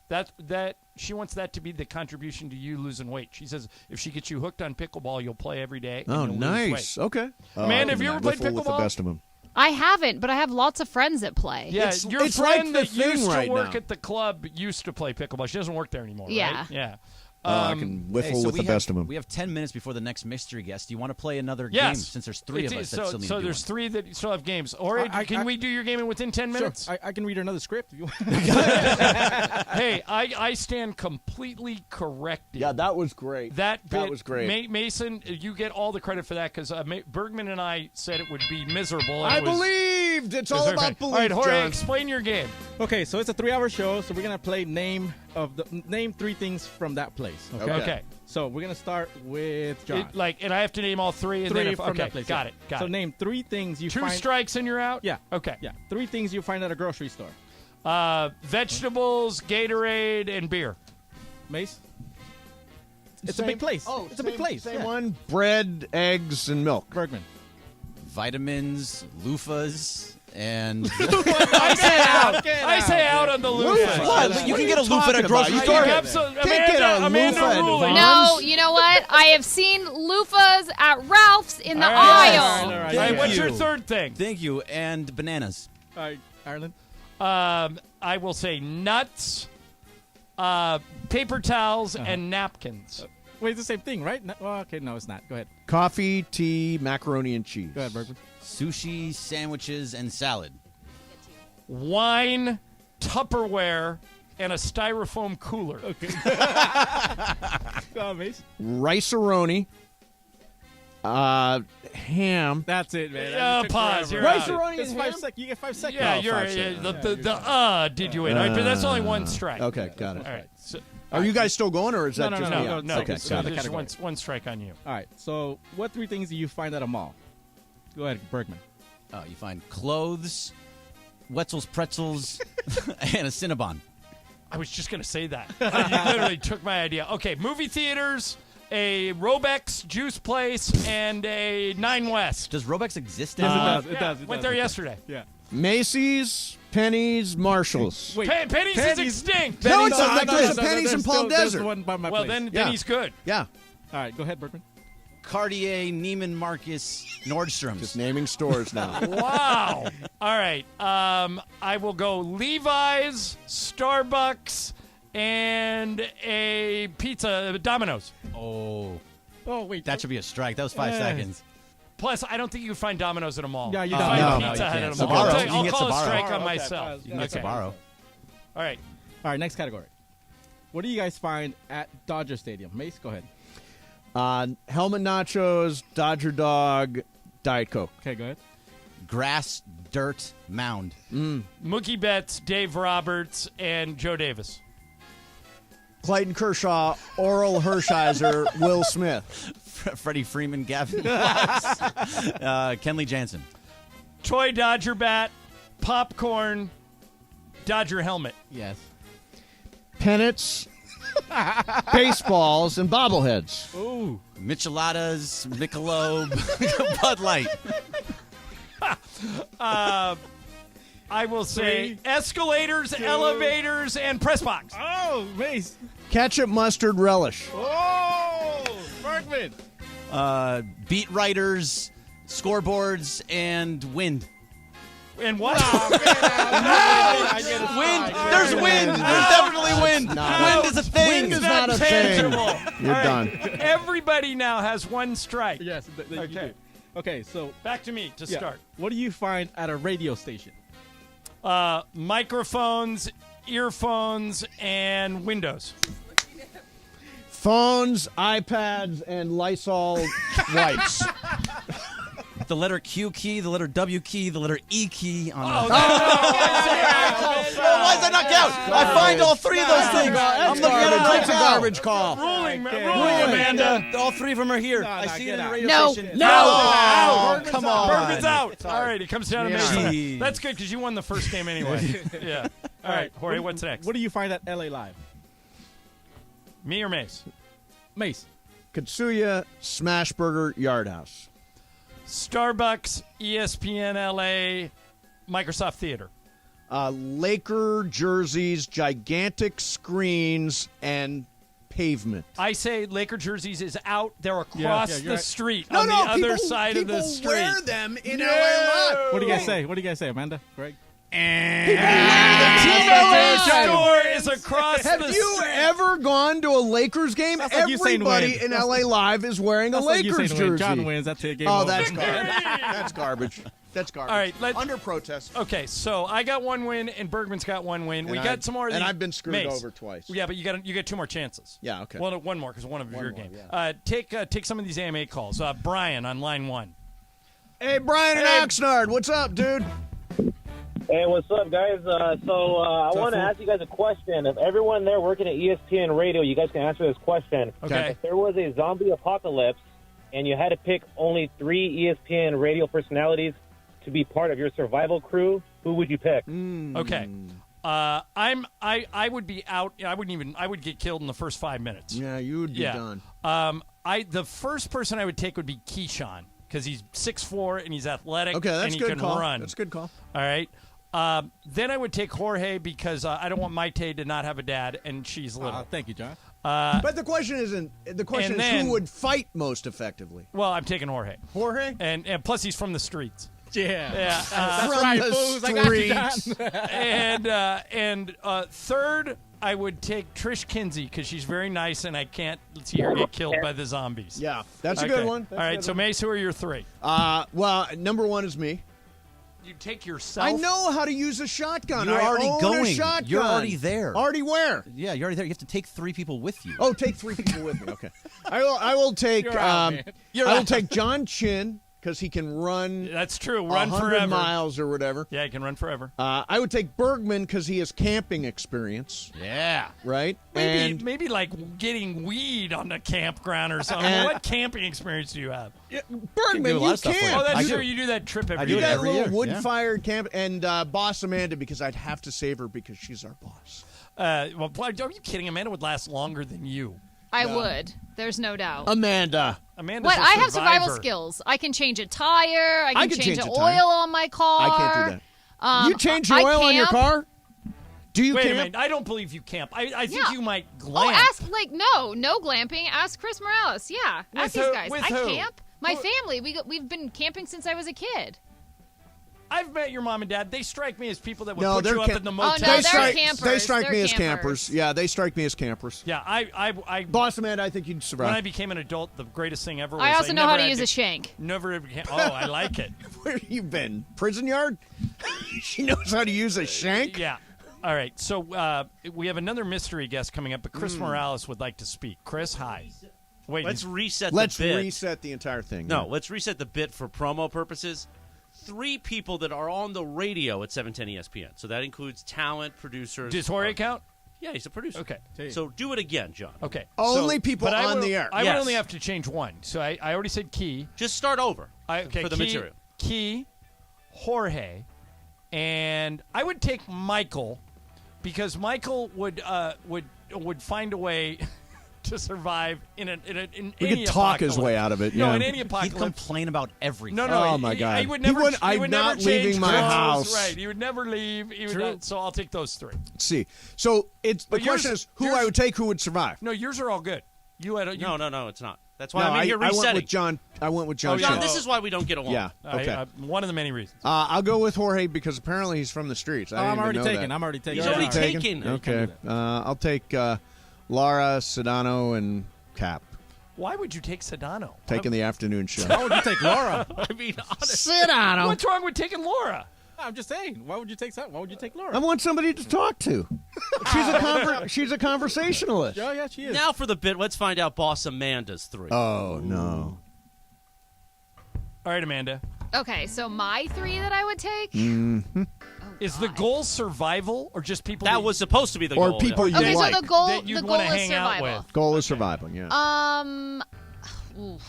that she wants that to be the contribution to you losing weight. She says if she gets you hooked on pickleball, you'll play every day. And Oh, you'll nice. Lose weight. Okay. Amanda, have you ever played Wiffle with the pickleball? best of them. I haven't, but I have lots of friends that play. Yeah, your it's friend like the that used thing to right work now. at the club used to play pickleball. She doesn't work there anymore, Yeah. right? Yeah. I can wiffle with the best of them. We have 10 minutes before the next mystery guest. Do you want to play another Yes. game since there's 3 of us that still need to do there's one? 3 that still have games. Or can we do your game in within 10 minutes? Sure. I can read another script if you want. Hey, I stand completely corrected. Yeah, that was great. That was great. Mason, you get all the credit for that because Bergman and I said it would be miserable. I and it was- believed. It's it was all very about funny. belief, All right, Jorge, John. explain your game. Okay, so it's a 3-hour show, so we're gonna play name 3 things from that place. Okay. So we're gonna start with John. And I have to name all 3. And 3 then from okay, that place. got yeah. it. Got so it. name 3 things you 2 find. strikes and you're out. Yeah. Okay. Yeah. 3 things you find at a grocery store. Vegetables, Gatorade, and beer. Mace. It's a big place. Oh, it's a big place. Same one. Bread, eggs, and milk. Bergman. Vitamins, loofahs, and I say out on the loofah. What? You can get a loofah at a grocery store. Amanda ruling. No, you know what? I have seen loofahs at Ralph's in the aisle. All right, what's your third thing? Thank you. And bananas. All right, Ireland. I will say nuts, paper towels, and napkins. Wait, it's the same thing, right? Well, okay, no, it's not. Go ahead. Coffee, tea, macaroni, and cheese. Go ahead, Bergman. Sushi, sandwiches, and salad. Wine, Tupperware, and a styrofoam cooler. Okay. Go on, Mace. Rice-a-roni. Ham. That's it, man. Pause. You're Rice-a-roni and ham? You get 5 seconds. Yeah, Oh, you're 5 seconds. did you win? But that's only one strike. Okay, got it. All right. So, Are you guys still going, or is that just me? no. Okay, So got it. there's one strike on you. All right. So, what 3 things do you find at a mall? Go ahead, Bergman. You find clothes, Wetzel's pretzels, and a Cinnabon. I was just going to say that. You literally took my idea. Okay, movie theaters, a Robex juice place, and a Nine West. Does Robex exist Yes, anymore? it does. Went there yesterday. Yeah. Macy's, Penny's, Marshalls. Wait, Penny's is extinct. No, it's No, not. no, There's no, Penny's there's in Palm still- there's Desert. one by my Well, place. then he's good. Yeah. All right, go ahead, Bergman. Cartier, Neiman Marcus, Nordstrom's. Just naming stores now. Wow. All right. I will go Levi's, Starbucks, and a pizza, Domino's. Oh, wait. that should be a strike. That was 5 seconds. Plus, I don't think you can find Domino's at a mall. Yeah, you can don't. find No, Pizza you Hut can't. at a mall. Sbarro. I'll You can get call a Sbarro. strike on Okay, myself. You can get Sbarro. All right. All right, next category. What do you guys find at Dodger Stadium? Mace, go ahead. Helmet nachos, Dodger dog, Diet Coke. Okay, go ahead. Grass, dirt, mound. Mookie Betts, Dave Roberts, and Joe Davis. Clayton Kershaw, Oral Hershiser, Will Smith. Freddie Freeman, Gavin Watts, Kenley Jansen. Toy Dodger bat, popcorn, Dodger helmet. Yes. Pennants, baseballs, and bobbleheads. Ooh. Micheladas, Michelob, Bud Light. I will say escalators, elevators, and press box. Oh, Mace. Ketchup, mustard, relish. Oh, Bergman. Beat writers, scoreboards, and wind. And what? Wind. There's wind. There's definitely wind. Wind is a thing. Wind is not a thing. tangible. You're All done. Everybody now has one strike. Yes. Okay. Okay, so Back to me to yeah. start. What do you find at a radio station? Microphones, earphones, and windows. Phones, iPads, and Lysol wipes. The letter Q key, the letter W key, the letter E key on the. Why does that not count? I find all 3 of those things. I'm looking at it right That's a now. garbage call. Ruling, Amanda. All 3 of them are here. No, I see it in the out. radio No. station. No. Oh, come on. Bergman's out. All right, it comes down to Yeah. Mason. Jeez. That's good because you won the first game anyway. Yeah. All right, Jorge, what's next? What do you find at LA Live? Me or Mace? Mace. Katsuya, Smashburger, Yard House. Starbucks, ESPN LA, Microsoft Theater. Laker jerseys, gigantic screens, and pavement. I say Laker jerseys is out. They're across you're the right. street on the other side of the street. wear them in LA Live. What do you guys say? What do you guys say, Amanda? Greg? The store is across Have the you street. ever gone to a Lakers game? That's like you saying Everybody win. in LA Live is wearing a That's like you Lakers saying win. jersey. John wins. That's it. Game Oh, over. that's garbage. That's garbage. That's garbage. All right, Under protest. Okay, so I got 1 win and Bergman's got 1 win. We And got some more of and these. I've been screwed Mace. over twice. Yeah, but you get 2 more chances. Yeah, okay. Well, no, 1 more because one of your more, game. yeah. Take some of these AMA calls. Brian on line 1. Hey, Brian and Oxnard, what's up, dude? Hey, what's up, guys? I want to ask you guys a question. If everyone there working at ESPN Radio, you guys can answer this question. Okay. If there was a zombie apocalypse and you had to pick only 3 ESPN radio personalities to be part of your survival crew, who would you pick? Okay. I would be out. I would get killed in the first 5 minutes. Yeah, you would be done. The first person I would take would be Keyshawn because he's 6'4" and he's athletic. Okay, that's and good he can call. run. That's a good call. All right. Then I would take Jorge because I don't want Maite to not have a dad, and she's little. Thank you, John. But the question isn't. The question is who would fight most effectively. Well, I'm taking Jorge. Jorge, and plus he's from the streets. Yeah, that's right, fools. I got you, John. and third, I would take Trish Kinsey because she's very nice, and I can't see her get killed by the zombies. Yeah, that's a good one. All right, so Mace, who are your three? Well, number one is me. You take yourself. I know how to use a shotgun. You're already going. A shotgun. You're already there. Already where? Yeah, you're already there. You have to take 3 people with you. Oh, take 3 people with me. Okay. I will take. You're out, man. I will take John Chin because he can run. That's true. Run 100 forever. miles or whatever. Yeah, he can run forever. I would take Bergman because he has camping experience. Yeah. Right. Maybe like getting weed on the campground or something. What camping experience do you have? Bergman, you can't. Oh, that's true. You do that trip every You year. got a little wood-fired camp, and boss Amanda because I'd have to save her because she's our boss. Well, are you kidding? Amanda would last longer than you. I would. There's no doubt. Amanda. Amanda's What? a I have survival survivor. skills. I can change a tire. I can change the a oil tire. on my car. I can't do that. You change the I oil on your camp. car? Do you Wait a camp? minute. I don't believe you camp. I think Yeah. you might Oh, glamp. ask no glamping. Ask Chris Morales. Yeah, With ask these who? guys. With I who? camp. My family. We've been camping since I was a kid. I've met your mom and dad. They strike me as people that would No, put they're you up in the motel. no, they're campers. They strike They're me as campers. campers. Yeah, they strike me as campers. Yeah, I Boss Amanda, I think you'd survive. when I became an adult, the greatest thing ever was I also know how never to had use a shank. Never ever oh, I like it. Where you been? Prison yard? She knows how to use a shank? Yeah. All right. So we have another mystery guest coming up, but Chris Morales would like to speak. Chris, hi. Wait. Let's reset Let's the bit. reset the entire thing. No, let's reset the bit for promo purposes. 3 people that are on the radio at 710 ESPN. So that includes talent, producers. Does Jorge count? Yeah, he's a producer. Okay. So do it again, John. Okay. Only people but I on will- the air. I Yes. would only have to change one. So I already said Key. Just start over Okay, for the Key, material. Key, Jorge, and I would take Michael because Michael would find a way to survive in We any could talk his apocalypse. way out of it. No, Yeah. in any He'd apocalypse. complain about everything. No, Oh, my God. He would never. He would- he would I'm never not change leaving my clothes. house. Right. He would never leave. He would not, so I'll take those 3. Let's see. So it's the But yours- question is who yours- I would take, who would survive. No, yours are all good. You had a, you, No, it's not. That's why No, I'm here I resetting. went with John. I went with John. John, Shin. this is why we don't get along. Yeah. Okay. one of the many reasons. I'll go with Jorge because apparently he's from the streets. I didn't I'm even already know taken. that. I'm already taken. He's already taken. Okay. I'll take Laura, Sedano, and Cap. Why would you take Sedano? Taking the afternoon show. Why would you take Laura? I mean, honestly. Sedano. What's wrong with taking Laura? I'm just saying. Why would you take Why would you take Laura? I want somebody to talk to. She's a conversationalist. Oh yeah, she is. Now for the bit, let's find out Boss Amanda's 3. Oh no. All right, Amanda. Okay, so my 3 that I would take. Mm-hmm. Is the goal survival or just people That was supposed to be the Or goal. people you Okay, like. so the goal that you'd the goal wanna is hang out survival. with? Goal is survival. Yeah. Oof.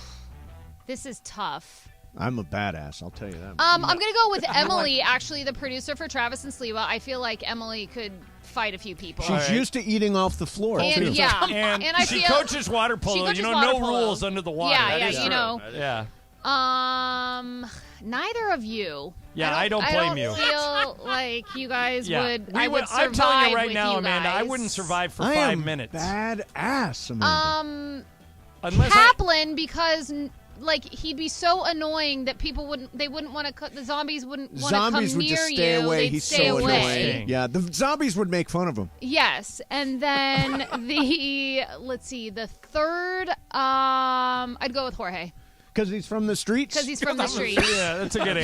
This is tough. I'm a badass. I'll tell you that. I'm gonna go with Emily, actually, the producer for Travis and Sliwa. I feel like Emily could fight a few people. She's used to eating off the floor And, too. yeah, And, I she feel coaches water polo. she coaches No water polo. rules under the water. Yeah, That yeah, is you true. know. Yeah. Neither of you. Yeah, I don't blame you. I feel like you guys Yeah. would. We I would I'm survive telling you right with now, you Amanda, I guys. wouldn't survive for I 5 am minutes. badass, Amanda. Unless Kaplan, because like he'd be so annoying that people wouldn't. They wouldn't want to. The zombies wouldn't want to come Zombies would near just stay you. away. They'd He's stay so away. annoying. Yeah, the zombies would make fun of him. Yes, and then let's see, the third. I'd go with Jorge. Because he's from the streets. Because he's from the streets. Yeah, that's a good answer.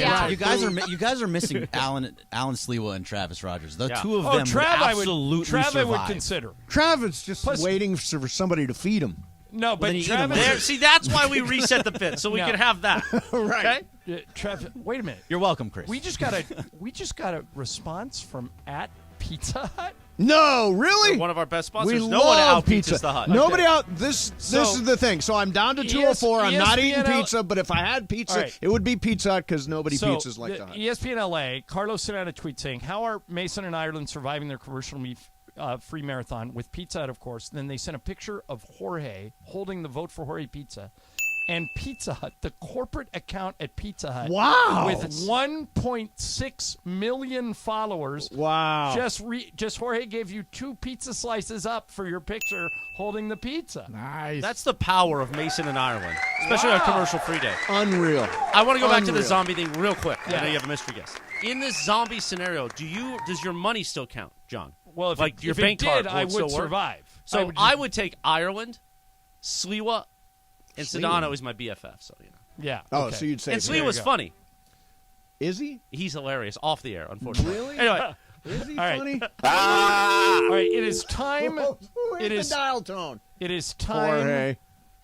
Yeah. You guys are missing Alan Sliwa and Travis Rogers. The two of Oh, them Trav, would I would. absolutely Trav, I survive. would consider. Travis just Plus- waiting for somebody to feed him. No, but then you eat 'em Travis. There, see, that's why we reset the bit, so we No. can have that. Right. Okay? Travis, wait a minute. You're welcome, Chris. We just got a response from at Pizza Hut. No, really? They're one of our best sponsors. We No one love out pizza. Pizzas the Hut. Nobody out. This is the thing. So I'm down to 204. I'm not eating ESPN pizza, but if I had pizza, right. it would be Pizza Hut because nobody So, pizzas like the Hut. ESPN LA, Carlos sent out a tweet saying, how are Mason and Ireland surviving their commercial-free marathon with Pizza Hut, of course. Then they sent a picture of Jorge holding the Vote for Jorge Pizza. And Pizza Hut, the corporate account at Pizza Hut, Wow. with 1.6 million followers. Wow. Just Jorge gave you 2 pizza slices up for your picture holding the pizza. Nice. That's the power of Mason and Ireland, especially on commercial-free day. Unreal. I want to go back to the Unreal. zombie thing real quick. Yeah. I know you have a mystery guest. In this zombie scenario, does your money still count, John? Well, like your if bank it card, did, will I it would still work? survive. So I would take Ireland, Sliwa, and Sedano is my BFF. So you know. Yeah. Oh, okay. so you'd say And Sliwa's funny. Is he? He's hilarious off the air, unfortunately. Really? Anyway. Is he All right. funny? All right, it is time. It is the dial tone. It is time Jorge.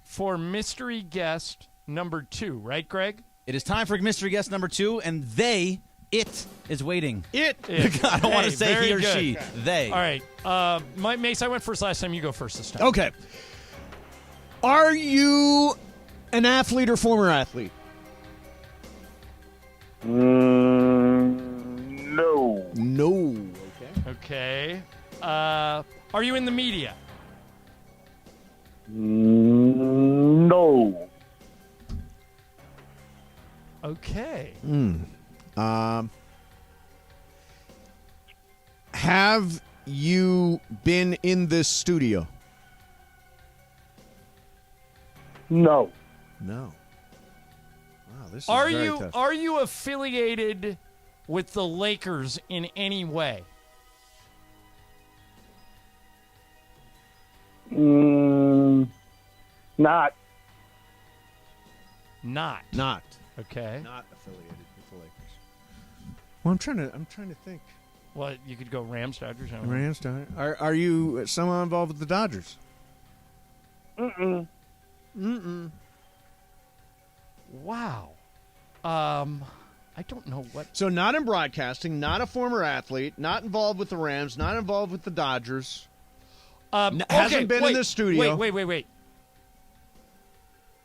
for mystery guest number 2, right, Greg? It is time for mystery guest number 2, and it is waiting. It. I don't want to say very he or good. she. They. All right, Mace, I went first last time. You go first this time. Okay. Are you an athlete or former athlete? No. No. Okay. Are you in the media? No. Okay. Have you been in this studio? No. No. Wow, this is Are very you tough. are you affiliated with the Lakers in any way? Not. Not. Not. Okay. Not affiliated with the Lakers. Well, I'm trying to think. Well, you could go Rams, Dodgers. I don't know. Rams, Dodgers. Are you somehow involved with the Dodgers? Mm-mm. Wow. I don't know what. So not in broadcasting, not a former athlete, not involved with the Rams, not involved with the Dodgers. Hasn't been in the studio. Wait.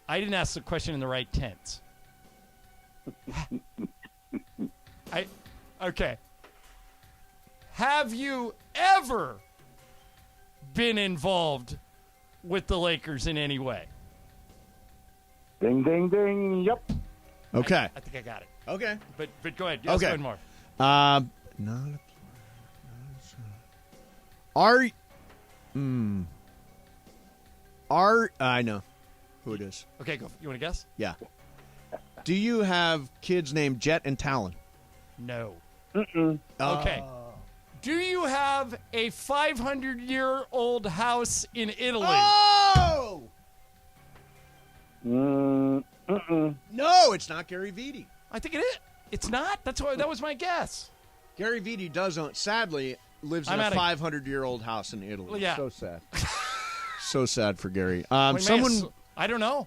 I didn't ask the question in the right tense. Okay. Have you ever been involved with the Lakers in any way? Ding, ding, ding. Yep. Okay. I think I got it. Okay. But go ahead. Yes, Okay. go ahead more. Not a I know who it is. Okay, go. You want to guess? Yeah. Do you have kids named Jet and Talon? No. Mm-mm. Okay. Do you have a 500-year-old house in Italy? Oh! Mm-mm. No, it's not Gary Vitti. I think it is. It's not? That was my guess. Gary Vitti sadly, lives in a 500-year-old house in Italy. Well, yeah. So sad. So sad for Gary. Wait, Someone, man, I don't know.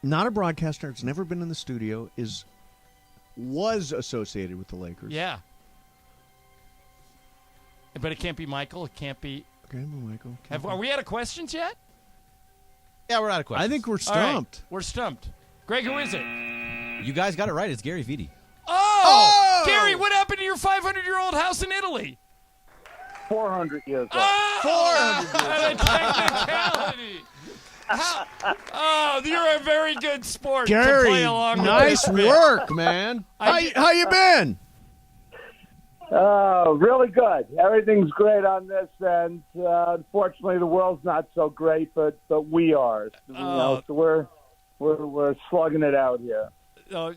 not a broadcaster, has never been in the studio, was associated with the Lakers. Yeah. But it can't be Michael. It can't be. Okay, Michael. Are we out of questions yet? Yeah, we're out of questions. I think we're All right, stumped. we're stumped. Greg, who is it? You guys got it right. It's Gary Vitti. Oh! Gary, what happened to your 500-year-old house in Italy? 400 years old. Oh! 400 years technicality. Oh, you're a very good sport to Gary, play along with nice this bit. work, man. How you been? Really good. Everything's great on this end. Unfortunately, the world's not so great, but we are. So we're slugging it out here.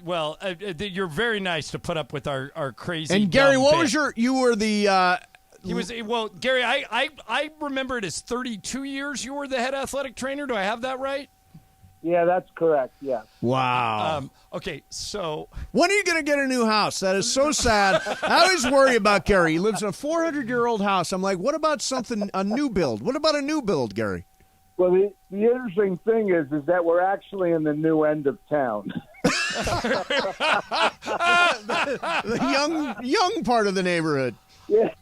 Well, you're very nice to put up with our crazy. And Gary, dumb what bit. was you were the He was Gary. I remember it as 32 years. You were the head athletic trainer. Do I have that right? Yeah, that's correct. Yeah. Wow. Okay, so when are you going to get a new house? That is so sad. I always worry about Gary. He lives in a 400-year-old house. I'm like, what about a new build? What about a new build, Gary? Well, the interesting thing is that we're actually in the new end of town. the young part of the neighborhood. Yeah,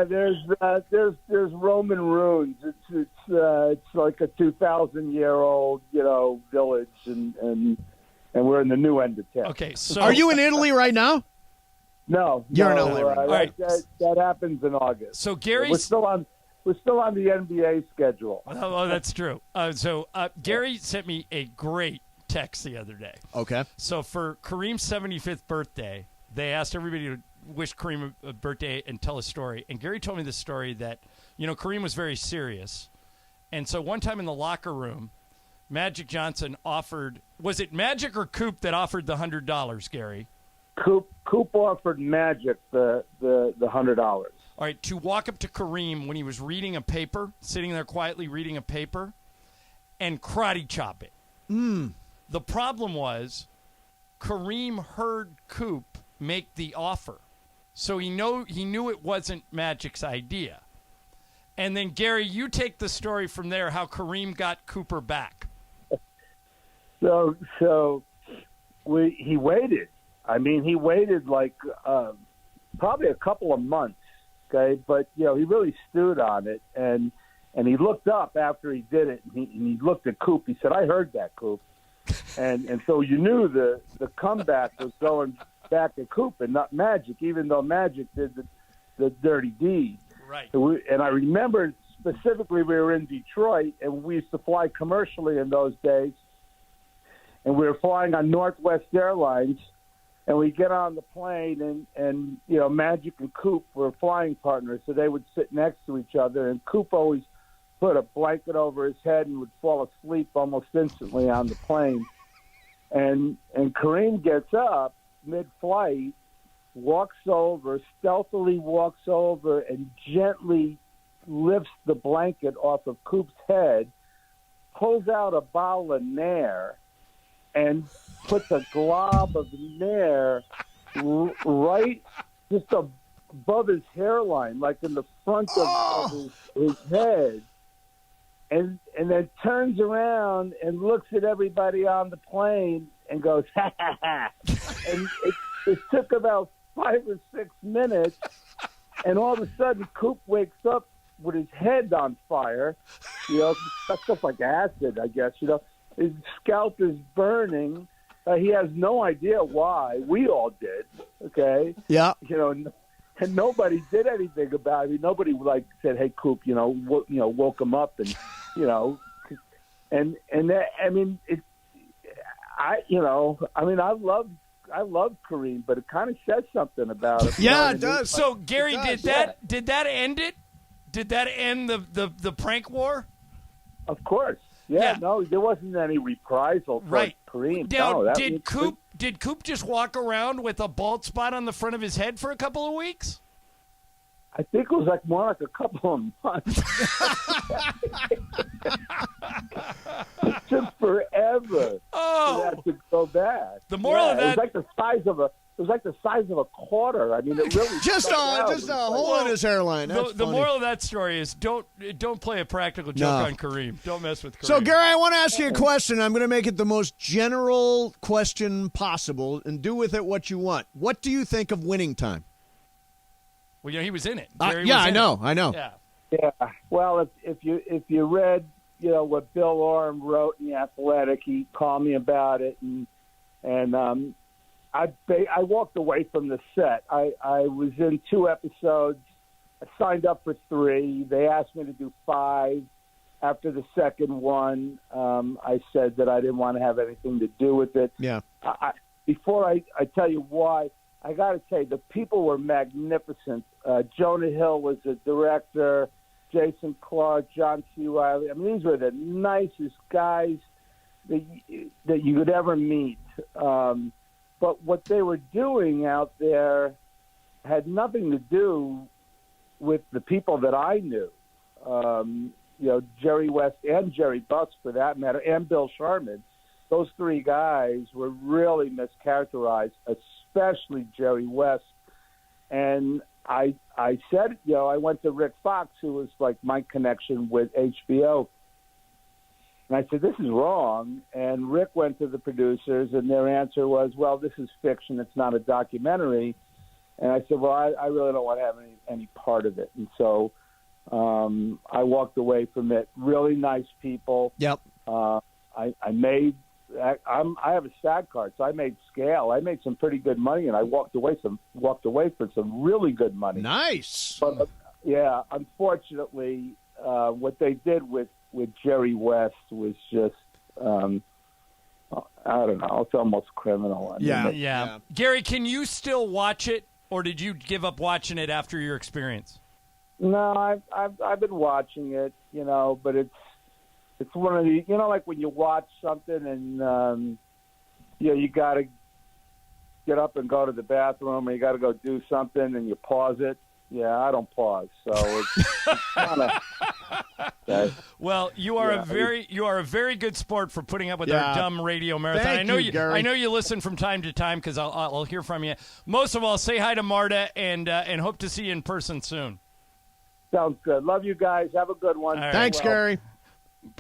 There's Roman ruins. It's like a 2,000-year-old village, and we're in the new end of town. Okay, so are you in Italy right now? No, you're in LA. All right. That happens in August. So Gary, we're still on the NBA schedule. Oh, that's true. So Gary sent me a great text the other day. Okay. So for Kareem's 75th birthday, they asked everybody to wish Kareem a birthday and tell a story. And Gary told me this story that, Kareem was very serious. And so one time in the locker room, Magic Johnson offered, was it Magic or Coop that offered the $100, Gary? Coop offered Magic the $100. All right, to walk up to Kareem when he was reading a paper, sitting there quietly reading a paper, and karate chop it. The problem was Kareem heard Coop make the offer, so he knew it wasn't Magic's idea. And then, Gary, you take the story from there, how Kareem got Cooper back. So he waited. I mean, he waited like probably a couple of months, okay? But, he really stewed on it, and he looked up after he did it, and he looked at Coop. He said, "I heard that, Coop." And so you knew the comeback was going back at Coop and not Magic, even though Magic did the dirty deed. Right. And I remember specifically we were in Detroit, and we used to fly commercially in those days, and we were flying on Northwest Airlines, and we get on the plane, and Magic and Coop were flying partners, so they would sit next to each other, and Coop always put a blanket over his head and would fall asleep almost instantly on the plane. And Kareem gets up mid-flight, stealthily walks over, and gently lifts the blanket off of Coop's head, pulls out a bottle of Nair, and puts a glob of Nair right just above his hairline, like in the front of his head. And then turns around and looks at everybody on the plane and goes, "Ha, ha, ha." And it took about 5 or 6 minutes, and all of a sudden Coop wakes up with his head on fire. That stuff like acid, I guess. His scalp is burning. He has no idea why. We all did, okay? Yeah. And nobody did anything about it. Nobody said, "Hey, Coop," woke him up, and and that, I love Kareem, but it kind of says something about him. Yeah, it does. So Gary, did that end it? Did that end the prank war? Of course. Yeah. No, there wasn't any reprisal for Kareem. Now, No, did Coop just walk around with a bald spot on the front of his head for a couple of weeks? I think it was more like a couple of months. It took forever for that to go back. The moral of that, it was like the size of a quarter. I mean, it really just a hole in his hairline. The moral of that story is don't play a practical joke on Kareem. Don't mess with Kareem. So, Gary, I want to ask you a question. I'm going to make it the most general question possible, and do with it what you want. What do you think of Winning Time? Well, he was in it. I know. Yeah. Well, if you read, what Bill Oram wrote in The Athletic, he called me about it, and I walked away from the set. I was in 2 episodes. I signed up for 3. They asked me to do 5. After the second one, I said that I didn't want to have anything to do with it. Yeah. Before I tell you why, I got to say the people were magnificent. Jonah Hill was the director. Jason Clark, John C. Reilly. I mean, these were the nicest guys that you could ever meet. But what they were doing out there had nothing to do with the people that I knew. Jerry West and Jerry Buss, for that matter, and Bill Sharman. Those 3 guys were really mischaracterized, especially Jerry West. And I said, I went to Rick Fox, who was like my connection with HBO. And I said, this is wrong. And Rick went to the producers, and their answer was, well, this is fiction. It's not a documentary. And I said, well, I really don't want to have any part of it. And so I walked away from it. Really nice people. Yep. I have a SAG card, so I made scale. I made some pretty good money, and I walked away for some really good money. Nice. But yeah, unfortunately, what they did with Jerry West was just I don't know. It's almost criminal. Yeah. Gary, can you still watch it, or did you give up watching it after your experience? No, I've been watching it, but it's one of the, like when you watch something and you got to get up and go to the bathroom, or you got to go do something, and you pause it. Yeah, I don't pause, so it's kind of. Okay. Well, you are a very good sport for putting up with our dumb radio marathon. Thank you, Gary. I know you listen from time to time because I'll hear from you. Most of all, say hi to Marta and hope to see you in person soon. Sounds good. Love you guys. Have a good one. All right. Thanks, Gary.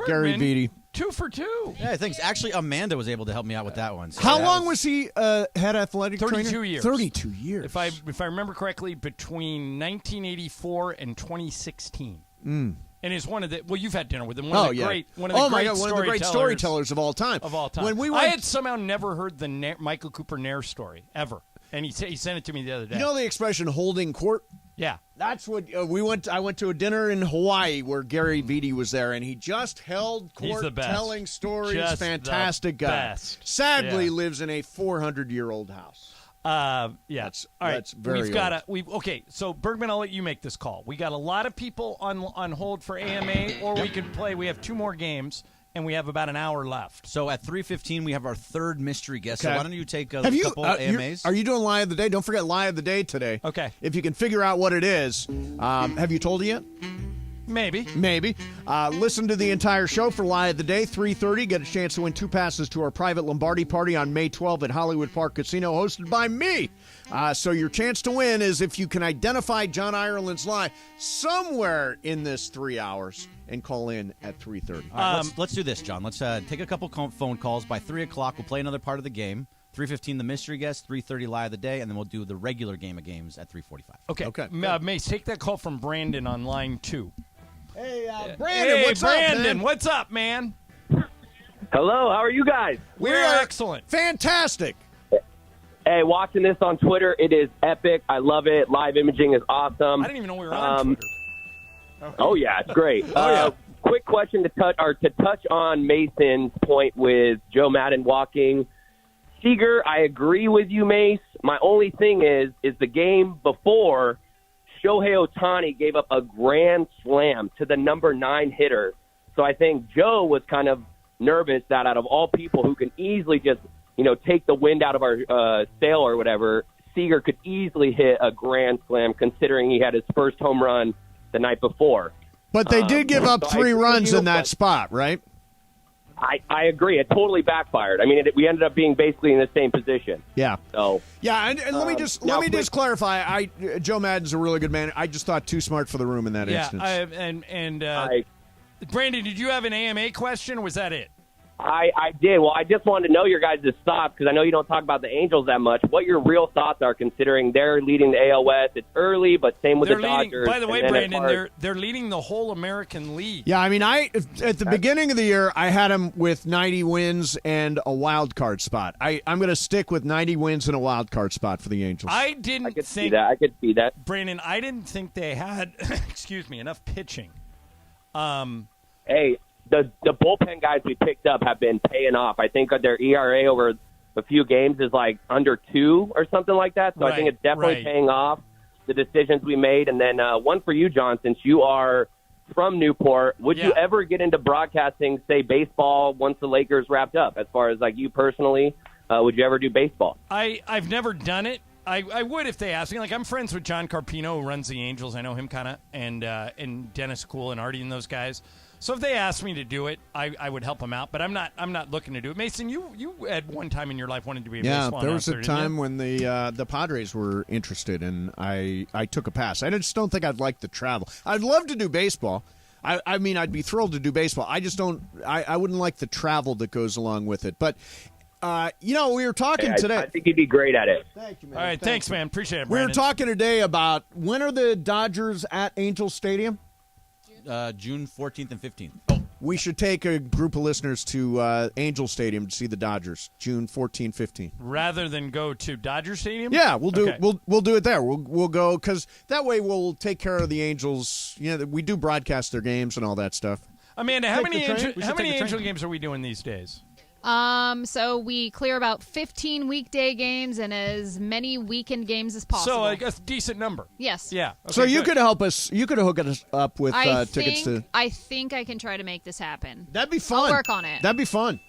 Gary Bergman, Beatty. 2 for 2. Yeah, thanks. Actually, Amanda was able to help me out with that one. So How long was he head athletic 32 trainer? years. 32 years. If I remember correctly, between 1984 and 2016. Mm. And is one of the you've had dinner with him. One of the great storytellers of all time. When we I had somehow never heard the Michael Cooper Nair story ever, and he sent it to me the other day. You know the expression "holding court"? Yeah, that's what we went. I went to a dinner in Hawaii where Gary Beatty was there, and he just held court, He's the best. telling stories. Just fantastic the guy. Best. Sadly, lives in a 400-year-old house. Yeah. All right. That's very okay, so Bergman, I'll let you make this call. We got a lot of people on hold for AMA, or we could play. We have 2 more games, and we have about an hour left. So at 3:15, we have our third mystery guest. Okay. So why don't you take a couple AMAs? Are you doing Lie of the Day? Don't forget Lie of the Day today. Okay. If you can figure out what it is, have you told it yet? Maybe. Listen to the entire show for Lie of the Day, 3:30. Get a chance to win 2 passes to our private Lombardi party on May 12th at Hollywood Park Casino, hosted by me. So your chance to win is if you can identify John Ireland's lie somewhere in this 3 hours and call in at 3:30. All right, let's do this, John. Let's take a couple phone calls. By 3 o'clock, we'll play another part of the game. 3:15, the mystery guest. 3:30, Lie of the Day, and then we'll do the regular game of games at 3:45. Okay. Mace, take that call from Brandon on line 2. Hey, Brandon, what's up, man? What's up, man? Hello, how are you guys? We're excellent. Fantastic. Hey, watching this on Twitter, it is epic. I love it. Live imaging is awesome. I didn't even know we were on Twitter. Okay. Oh, yeah, it's great. Quick question to touch on Mason's point with Joe Madden walking. Seager, I agree with you, Mace. My only thing is the game before Shohei Ohtani gave up a grand slam to the number 9 hitter. So I think Joe was kind of nervous that out of all people who can easily just, take the wind out of our sail or whatever, Seager could easily hit a grand slam considering he had his first home run the night before. But they did give up 3 runs in that spot, right? I agree. It totally backfired. I mean, we ended up being basically in the same position. Yeah. So yeah, and let me just clarify. Joe Madden's a really good man. I just thought too smart for the room in that instance. Brandon, did you have an AMA question, or was that it? I did. Well, I just wanted to know your guys' thoughts because I know you don't talk about the Angels that much. What your real thoughts are, considering they're leading the AL West. It's early, but same with the Dodgers. By the way, Brandon, they're leading the whole American League. Yeah, I mean, at the beginning of the year, I had them with 90 wins and a wild card spot. I'm going to stick with 90 wins and a wild card spot for the Angels. I could see that. Brandon, I didn't think they had, enough pitching. Hey. The bullpen guys we picked up have been paying off. I think their ERA over a few games is like under 2 or something like that. So I think it's definitely paying off, the decisions we made. And then one for you, John, since you are from Newport, would you ever get into broadcasting, say, baseball once the Lakers wrapped up? As far as like you personally, would you ever do baseball? I've never done it. I would if they asked me. Like, I'm friends with John Carpino, who runs the Angels. I know him kind of, and Dennis Kuhl and Artie and those guys. So if they asked me to do it, I would help them out. But I'm not looking to do it. Mason, you at one time in your life wanted to be a baseball there was announcer, a time when the Padres were interested, and I took a pass. I just don't think I'd like the travel. I'd love to do baseball. I mean, I'd be thrilled to do baseball. I just don't. I wouldn't like the travel that goes along with it. But We were talking today. I think he'd be great at it. Thank you, man. All right, thanks, man. Appreciate it, We were Brandon. talking today about when are the Dodgers at Angel Stadium? June 14th and 15th. We should take a group of listeners to Angel Stadium to see the Dodgers, June 14, 15. Rather than go to Dodger Stadium? Yeah, we'll do Okay. we'll do it there. We'll go because that way we'll take care of the Angels. We do broadcast their games and all that stuff. Amanda, how Take the many train. We should take the train. Angel games are we doing these days? So we clear about 15 weekday games and as many weekend games as possible. So like a decent number. Yes. Yeah. So Okay, you good. could help us. You could hook us up with tickets to. I think I can try to make this happen. That'd be fun. I'll work on it. That'd be fun.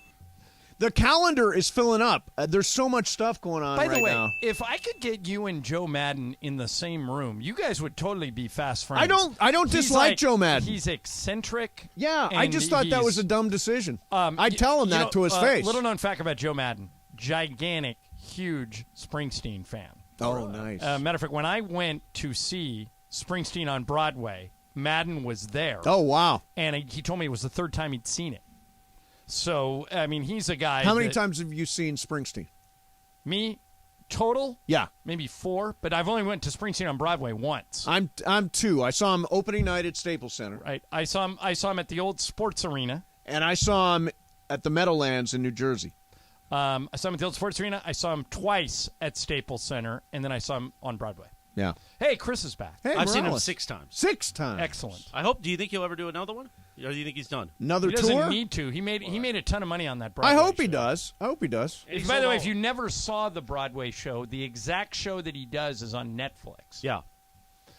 The calendar is filling up. There's so much stuff going on By right the way, now. if I could get you and Joe Madden in the same room, you guys would totally be fast friends. I don't He's dislike like- Joe Madden. He's eccentric. Yeah, I and just thought that he's- was a dumb decision. I'd tell him that to his face. Little known fact about Joe Madden: gigantic, huge Springsteen fan. Oh, nice. Matter of fact, when I went to see Springsteen on Broadway, Madden was there. Oh, wow. And he told me it was the third time he'd seen it. So, I mean, he's a guy. How many that- times have you seen Springsteen? Me, total? Yeah. Maybe 4, but I've only went to Springsteen on Broadway once. I'm 2. I saw him opening night at Staples Center. Right. I saw him at the old sports arena. And I saw him at the Meadowlands in New Jersey. I saw him at the old sports arena. I saw him twice at Staples Center, and then I saw him on Broadway. Yeah. Hey, Chris is back. Hey, I've seen him Morales. 6 times. 6 times. Excellent. I hope. Do you think he'll ever do another one, or do you think he's done? Another He doesn't tour? need to. He made a ton of money on that I Broadway hope show. he does. I hope he does. By the way, if you never saw the Broadway show, the exact show that he does is on Netflix. Yeah.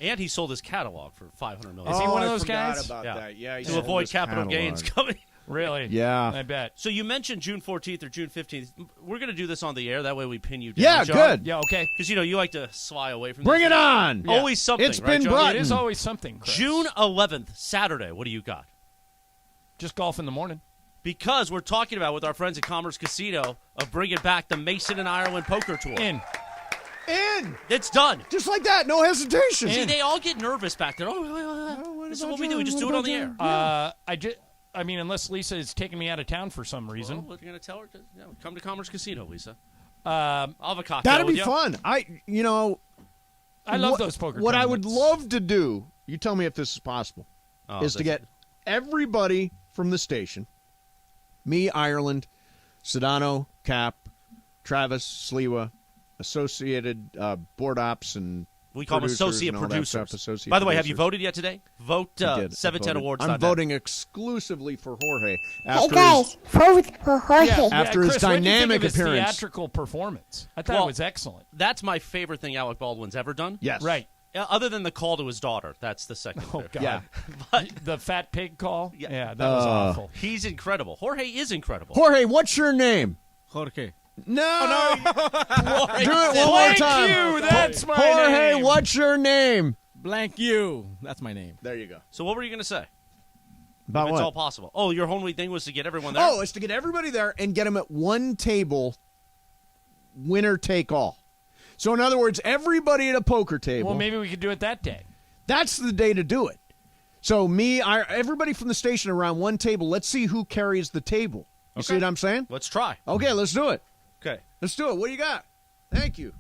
And he sold his catalog for $500 million. Is he one of I those forgot guys? about that. Yeah, he to sold avoid his capital catalog. gains coming. Really? Yeah. I bet. So you mentioned June 14th or June 15th. We're going to do this on the air. That way we pin you down. Yeah, John. good. Yeah, okay. Because, you like to sly away from Bring this. it on. Yeah. Always something, It's right, been John? brought- It is always something, Chris. June 11th, Saturday. What do you got? Just golf in the morning. Because we're talking about with our friends at Commerce Casino of bringing back the Mason and Ireland Poker Tour. In. It's done. Just like that. No hesitation. See, they all get nervous back there. This is what we do. We just do it on the air. I mean, unless Lisa is taking me out of town for some reason. What are you going to tell her? Come to Commerce Casino, Lisa. I'll have a cocktail That'd with be you. fun. I love those poker What I would tournaments. love to do, you tell me if this is possible, is to get everybody from the station, me, Ireland, Sedano, Cap, Travis, Sliwa, associated board ops and We call them producers associate and all that producers. stuff, associate By the way, have you producers. voted yet today? Vote I did. 710awards.net. I'm voting exclusively for Jorge. Hey After guys, vote for Jorge. Yeah, After his Chris, what did you think dynamic of his appearance. theatrical performance. I thought Well, it was excellent. That's my favorite thing Alec Baldwin's ever done. Yes. Right. Other than the call to his daughter. That's the second. Oh, favorite. God. Yeah. But The fat pig call? Yeah, that was awful. he's incredible. Jorge is incredible. Jorge, what's your name? Jorge. No. Do it one Thank more time. you. That's my Jorge, name. what's your name? Blank you. That's my name. There you go. So what were you going to say? About It's what? all possible. Oh, your only thing was to get everyone there? Oh, it's to get everybody there and get them at one table, winner take all. So, in other words, everybody at a poker table. Well, maybe we could do it that day. That's the day to do it. So, everybody from the station around one table, let's see who carries the table. You see what I'm saying? Let's try. Okay, let's do it. Okay. Let's do it. What do you got? Thank you.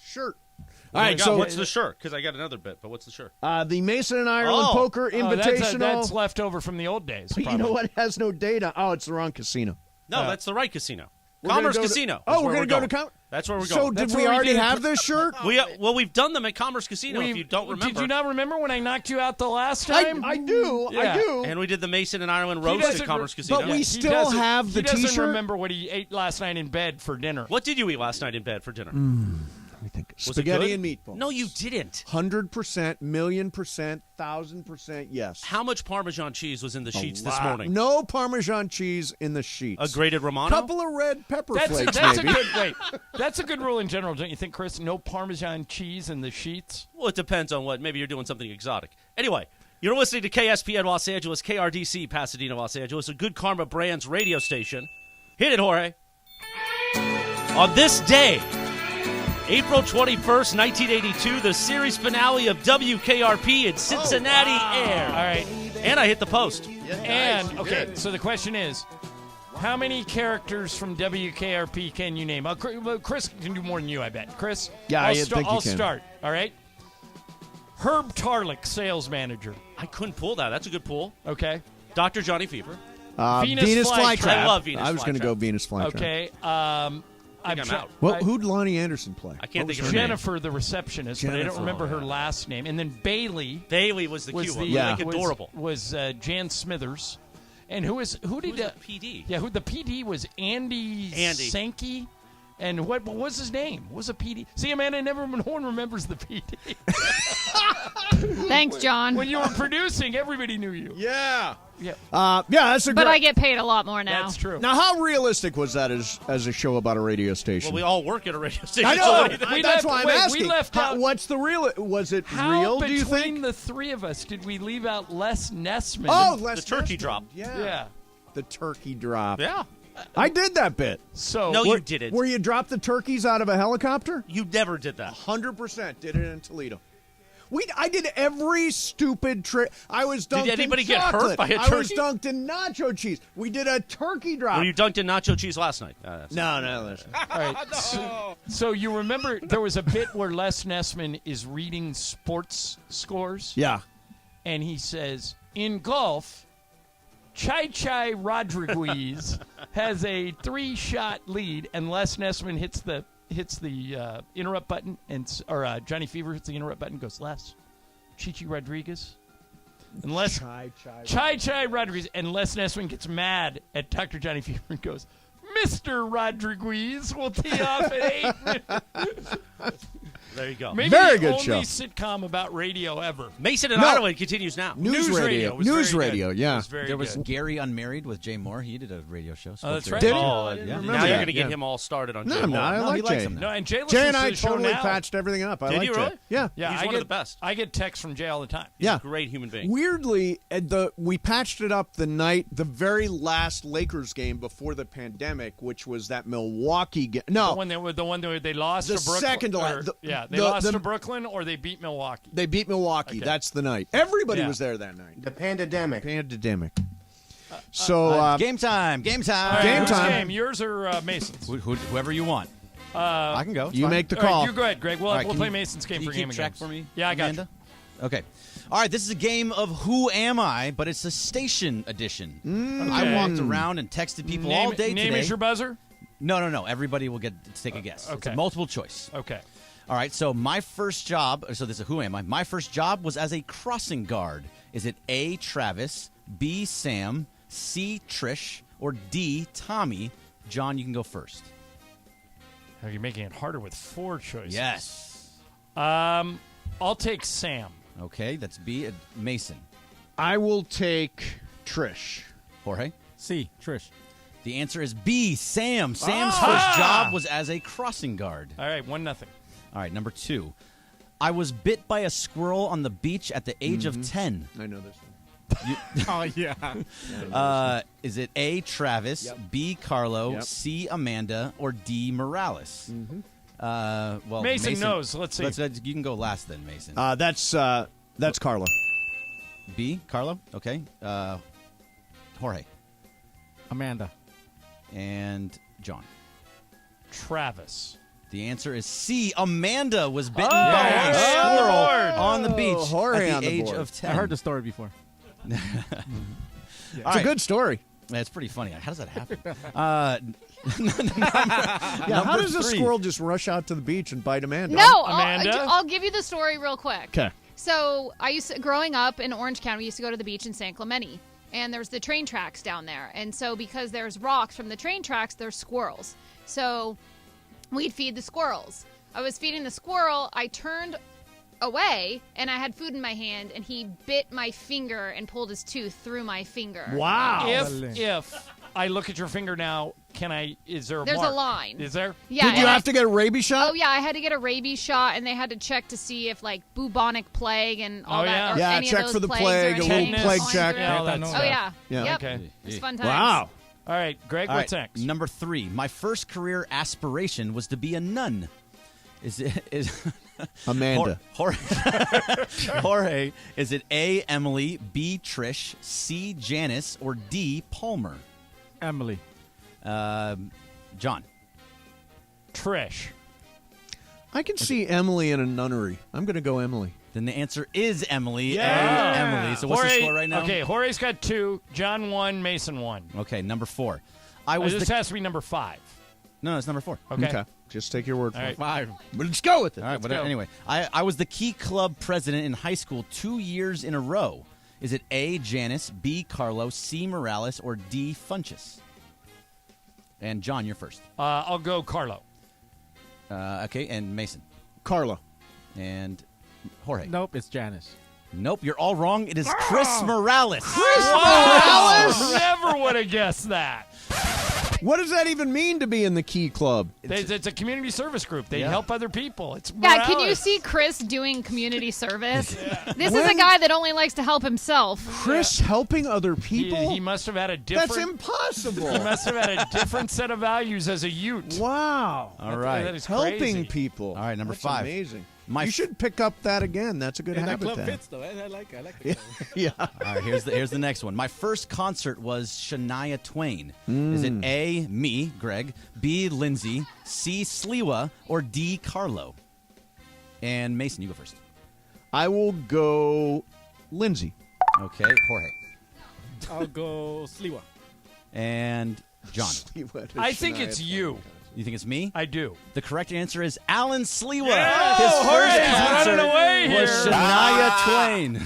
Shirt. All All right, right, so what's the shirt? Because I got another bit, but what's the shirt? the Mason and Ireland Poker Invitational. That's left over from the old days. But you know probably. what? It has no data. Oh, it's the wrong casino. No, that's the right casino. We're gonna Commerce go to- Casino. Oh, is we're where going to go going. to That's where we're So going. did That's we where we already did it. have this shirt? We've done them at Commerce Casino. If you don't remember, Did you not remember when I knocked you out the last I time? do. Yeah. I do. and we did the Mason and Ireland roast at doesn't Commerce re- Casino. But we He still doesn't- have the He doesn't T-shirt? remember what he ate last night in bed for dinner. What did you eat last night in bed for dinner? Let me think. Was it Spaghetti good? and meatballs. No, you didn't. 100%, 1,000,000%, 1,000%, yes. How much Parmesan cheese was in the sheets this Lot. morning? No Parmesan cheese in the sheets. A grated Romano? Couple of red pepper flakes, That's a maybe. good wait. That's a good rule in general, don't you think, Chris? No Parmesan cheese in the sheets. Well, it depends on what. Maybe you're doing something exotic. Anyway, you're listening to KSPN Los Angeles, KRDC Pasadena, Los Angeles, a Good Karma Brands radio station. Hit it, Jorge. On this day, April 21st, 1982, the series finale of WKRP in Cincinnati aired. All right. And I hit the post. And, okay, so the question is, How many characters from WKRP can you name? Chris can do more than you, I bet. Chris? Yeah, I think you I'll can. start, all right? Herb Tarlick, sales manager. I couldn't pull that. That's a good pull. Okay. Dr. Johnny Fever. Venus Flytrap. I love Venus I was going to Flytrap. go Venus Flytrap. Okay. I'm out. Well, who'd Lonnie Anderson play? I can't think of What was her name. Jennifer, the receptionist, but I don't Jennifer. remember her last name. And then Bailey. Bailey was the cute one. Yeah. Like adorable. Was Jan Smithers. And who did the PD? Yeah, the PD was Andy Sankey. And what was his name? What was a PD? See, Amanda, no one remembers the PD. Thanks, John. When you were producing, everybody knew you. Yeah. Yeah. That's a But great. I get paid a lot more now. That's true. Now, how realistic was that as a show about a radio station? Well, we all work at a radio station. I know. so That's why I'm asking. We left out. What's the real? Was it How real? Do you between think? the three of us did we leave out Les Nessman? Oh, Les the turkey Nessman. drop. yeah. The turkey drop. Yeah. I did that bit. So No, you didn't. Where you dropped the turkeys out of a helicopter? You never did that. 100% did it in Toledo. I did every stupid trick. I was dunked anybody in get hurt chocolate. by a I was turkey? dunked in nacho cheese. We did a turkey drop. Were you dunked in nacho cheese last night? No, listen. All right. So you remember there was a bit where Les Nessman is reading sports scores? Yeah. And he says, in golf, Chai Rodriguez has a 3-shot lead, and Les Nessman hits the interrupt button, or Johnny Fever hits the interrupt button and goes, Les, Chichi Rodriguez. And Les Chai Rodriguez, and Les Nessman gets mad at Dr. Johnny Fever and goes, Mr. Rodriguez will tee off at 8. There you go. Maybe Very the good only show. sitcom about radio ever. Mason and Ottawa continues now. News radio. was News very radio, good. yeah. It was very There was good. Gary Unmarried with Jay Moore. He did a radio show. Oh, that's Sports right. Did radio. he? Oh, didn't now remember you're that. going to get Yeah. him all started on No, Jay I'm Moore. not. I No, he like likes Jay. him now. No, and Jay Jay listens and to I the show totally now. patched everything up. I Did like you Jay. really? Yeah. Yeah, He's I one get of the best. I get texts from Jay all the time. He's Yeah. a great human being. Weirdly, we patched it up the very last Lakers game before the pandemic, which was that Milwaukee game. No, The one where they lost The to Brooklyn. second to last. or- The- they the- lost the- to Brooklyn, or they beat Milwaukee. they beat Milwaukee. Okay. That's the night. Everybody Yeah. was there that night. The pandemic. Pandemic. So Game time. Game time. All right, Game whose time. game? Yours or Mason's? Whoever you want. I can go. It's you fine. make the All right, call. you go ahead, Greg. We'll All right, we'll can play you- Mason's game can you for keep gaming track games. for me? Yeah, I got Amanda? Okay. All right, this is a game of Who Am I, but it's a station edition. I Okay. walked around and texted people all day Name today. is your buzzer? No. Everybody will get to take a guess. It's okay. a multiple choice. Okay. All right, so my first job, so this is Who Am I? My first job was as a crossing guard. Is it A, Travis, B, Sam, C, Trish, or D, Tommy? John, you can go first. Oh, you're making it harder with 4 choices. Yes. I'll take Sam. Okay, that's B. Mason. I will take Trish. Jorge? C. Trish. The answer is B, Sam. Sam's first job was as a crossing guard. All right, 1-0. All right, number 2. I was bit by a squirrel on the beach at the age of 10. I know this one. Oh, yeah. Is it A, Travis, Yep. B, Carlo, Yep. C, Amanda, or D, Morales? Well, Mason knows. Let's see. You can go last then, Mason. That's Carlo. B, Carlo? Okay. Jorge. Amanda. And John. Travis. The answer is C. Amanda was bitten Oh, by a yes. squirrel Oh, on the beach Jorge at on the the age board. of 10. I heard the story before. It's a good story. That's pretty funny. How does that happen? Yeah, how does a 3. squirrel just rush out to the beach and bite Amanda? No, Amanda? I'll give you the story real quick. Okay. So growing up in Orange County, we used to go to the beach in San Clemente, and there's the train tracks down there. And so because there's rocks from the train tracks, there's squirrels. So we'd feed the squirrels. I was feeding the squirrel. I turned away, and I had food in my hand, and he bit my finger and pulled his tooth through my finger. Wow. If I look at your finger now, is there a There's mark? a line. Is there? Yeah. Did you and have to get a rabies shot? Oh, yeah, I had to get a rabies shot, and they had to check to see if, like, bubonic plague and all Oh, that. yeah. Or Yeah, any check of those for the plagues plague, or a little anything plague going check. through. Yeah, all that Oh, stuff. yeah. Yeah. Yep. Okay. It's fun times. Wow. All right, Greg, All what's right, next? Number 3. My first career aspiration was to be a nun. Is Amanda. Jorge, is it A, Emily, B, Trish, C, Janice, or D, Palmer? Emily. John. Trish. I can see Emily in a nunnery. I'm going to go Emily. Then the answer is Emily. Yeah. Emily. So what's the score right now? Okay, Jorge's got 2, John 1, Mason 1. Okay, number 4. This has to be number 5. No, it's number 4. Okay. Just take your word for All it. right. 5. But let's go with it. All right, but anyway, I was the key club president in high school 2 years in a row. Is it A, Janice, B, Carlo, C, Morales, or D, Funchess? And John, you're first. I'll go Carlo. Okay, and Mason. Carlo. And Jorge. Nope, it's Janice. Nope, you're all wrong. It is Chris Morales. Morales? Never would have guessed that. What does that even mean to be in the Key Club? It's a community service group. They help other people. It's Yeah, can you Morales. see Chris doing community service? This is a guy that only likes to help himself. Chris helping other people? He must have had a different... That's impossible. He must have had a different set of values as a Ute. Wow. All right. That is Helping crazy. people. All right, number That's 5. amazing. You should pick up that again. That's a good And that habit club then. fits, though. I like it. Yeah. All right, here's the next one. My first concert was Shania Twain. Is it A, me, Greg, B, Lindsay, C, Sliwa, or D, Carlo? And Mason, you go first. I will go Lindsay. Okay, Jorge. I'll go Sliwa. And John. I think it's you. You think it's me? I do. The correct answer is Alan Sliwa. Yes! His Jorge first is concert running away was here. Shania Twain.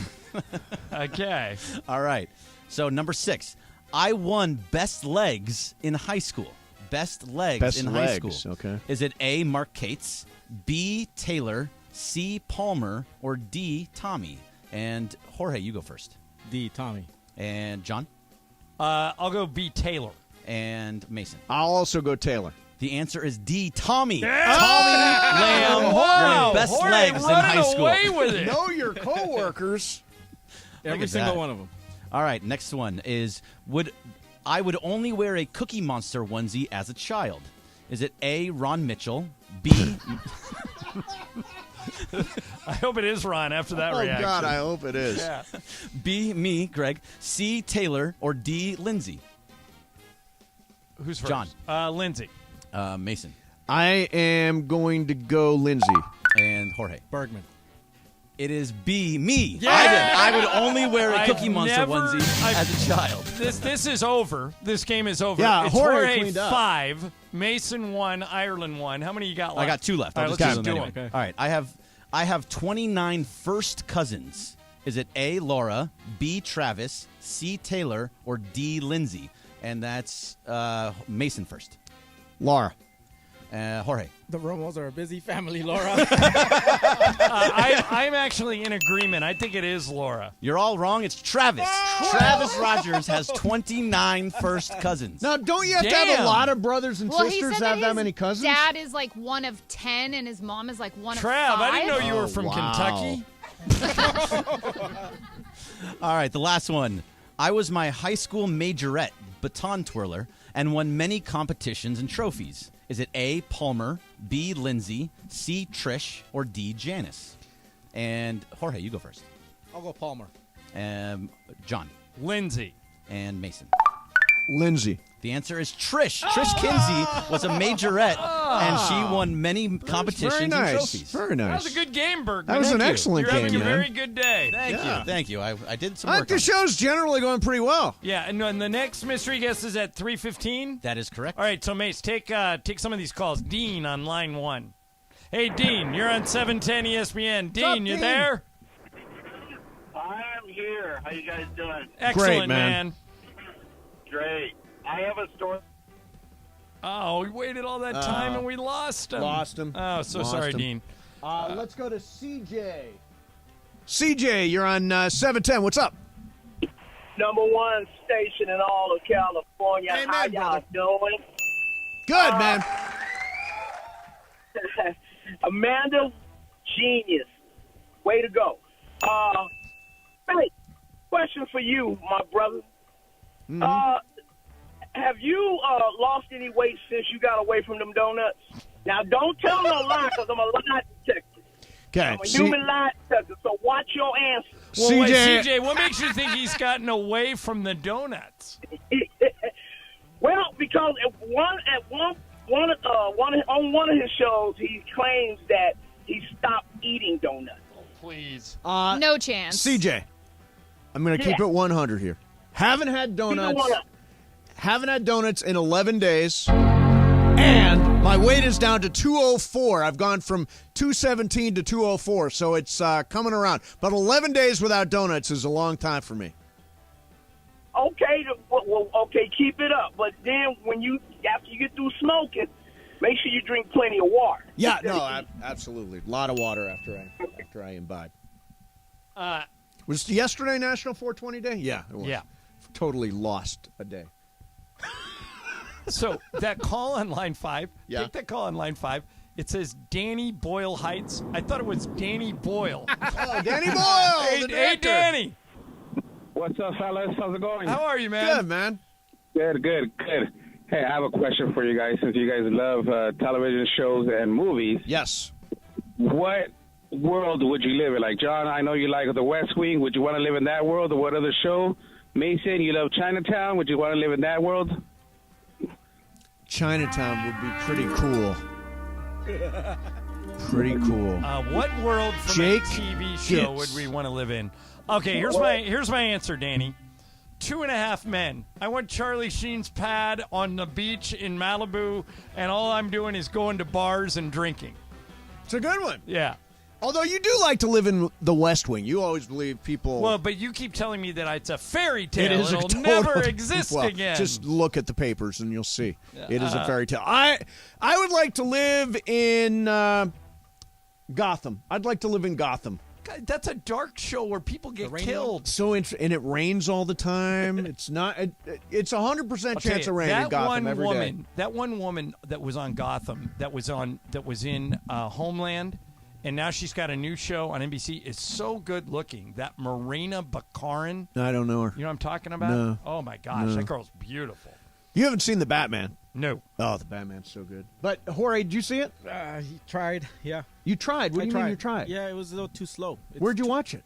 Okay. All right. So number 6. I won best legs in high school. Best legs in high school. Okay. Is it A, Mark Cates, B, Taylor, C, Palmer, or D, Tommy? And Jorge, you go first. D, Tommy. And John? I'll go B, Taylor. And Mason? I'll also go Taylor. The answer is D, Tommy. Yeah! Tommy Lamb won best Jorge legs in high school. away with it. Know your coworkers. Every single one of them. All right, next one is I would only wear a Cookie Monster onesie as a child. Is it A, Ron Mitchell, B... I hope it is Ron after that reaction. Oh, God, I hope it is. Yeah. B, me, Greg, C, Taylor, or D, Lindsay? Who's first? John. Lindsay. Mason. I am going to go Lindsay. And Jorge. Bergman. It is B, me. Yeah! I would only wear a Cookie Monster onesie as a child. This is over. This game is over. Yeah, it's Jorge cleaned up. 5, Mason 1, Ireland 1. How many you got left? I got 2 left. I'll All just right, do let's them do anyway. them. All right, I have 29 first cousins. Is it A, Laura, B, Travis, C, Taylor, or D, Lindsay? And that's Mason first. Laura. Jorge. The Romos are a busy family, Laura. I'm actually in agreement. I think it is Laura. You're all wrong. It's Travis. Travis Rogers has 29 first cousins. Now, don't you have to have a lot of brothers and Well, he sisters said to have that his many cousins? dad is like one of 10, and his mom is like one Trav, of 5. I didn't know you were from wow. Kentucky. All right, the last one. I was my high school majorette, baton twirler, and won many competitions and trophies. Is it A, Palmer, B, Lindsay, C, Trish, or D, Janice? And Jorge, you go first. I'll go Palmer. John. Lindsay. And Mason. Lindsay. The answer is Trish. Trish Kinsey was a majorette, and she won many competitions Very nice. and trophies. Very That nice. was a good game, Bergman. That was an Thank you. excellent You're game, having a man. very good day. Thank you. I did some I work think the on it. show's generally going pretty well. Yeah, and the next mystery guest is at 3:15. That is correct. All right, so Mace, take some of these calls. Dean on line 1. Hey, Dean, you're on 710 ESPN. Dean, up, you Dean? there? I'm here. How you guys doing? Excellent, Great, man. Great. I have a story. Oh, we waited all that time and we lost him. Lost him. Oh, so Lost sorry, him. Dean. Let's go to CJ. CJ, you're on 710. What's up? Number 1 station in all of California. Amen, How y'all brother. doing? Good, man. Amanda, genius. Way to go. Hey, question for you, my brother. Have you lost any weight since you got away from them donuts? Now, don't tell no lie, because I'm a lie detector. Okay. I'm a human lie detector, so watch your answer. Well, wait, CJ. CJ, what makes you think he's gotten away from the donuts? Well, because on one of his shows, he claims that he stopped eating donuts. Please. No chance. CJ, I'm going to keep it 100 here. Haven't had donuts. Haven't had donuts in 11 days. And my weight is down to 204. I've gone from 217 to 204, so it's coming around. But 11 days without donuts is a long time for me. Okay, well, okay, keep it up. But then after you get through smoking, make sure you drink plenty of water. Yeah, no, absolutely. A lot of water after I imbibe. Was yesterday National 420 Day? Yeah, it was. Yeah. Totally lost a day. So that call on line 5, Yeah. take that call on line 5. It says Danny Boyle Heights. I thought it was Danny Boyle. Oh, Danny Boyle, Hey, the hey, director. Danny. What's up, fellas? How's it going? How are you, man? Good, man. Good. Hey, I have a question for you guys. Since you guys love television shows and movies, yes. What world would you live in? Like, John, I know you like The West Wing. Would you want to live in that world, or what other show? Mason, you love Chinatown. Would you want to live in that world? Chinatown would be pretty cool. Pretty cool. What world from Jake a TV show Gibbs. would we want to live in? Okay, here's my answer, Danny. 2.5 Men. I want Charlie Sheen's pad on the beach in Malibu, and all I'm doing is going to bars and drinking. It's a good one. Yeah. Although you do like to live in the West Wing. You always believe people... Well, but you keep telling me that it's a fairy tale. It is It'll a total, never exist well, again. Just look at the papers and you'll see. It is a fairy tale. I would like to live in Gotham. I'd like to live in Gotham. God, that's a dark show where people get killed. So and it rains all the time. It's not. It's 100% chance of rain in Gotham every day. That one woman that was on Gotham, that was in Homeland, and now she's got a new show on NBC. Is so good looking. That Marina Baccarin. I don't know her. You know what I'm talking about? No. Oh my gosh, No. that girl's beautiful. You haven't seen the Batman? No. Oh, the Batman's so good. But Jorge, did you see it? He tried, yeah. You tried? What do you mean you tried? Yeah, it was a little too slow. Where'd you watch it?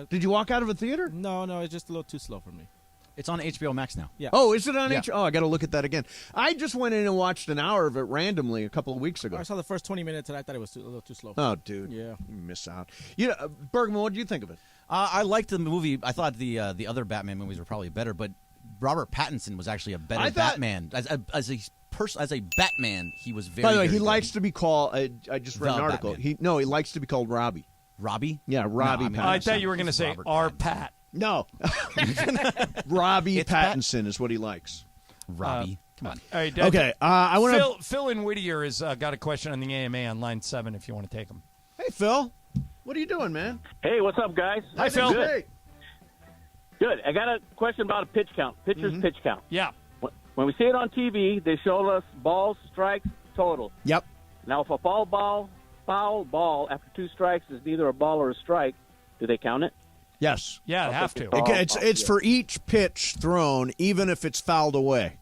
Did you walk out of a theater? No, it's just a little too slow for me. It's on HBO Max now. Yeah. Oh, is it on Yeah. HBO? Oh, I got to look at that again. I just went in and watched an hour of it randomly a couple of weeks ago. I saw the first 20 minutes and I thought it was a little too slow. Oh, dude. Yeah. You miss out. Bergman, what did you think of it? I liked the movie. I thought the other Batman movies were probably better, but Robert Pattinson was actually a better Batman. As a Batman, he was very. By the way, very he good. likes to be called. I just read The an article. Batman. He likes to be called Robbie. Robbie? Yeah, Robbie. No, Pattinson. I thought you were going to say our Pat. No, Robbie It's Pat- Pattinson is what he likes. Robbie. Come on. All right, Okay, I want to. Phil in Whittier has got a question on the AMA on line 7 if you want to take him. Hey, Phil, what are you doing, man? Hey, what's up, guys? Hi, Phil. Good. Good. I got a question about a pitch count. Pitcher's pitch count. Yeah. When we see it on TV, they show us balls, strikes, total. Yep. Now, if a foul ball after 2 strikes is neither a ball or a strike, do they count it? Yes. Yeah, they have to. It's for each pitch thrown, even if it's fouled away.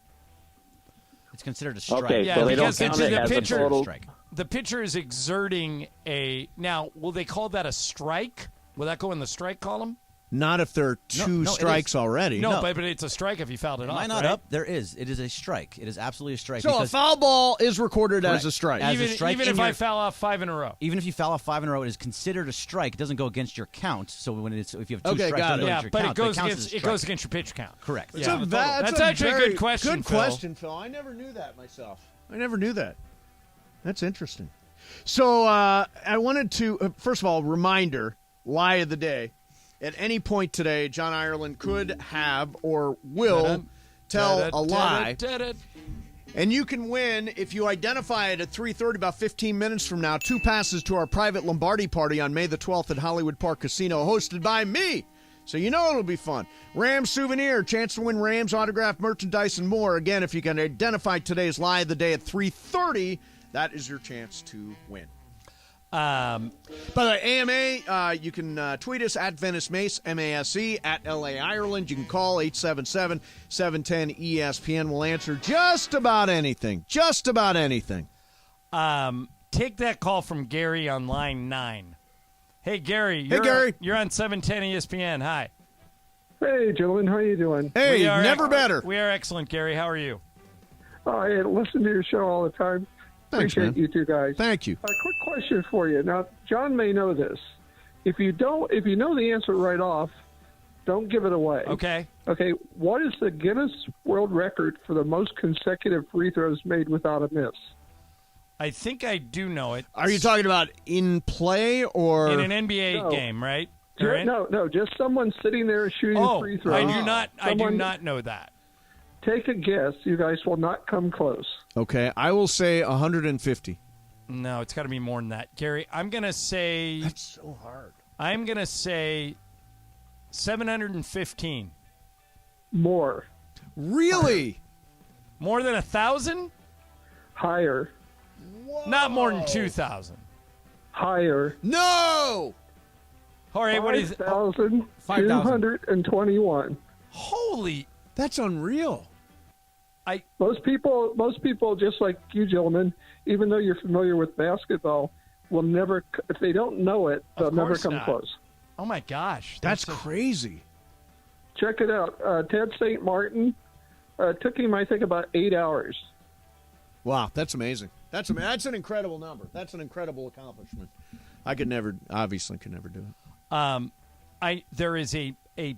It's considered a strike. Okay, Yeah, so they don't because count it the as a pitcher, total. Strike. the pitcher is exerting a. Now, will they call that a strike? Will that go in the strike column? Not if there are two it strikes is. already. No, but it's a strike if you fouled it Am off. I not right? up? There is. It is a strike. It is absolutely a strike. So a because foul ball is recorded as a strike. As a Even, strike even in if I your- foul off 5 in a row. Even if you foul off 5 in a row, it is considered a strike. It doesn't go against your count. So if you have 2 Okay, strikes, got it doesn't go Yeah, against your but count. it goes counts against as a strike. your pitch count. Correct. Yeah. That's actually a very good question. Good Phil. question, Phil. I never knew that myself. I never knew that. That's interesting. So I wanted to, first of all, reminder, lie of the day. At any point today, John Ireland could have or will tell a lie. And you can win if you identify it at 3:30, about 15 minutes from now, 2 passes to our private Lombardi party on May the 12th at Hollywood Park Casino, hosted by me. So you know it'll be fun. Rams souvenir, chance to win Rams autographed merchandise and more. Again, if you can identify today's lie of the day at 3:30, that is your chance to win. By the way, AMA, you can tweet us at Venice Mace, MASE, at LA Ireland. You can call 877-710-ESPN. We'll answer just about anything. Just about anything. Take that call from Gary on line 9. Hey, Gary. You're on 710 ESPN. Hi. Hey, gentlemen. How are you doing? Hey, never better. We are excellent, Gary. How are you? I listen to your show all the time. Thanks, Appreciate man. you two guys. Thank you. A quick question for you. Now, John may know this. If you know the answer right off, don't give it away. Okay. Okay. What is the Guinness World Record for the most consecutive free throws made without a miss? I think I do know it. Are you talking about in play or in an NBA game, right? No, just someone sitting there shooting free throws. I do not know that. Take a guess. You guys will not come close. Okay, I will say 150. No, it's got to be more than that. Gary, I'm going to say... That's so hard. I'm going to say 715. More. Really? More than 1,000? Higher. Not more than 2,000. Higher. No! Jorge, what is it? 5,221. Holy... That's unreal. Most people, just like you gentlemen, even though you're familiar with basketball, will never, if they don't know it, they'll never come close. Oh my gosh, that's crazy. Check it out. Ted St. Martin took him, I think, about 8 hours. Wow, that's amazing. That's an incredible number. That's an incredible accomplishment. I obviously could never do it. There is a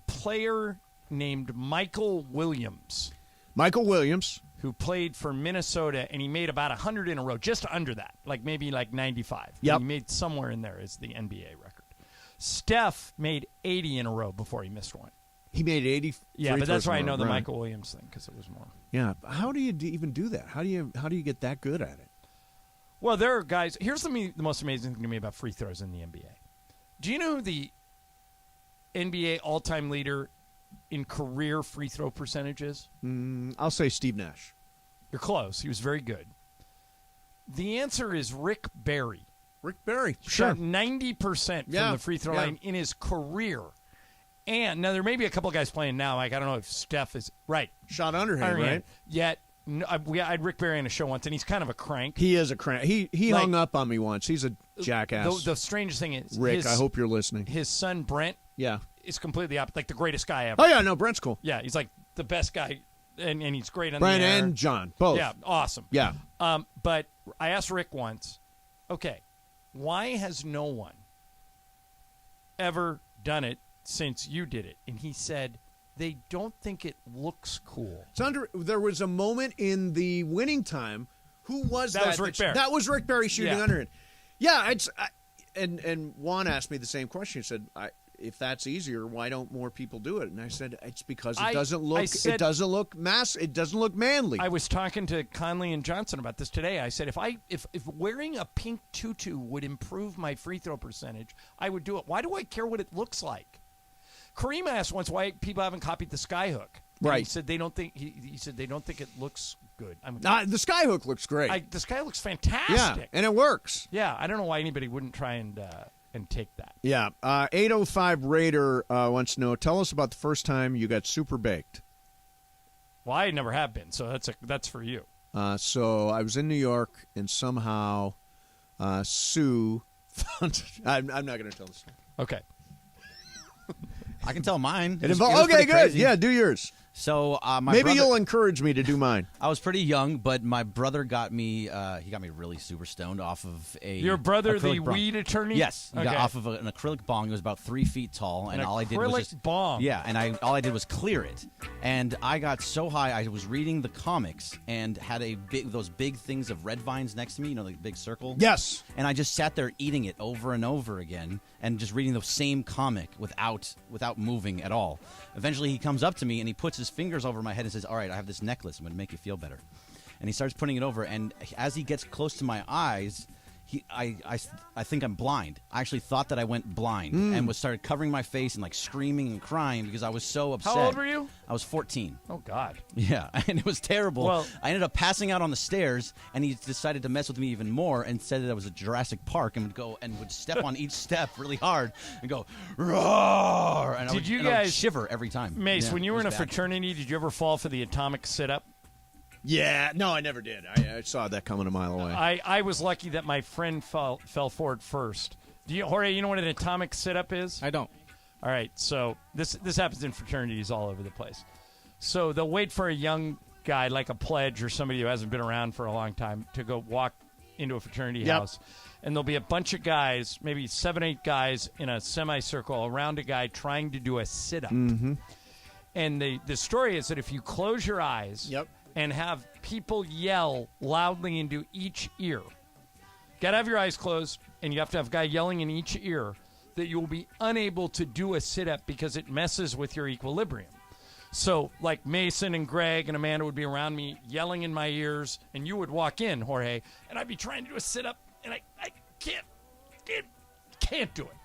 player named Michael Williams. Michael Williams. Who played for Minnesota, and he made about 100 in a row, just under that, like maybe like 95. Yep. He made somewhere in there is the NBA record. Steph made 80 in a row before he missed one. He made 80. Yeah, but that's why I know the Michael Williams thing, because it was more. Yeah, how do you even do that? How do you get that good at it? Well, there are guys. Here's the most amazing thing to me about free throws in the NBA. Do you know who the NBA all-time leader in career free throw percentages? I'll say Steve Nash. You're close. He was very good. The answer is Rick Barry. Rick Barry, shot 90% from the free throw line in his career. And now there may be a couple of guys playing now. Like I don't know if Steph is right. Shot underhand, right? Yet I had Rick Barry on a show once, and he's kind of a crank. He is a crank. He hung up on me once. He's a jackass. The strangest thing is, Rick, I hope you're listening. His son Brent. Yeah. Is completely opposite, like the greatest guy ever. Oh, yeah, no, Brent's cool. Yeah, he's like the best guy, and he's great on Brent the air. and John, both. Yeah, awesome. Yeah. But I asked Rick once, okay, why has no one ever done it since you did it? And he said, they don't think it looks cool. There was a moment in the winning time. Who was that? That was Rick Barry. That was Rick Barry shooting underhand. Yeah, and Juan asked me the same question. He said, if that's easier, why don't more people do it? And I said, it's because it doesn't look manly. I was talking to Conley and Johnson about this today. I said, if wearing a pink tutu would improve my free throw percentage, I would do it. Why do I care what it looks like? Kareem asked once why people haven't copied the skyhook. Right. He said they don't think he said they don't think it looks good. The skyhook looks great. The sky looks fantastic. Yeah, and it works. Yeah, I don't know why anybody wouldn't try and take that. Yeah. 805 Raider wants to know, tell us about the first time you got super baked. Well, I never have been, so that's for you. So I was in New York, and somehow Sue found... I'm not going to tell the story. Okay. I can tell mine. Okay, good. Crazy. Yeah, do yours. So maybe you'll encourage me to do mine. I was pretty young, but my brother got me. He got me really super stoned off of a. Your brother, the bong. weed attorney. Yes, he got off of an acrylic bong. It was about 3 feet tall, and all I did was just bong. Yeah, and all I did was clear it, and I got so high. I was reading the comics and had those big things of red vines next to me. You know, the big circle. Yes. And I just sat there eating it over and over again, and just reading the same comic without moving at all. Eventually, he comes up to me and he puts his fingers over my head and says, all right, I have this necklace. I'm going to make you feel better. And he starts putting it over. And as he gets close to my eyes, I think I'm blind. I actually thought that I went blind and started covering my face and like screaming and crying because I was so upset. How old were you? I was 14. Oh, God. Yeah, and it was terrible. Well, I ended up passing out on the stairs, and he decided to mess with me even more and said that I was a Jurassic Park and would step on each step really hard and go, roar! And I would shiver every time. Mace, when you were in a fraternity, did you ever fall for the atomic sit-up? Yeah, no, I never did. I saw that coming a mile away. I was lucky that my friend fell for it first. Jorge, you know what an atomic sit-up is? I don't. All right, so this happens in fraternities all over the place. So they'll wait for a young guy, like a pledge or somebody who hasn't been around for a long time, to go walk into a fraternity house. And there'll be a bunch of guys, maybe 7, 8 guys in a semicircle around a guy trying to do a sit-up. Mm-hmm. And the story is that if you close your eyes and have people yell loudly into each ear, got to have your eyes closed, and you have to have a guy yelling in each ear, that you will be unable to do a sit-up because it messes with your equilibrium. So, like Mason and Greg and Amanda would be around me yelling in my ears, and you would walk in, Jorge, and I'd be trying to do a sit-up, and I can't do it.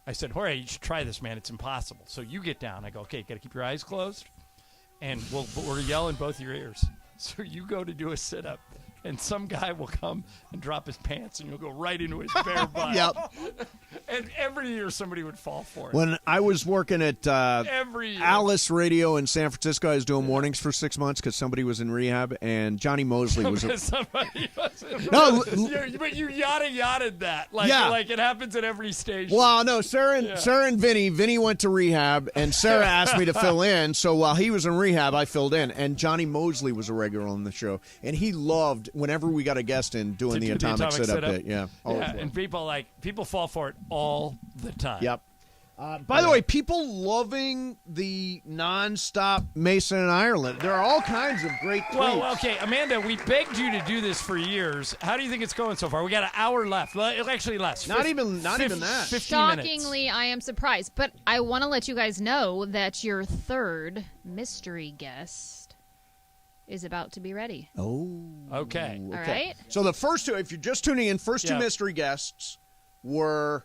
I said, Jorge, you should try this, man. It's impossible. So you get down. I go, okay, got to keep your eyes closed, and we're yelling both your ears. So you go to do a sit-up, and some guy will come and drop his pants, and you'll go right into his bare butt. Yep. And every year somebody would fall for it. When I was working at Alice Radio in San Francisco, I was doing mornings for 6 months because somebody was in rehab, and Johnny Mosley was. Somebody was No, but you yada-yada'd that. Like it happens at every station. Well, no, Sarah and Vinny went to rehab, and Sarah asked me to fill in. So while he was in rehab, I filled in. And Johnny Mosley was a regular on the show, and he loved whenever we got a guest in doing the atomic sit-up bit. Yeah, and people fall for it all the time. Yep. By the way, people loving the nonstop Mason and Ireland. There are all kinds of great tweets. Well, okay, Amanda, we begged you to do this for years. How do you think it's going so far? We got an hour left. Actually, less. Not even that. 15 Shockingly, minutes. I am surprised, but I want to let you guys know that your third mystery guest is about to be ready. Oh. Okay. All right. So the first two, if you're just tuning in, two mystery guests were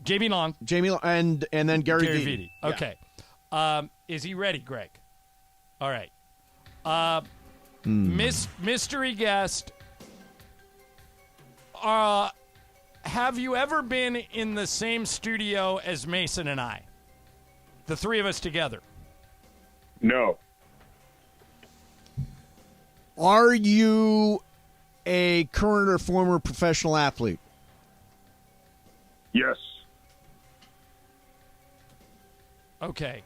Jamie Long, and then Gary Vitti. Okay. Is he ready, Greg? All right. Mystery guest. Have you ever been in the same studio as Mason and I? The three of us together. No. Are you a current or former professional athlete? Yes. Okay.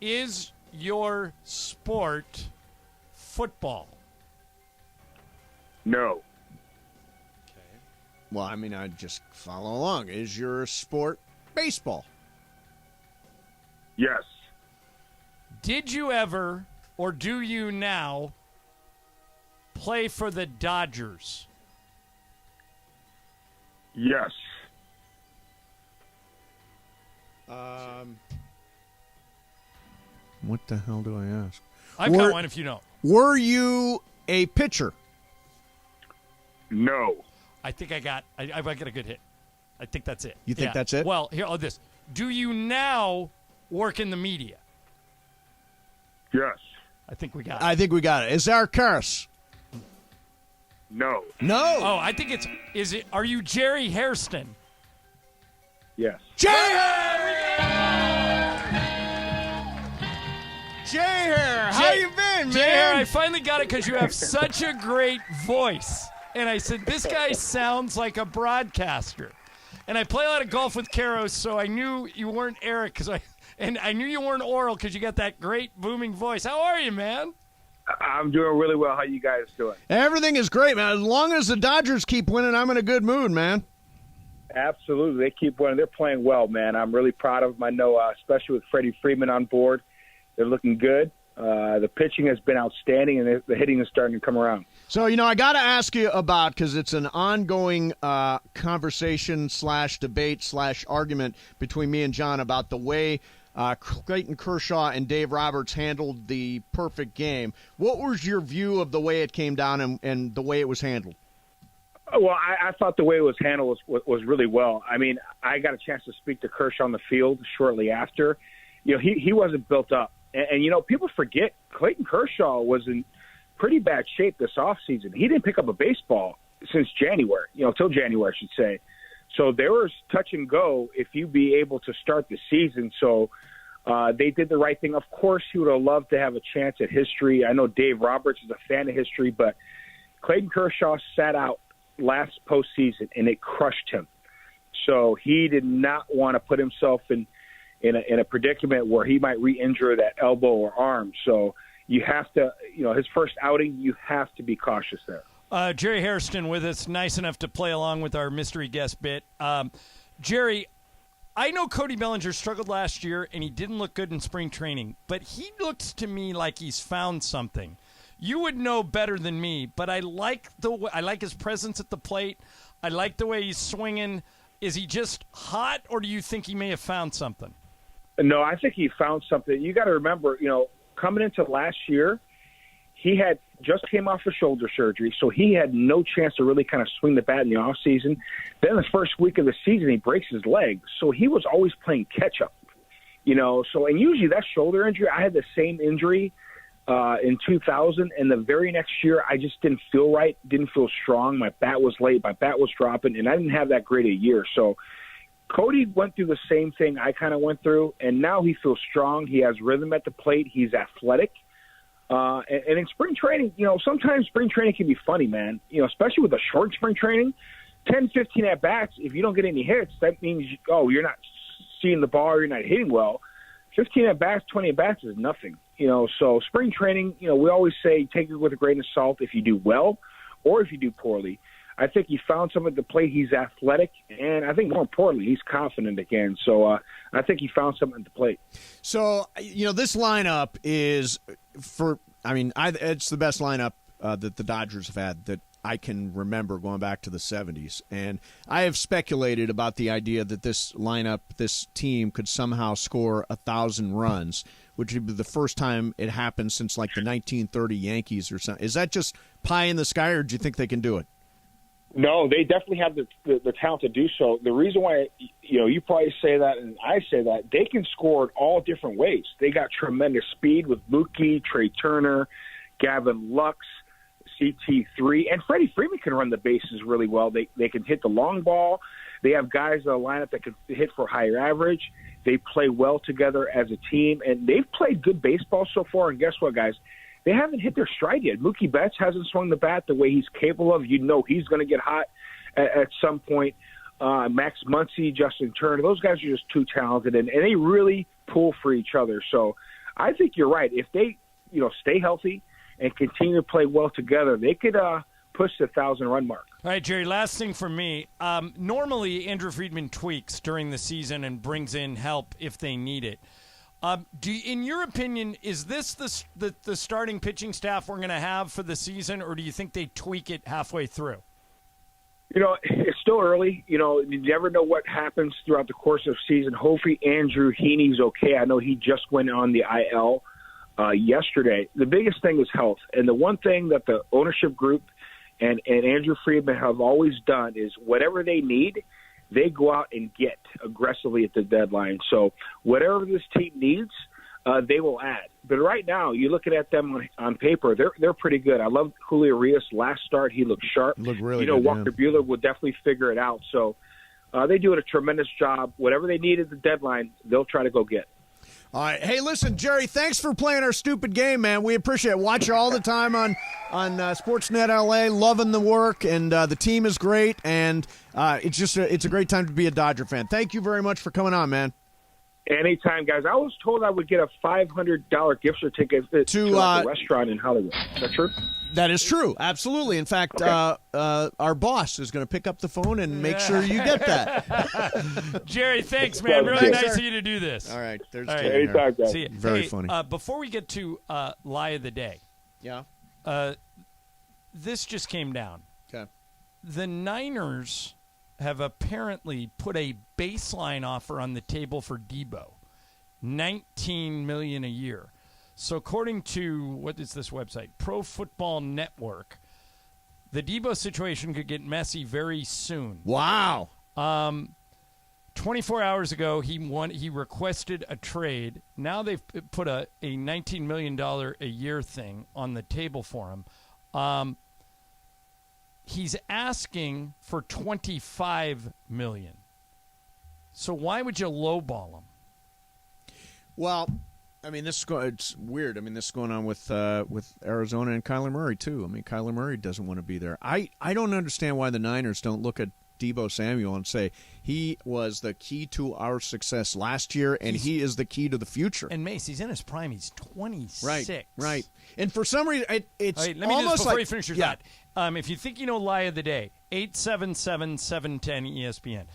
Is your sport football? No. Well, I mean, I'd just follow along. Is your sport baseball? Yes. Did you ever, or do you now, play for the Dodgers? Yes. What the hell do I ask? I've got one if you know. Were you a pitcher? No. I think I got a good hit. I think that's it. You think that's it? Well, here, this. Do you now work in the media? Yes. I think we got it. I think we got it. Is there Karras? No. No. Oh, I think are you Jerry Hairston? Yes. J-Hair, how you been, man? J-Hair, I finally got it because you have such a great voice. And I said, this guy sounds like a broadcaster. And I play a lot of golf with Karras, so I knew you weren't Eric, and I knew you weren't Oral because you got that great booming voice. How are you, man? I'm doing really well. How you guys doing? Everything is great, man. As long as the Dodgers keep winning, I'm in a good mood, man. Absolutely. They keep winning. They're playing well, man. I'm really proud of them. I know, especially with Freddie Freeman on board, they're looking good. The pitching has been outstanding, and the hitting is starting to come around. So, I got to ask you about, because it's an ongoing conversation / debate / argument between me and John about the way Clayton Kershaw and Dave Roberts handled the perfect game. What was your view of the way it came down and the way it was handled? Well, I thought the way it was handled was really well. I mean, I got a chance to speak to Kershaw on the field shortly after. He wasn't built up. And people forget Clayton Kershaw was in pretty bad shape this offseason. He didn't pick up a baseball since January, till January, I should say. So there was touch and go if you'd be able to start the season. So they did the right thing. Of course, he would have loved to have a chance at history. I know Dave Roberts is a fan of history, but Clayton Kershaw sat out last postseason, and it crushed him. So he did not want to put himself in a predicament where he might re-injure that elbow or arm. So you have to, his first outing, you have to be cautious there. Jerry Hairston with us, nice enough to play along with our mystery guest bit. Jerry, I know Cody Bellinger struggled last year, and he didn't look good in spring training, but he looks to me like he's found something. You would know better than me, but I like his presence at the plate. I like the way he's swinging. Is he just hot, or do you think he may have found something? No, I think he found something. You got to remember, coming into last year, he had just came off a shoulder surgery, so he had no chance to really kind of swing the bat in the offseason. Then the first week of the season, he breaks his leg, so he was always playing catch-up. And usually that shoulder injury, I had the same injury in 2000, and the very next year, I just didn't feel right, didn't feel strong. My bat was late, my bat was dropping, and I didn't have that great a year. So Cody went through the same thing I kind of went through, and now he feels strong. He has rhythm at the plate. He's athletic. And in spring training, sometimes spring training can be funny, man, especially with a short spring training, 10, 15 at-bats. If you don't get any hits, that means, you're not seeing the ball or you're not hitting well. 15 at-bats, 20 at-bats is nothing. So spring training, we always say take it with a grain of salt if you do well or if you do poorly. I think he found something to play. He's athletic, and I think more importantly, he's confident again. So I think he found something to play. So, this lineup is it's the best lineup that the Dodgers have had that I can remember going back to the 70s. And I have speculated about the idea that this lineup, this team, could somehow score 1,000 runs, which would be the first time it happened since like the 1930 Yankees or something. Is that just pie in the sky, or do you think they can do it? No, they definitely have the talent to do so. The reason why, you probably say that and I say that, they can score in all different ways. They got tremendous speed with Mookie, Trey Turner, Gavin Lux, CT3, and Freddie Freeman can run the bases really well. They can hit the long ball. They have guys in the lineup that can hit for higher average. They play well together as a team, and they've played good baseball so far. And guess what, guys? They haven't hit their stride yet. Mookie Betts hasn't swung the bat the way he's capable of. He's going to get hot at some point. Max Muncy, Justin Turner, those guys are just too talented, and they really pull for each other. So I think you're right. If they, stay healthy and continue to play well together, they could push the 1,000-run mark. All right, Jerry, last thing for me. Normally, Andrew Friedman tweaks during the season and brings in help if they need it. In your opinion, is this the starting pitching staff we're going to have for the season, or do you think they tweak it halfway through? It's still early. You never know what happens throughout the course of the season. Hopefully Andrew Heaney's okay. I know he just went on the IL yesterday. The biggest thing is health. And the one thing that the ownership group and Andrew Friedman have always done is whatever they need, they go out and get aggressively at the deadline. So whatever this team needs, they will add. But right now, you're looking at them on paper, they're pretty good. I love Julio Urias' last start. He looked sharp. Looked really good. Walker Buehler will definitely figure it out. So they do a tremendous job. Whatever they need at the deadline, they'll try to go get. All right. Hey, listen, Jerry, thanks for playing our stupid game, man. We appreciate it. Watch you all the time on Sportsnet LA. Loving the work, and the team is great, and it's a great time to be a Dodger fan. Thank you very much for coming on, man. Anytime, guys. I was told I would get a $500 gift certificate to a restaurant in Hollywood. Is that true? That is true. Absolutely. In fact, our boss is going to pick up the phone and make sure you get that. Jerry, thanks, man. Really nice of you to do this. All right. There's anytime, guys. See you. Very funny. Before we get to Lie of the Day, this just came down. Okay. The Niners have apparently put a baseline offer on the table for Debo, $19 million a year. So according to, what is this website, Pro Football Network, the Debo situation could get messy very soon. Wow. 24 hours ago, he requested a trade. Now they've put a $19 million a year thing on the table for him. He's asking for $25 million. So why would you lowball him? Well, I mean, it's weird. I mean, this is going on with Arizona and Kyler Murray too. I mean, Kyler Murray doesn't want to be there. I don't understand why the Niners don't look at Deebo Samuel and say he was the key to our success last year, and he is the key to the future. And Mace, he's in his prime. He's 26. Right. And for some reason, it's let me almost just, before like you finish your thought, if you think you know lie of the day, 877-710-ESPN,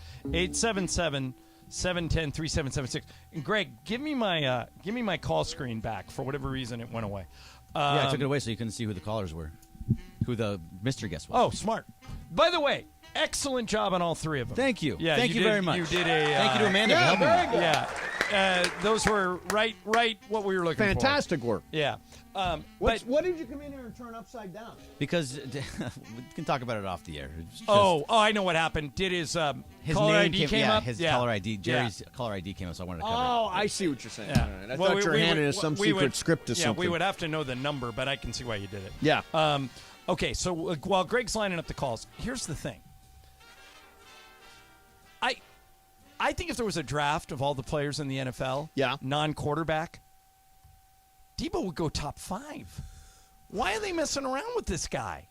877-710-3776. And Greg, give me my call screen back. For whatever reason, it went away. I took it away so you couldn't see who the callers were, who the mystery guest was. Oh, smart. By the way, excellent job on all three of them. Thank you. Yeah, Thank you very much. You did a. Thank you to Amanda for helping me. Yeah, those were right what we were looking for. Fantastic work. Yeah. What did you come in here and turn upside down? Because we can talk about it off the air. I know what happened. Did his caller ID came up? His caller ID, Jerry's caller ID came up, so I wanted to cover it. Oh, I see what you're saying. Yeah. All right. I thought you were handing us some secret script to something. Yeah, we would have to know the number, but I can see why you did it. Yeah. Okay, so while Greg's lining up the calls, here's the thing. I think if there was a draft of all the players in the NFL, non-quarterback, Deebo would go top 5. Why are they messing around with this guy?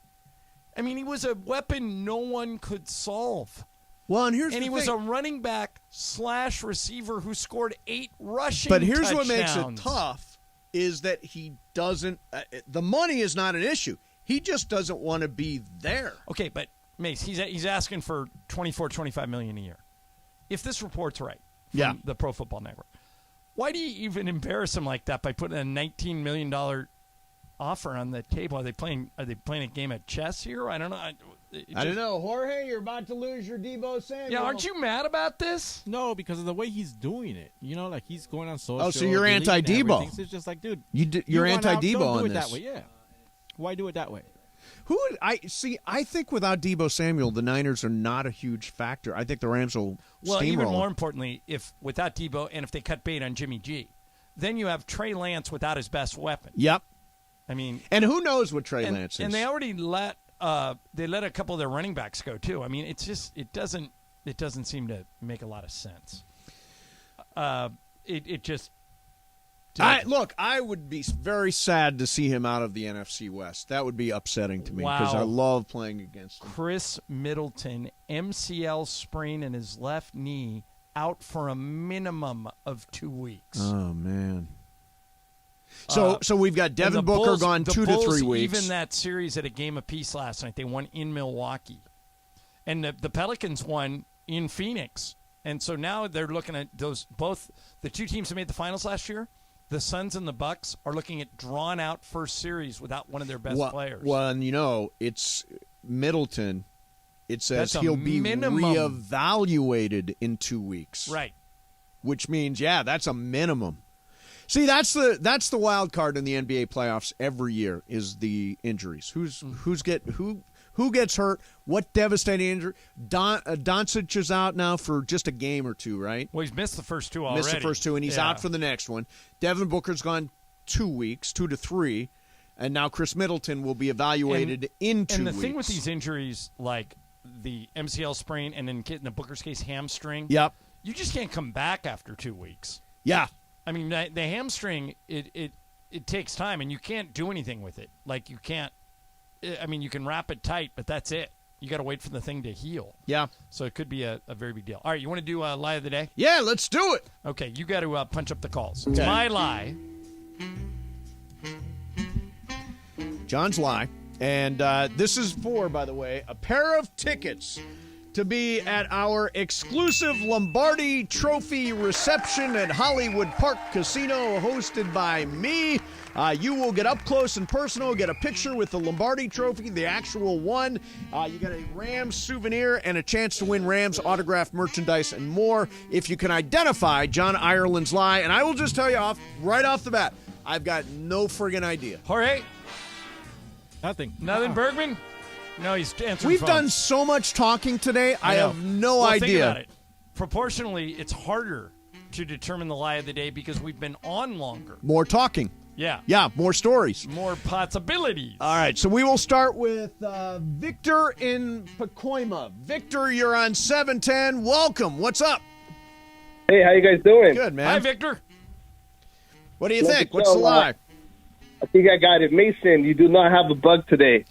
I mean, he was a weapon no one could solve. Well, and he was a running back / receiver who scored 8 rushing But here's touchdowns. what makes it tough is that he doesn't the money is not an issue. He just doesn't want to be there. Okay, but Mace, he's asking for $24-25 million a year. If this report's right from the Pro Football Network, why do you even embarrass him like that by putting a $19 million offer on the table? Are they playing a game of chess here? I don't know. I don't know. Jorge, you're about to lose your Deebo Samuel. Yeah, aren't you mad about this? No, because of the way he's doing it. You know, like he's going on social. Oh, so you're anti-Deebo. So it's just like, dude, you're anti-Deebo on this. That way, yeah. Why do it that way? I think without Deebo Samuel, the Niners are not a huge factor. I think the Rams will steamroll. Even more importantly, if without Deebo and if they cut bait on Jimmy G, then you have Trey Lance without his best weapon. Yep. I mean, and who knows what Trey Lance is? And they already let a couple of their running backs go too. I mean, it doesn't seem to make a lot of sense. It just. I would be very sad to see him out of the NFC West. That would be upsetting to me because I love playing against him. Chris Middleton, MCL sprain in his left knee, out for a minimum of 2 weeks. Oh, man. So we've got Devin Booker gone 2 to 3 weeks. Even that series at a game apiece last night. They won in Milwaukee. And the Pelicans won in Phoenix. And so now they're looking at both the two teams that made the finals last year. The Suns and the Bucks are looking at drawn-out first series without one of their best players. Well, and it's Middleton. It says he'll be reevaluated in 2 weeks. Right. Which means, that's a minimum. See, that's the wild card in the NBA playoffs every year is the injuries. Who gets hurt? What devastating injury? Doncic is out now for just a game or two, right? Well, he's missed the first 2 already. And he's out for the next one. Devin Booker's gone 2 weeks, 2 to 3, and now Chris Middleton will be evaluated in 2 weeks. And the thing with these injuries, like the MCL sprain and in the Booker's case, hamstring, you just can't come back after 2 weeks. Yeah. I mean, the hamstring, it takes time, and you can't do anything with it. Like, you can't. I mean, you can wrap it tight, but that's it. You got to wait for the thing to heal. Yeah. So it could be a very big deal. All right, you want to do lie of the day? Yeah, let's do it. Okay, you got to punch up the calls. Okay. My lie. John's lie. And this is for, by the way, a pair of tickets to be at our exclusive Lombardi Trophy reception at Hollywood Park Casino hosted by me. You will get up close and personal, get a picture with the Lombardi Trophy, the actual one. You get a Rams souvenir and a chance to win Rams autographed merchandise and more if you can identify John Ireland's lie. And I will just tell you right off the bat, I've got no friggin' idea. Jorge? Nothing. Bergman? No, he's answering We've phones. done so much talking today, I have no idea. Think about it. Proportionally, it's harder to determine the lie of the day because we've been on longer. More talking. Yeah. Yeah, more stories. More possibilities. All right, so we will start with Victor in Pacoima. Victor, you're on 710. Welcome. What's up? Hey, how you guys doing? Good, man. Hi, Victor. What do you think? What's the lie? I think I got it. Mason, you do not have a bug today.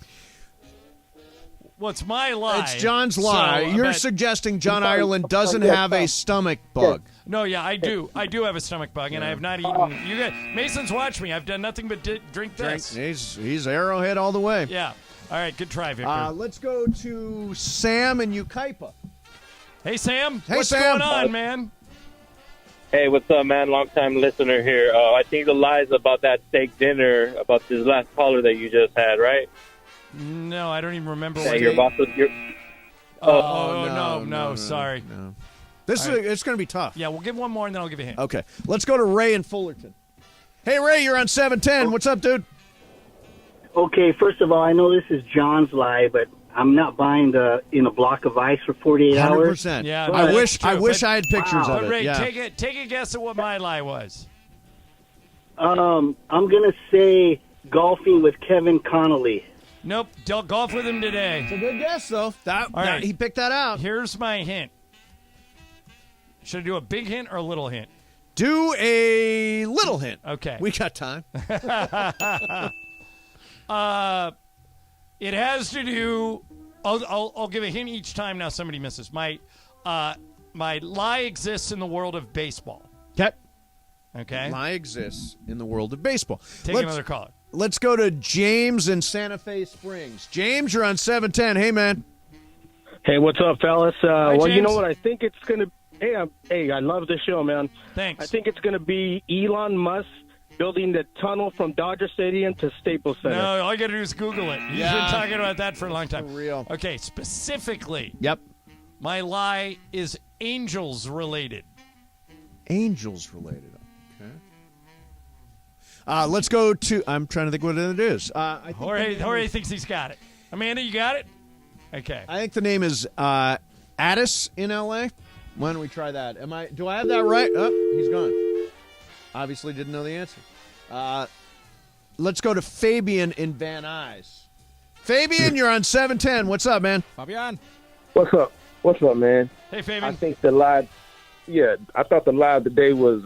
Well, it's my lie. It's John's lie. So, You're suggesting John Ireland doesn't have a stomach bug. No, yeah, I do. I do have a stomach bug, and I have not eaten. You guys, Mason's watched me. I've done nothing but drink this. He's Arrowhead all the way. Yeah. All right, good try, Victor. Let's go to Sam in Ukaipa. Hey, Sam. Hey, What's Sam. going on, man? Hey, what's up, man? Long-time listener here. I think the lies about that steak dinner, about this last caller that you just had, right? No, I don't even remember Yeah, what your boss was your... no, sorry. No. It's going to be tough. Yeah, we'll give one more, and then I'll give you a hint. Okay. Let's go to Ray in Fullerton. Hey, Ray, you're on 710. What's up, dude? Okay, first of all, I know this is John's lie, but I'm not buying in a block of ice for 48 hours. 100%. Yeah, I wish I had pictures of But it. Ray, Yeah. take a guess at what my lie was. I'm going to say golfing with Kevin Connolly. Nope, don't golf with him today. It's a good guess, though. All right. He picked that out. Here's my hint. Should I do a big hint or a little hint? Do a little hint. Okay. We got time. It has to do. I'll give a hint each time. Now somebody misses. My lie exists in the world of baseball. Okay. Lie exists in the world of baseball. Take another caller. Let's go to James in Santa Fe Springs. James, you're on 710. Hey, man. Hey, what's up, fellas? Well, James. you know what? I think it's going to. Hey, I love the show, man. Thanks. I think it's going to be Elon Musk building the tunnel from Dodger Stadium to Staples Center. No, all you got to do is Google it. He's Yeah. been talking about that for a long time. For real. Okay, specifically. Yep. My lie is Angels related. Angels related. Okay. Let's go to. I'm trying to think what it is. I think Jorge thinks he's got it. Amanda, you got it? Okay. I think the name is Addis in L.A. Why don't we try that? Do I have that right? Oh, he's gone. Obviously didn't know the answer. Let's go to Fabian in Van Nuys. Fabian, you're on 710. What's up, man? Fabian. What's up? What's up, man? Hey, Fabian. I think the lie. Yeah, I thought the lie of the day was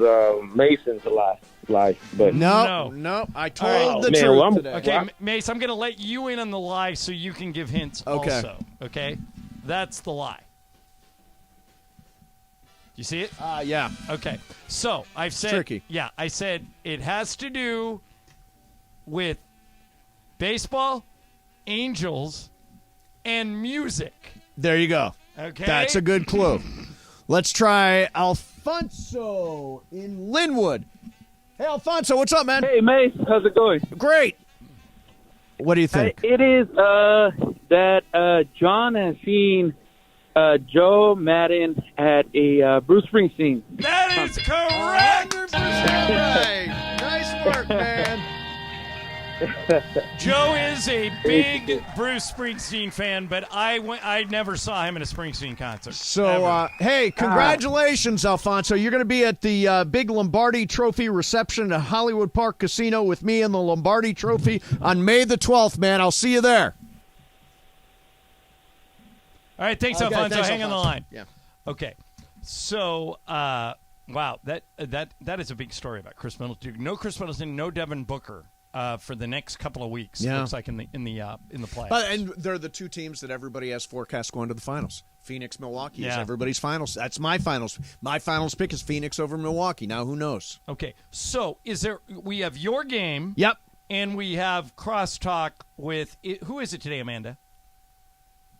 Mason's lie. But No. I told the man, truth well, today. Okay, Mace, I'm going to let you in on the lie so you can give hints also. Okay? That's the lie. You see it? Yeah. Okay. So I've said, tricky. Yeah, I said it has to do with baseball, Angels, and music. There you go. Okay. That's a good clue. Let's try Alfonso in Linwood. Hey, Alfonso, what's up, man? Hey, Mace. How's it going? Great. What do you think? It is that John has seen Joe Madden at a Bruce Springsteen. That is correct. 100% right. Nice work, man. Joe is a big Bruce Springsteen fan, but I never saw him at a Springsteen concert. So, hey, congratulations, Alfonso. You're going to be at the big Lombardi Trophy reception at Hollywood Park Casino with me and the Lombardi Trophy on May the 12th, man. I'll see you there. All right, thanks, Okay, Alfonso. thanks, Hang on the Alfonso. line. Yeah. Okay. So, wow, that is a big story about Chris Middleton. No Chris Middleton, no Devin Booker for the next couple of weeks. Yeah. Looks like in the playoffs. And they're the two teams that everybody has forecast going to the finals. Phoenix, Milwaukee is Yeah. everybody's finals. That's my finals. My finals pick is Phoenix over Milwaukee. Now, who knows? Okay, so we have your game. Yep. And we have crosstalk with who is it today, Amanda?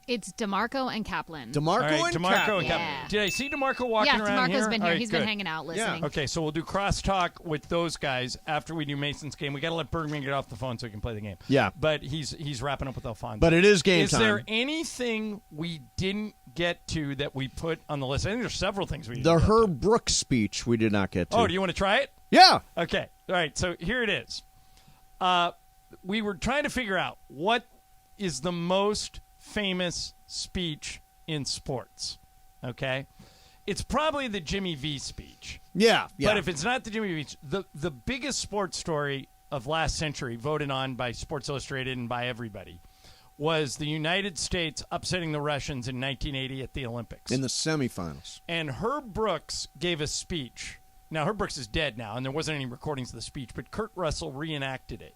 It's DeMarco and Kaplan. DeMarco and Kaplan. Yeah. Did I see DeMarco walking around here? DeMarco's been here. All right, He's good. been hanging out listening. Yeah. Okay, so we'll do crosstalk with those guys after we do Mason's game. We got to let Bergman get off the phone so he can play the game. Yeah. But he's wrapping up with Alfonso. But it is game time. Is there anything we didn't get to that we put on the list? I think there's several things we didn't The get Herb Brooks speech we did not get to. Oh, do you want to try it? Yeah. Okay. All right, so here it is. We were trying to figure out what is the most famous speech in sports. Okay? It's probably the Jimmy V speech. Yeah. But if it's not the Jimmy V, the biggest sports story of last century, voted on by Sports Illustrated and by everybody, was the United States upsetting the Russians in 1980 at the Olympics. In the semifinals. And Herb Brooks gave a speech. Now, Herb Brooks is dead now, and there wasn't any recordings of the speech, but Kurt Russell reenacted it.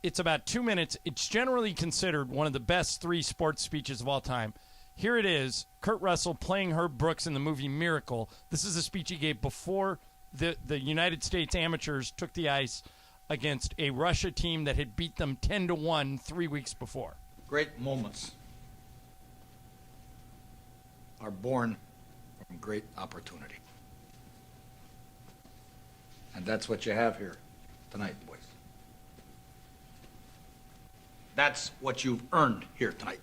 It's about 2 minutes. It's generally considered one of the best 3 sports speeches of all time. Here it is, Kurt Russell playing Herb Brooks in the movie Miracle. This is a speech he gave before the United States amateurs took the ice against a Russia team that had beat them 10-1 3 weeks before. Great moments are born from great opportunity. And that's what you have here tonight, boys. That's what you've earned here tonight.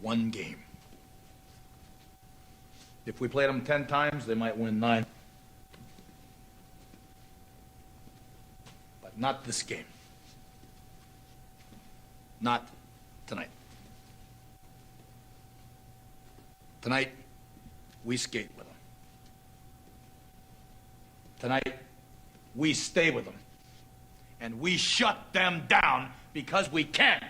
One game. If we played them 10 times, they might win 9. But not this game. Not tonight. Tonight, we skate with them. Tonight, we stay with them. And we shut them down because we can.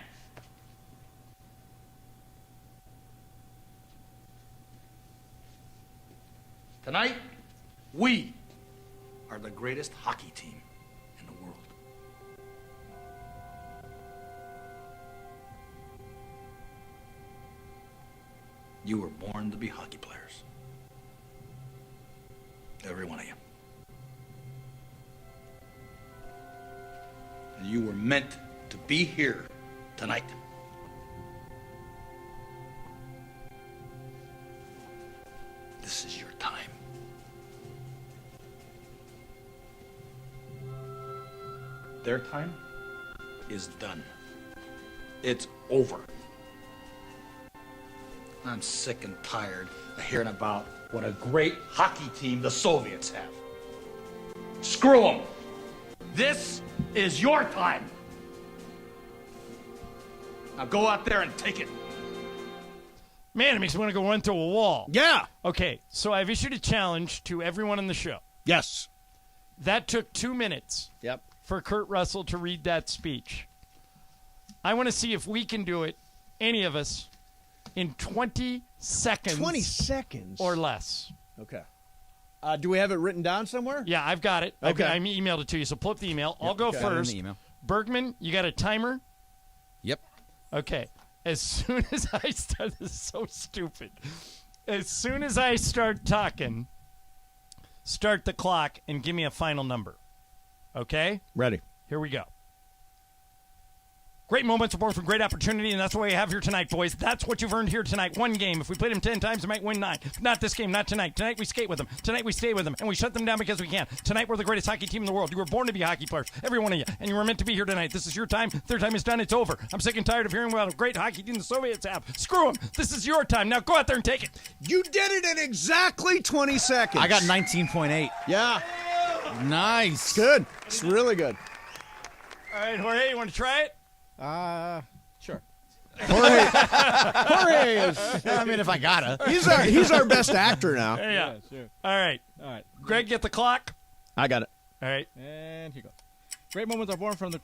Tonight, we are the greatest hockey team in the world. You were born to be hockey players. Every one of you. And you were meant to be here tonight. This is your time. Their time is done. It's over. I'm sick and tired of hearing about what a great hockey team the Soviets have. Screw them. This is your time. Now go out there and take it. Man, it makes me want to go run through a wall. Yeah. Okay, so I've issued a challenge to everyone on the show. Yes. That took 2 minutes. Yep. For Kurt Russell to read that speech. I want to see if we can do it, any of us, in 20 seconds. 20 seconds? Or less. Okay. Do we have it written down somewhere? Yeah, I've got it. Okay. I emailed it to you, so pull up the email. I'll go Got it in first. the email. Bergman, you got a timer? Yep. Okay. As soon as I start, this is so stupid. As soon as I start talking, start the clock and give me a final number. Okay? Ready. Here we go. Great moments are born from great opportunity, and that's what we have here tonight, boys. That's what you've earned here tonight. One game. If we played them 10 times, we might win 9. Not this game, not tonight. Tonight we skate with them. Tonight we stay with them, and we shut them down because we can. Tonight we're the greatest hockey team in the world. You were born to be hockey players, every one of you, and you were meant to be here tonight. This is your time. Their time is done. It's over. I'm sick and tired of hearing about a great hockey team the Soviets have. Screw them. This is your time. Now go out there and take it. You did it in exactly 20 seconds. I got 19.8. Yeah. Nice. Good. It's really good. All right, Jorge, you want to try it? Sure. Jorge is. I mean, if I gotta. He's our best actor now. Yeah. Sure. All right. Greg, get the clock. I got it. All right. And here you go. Great moments are born from the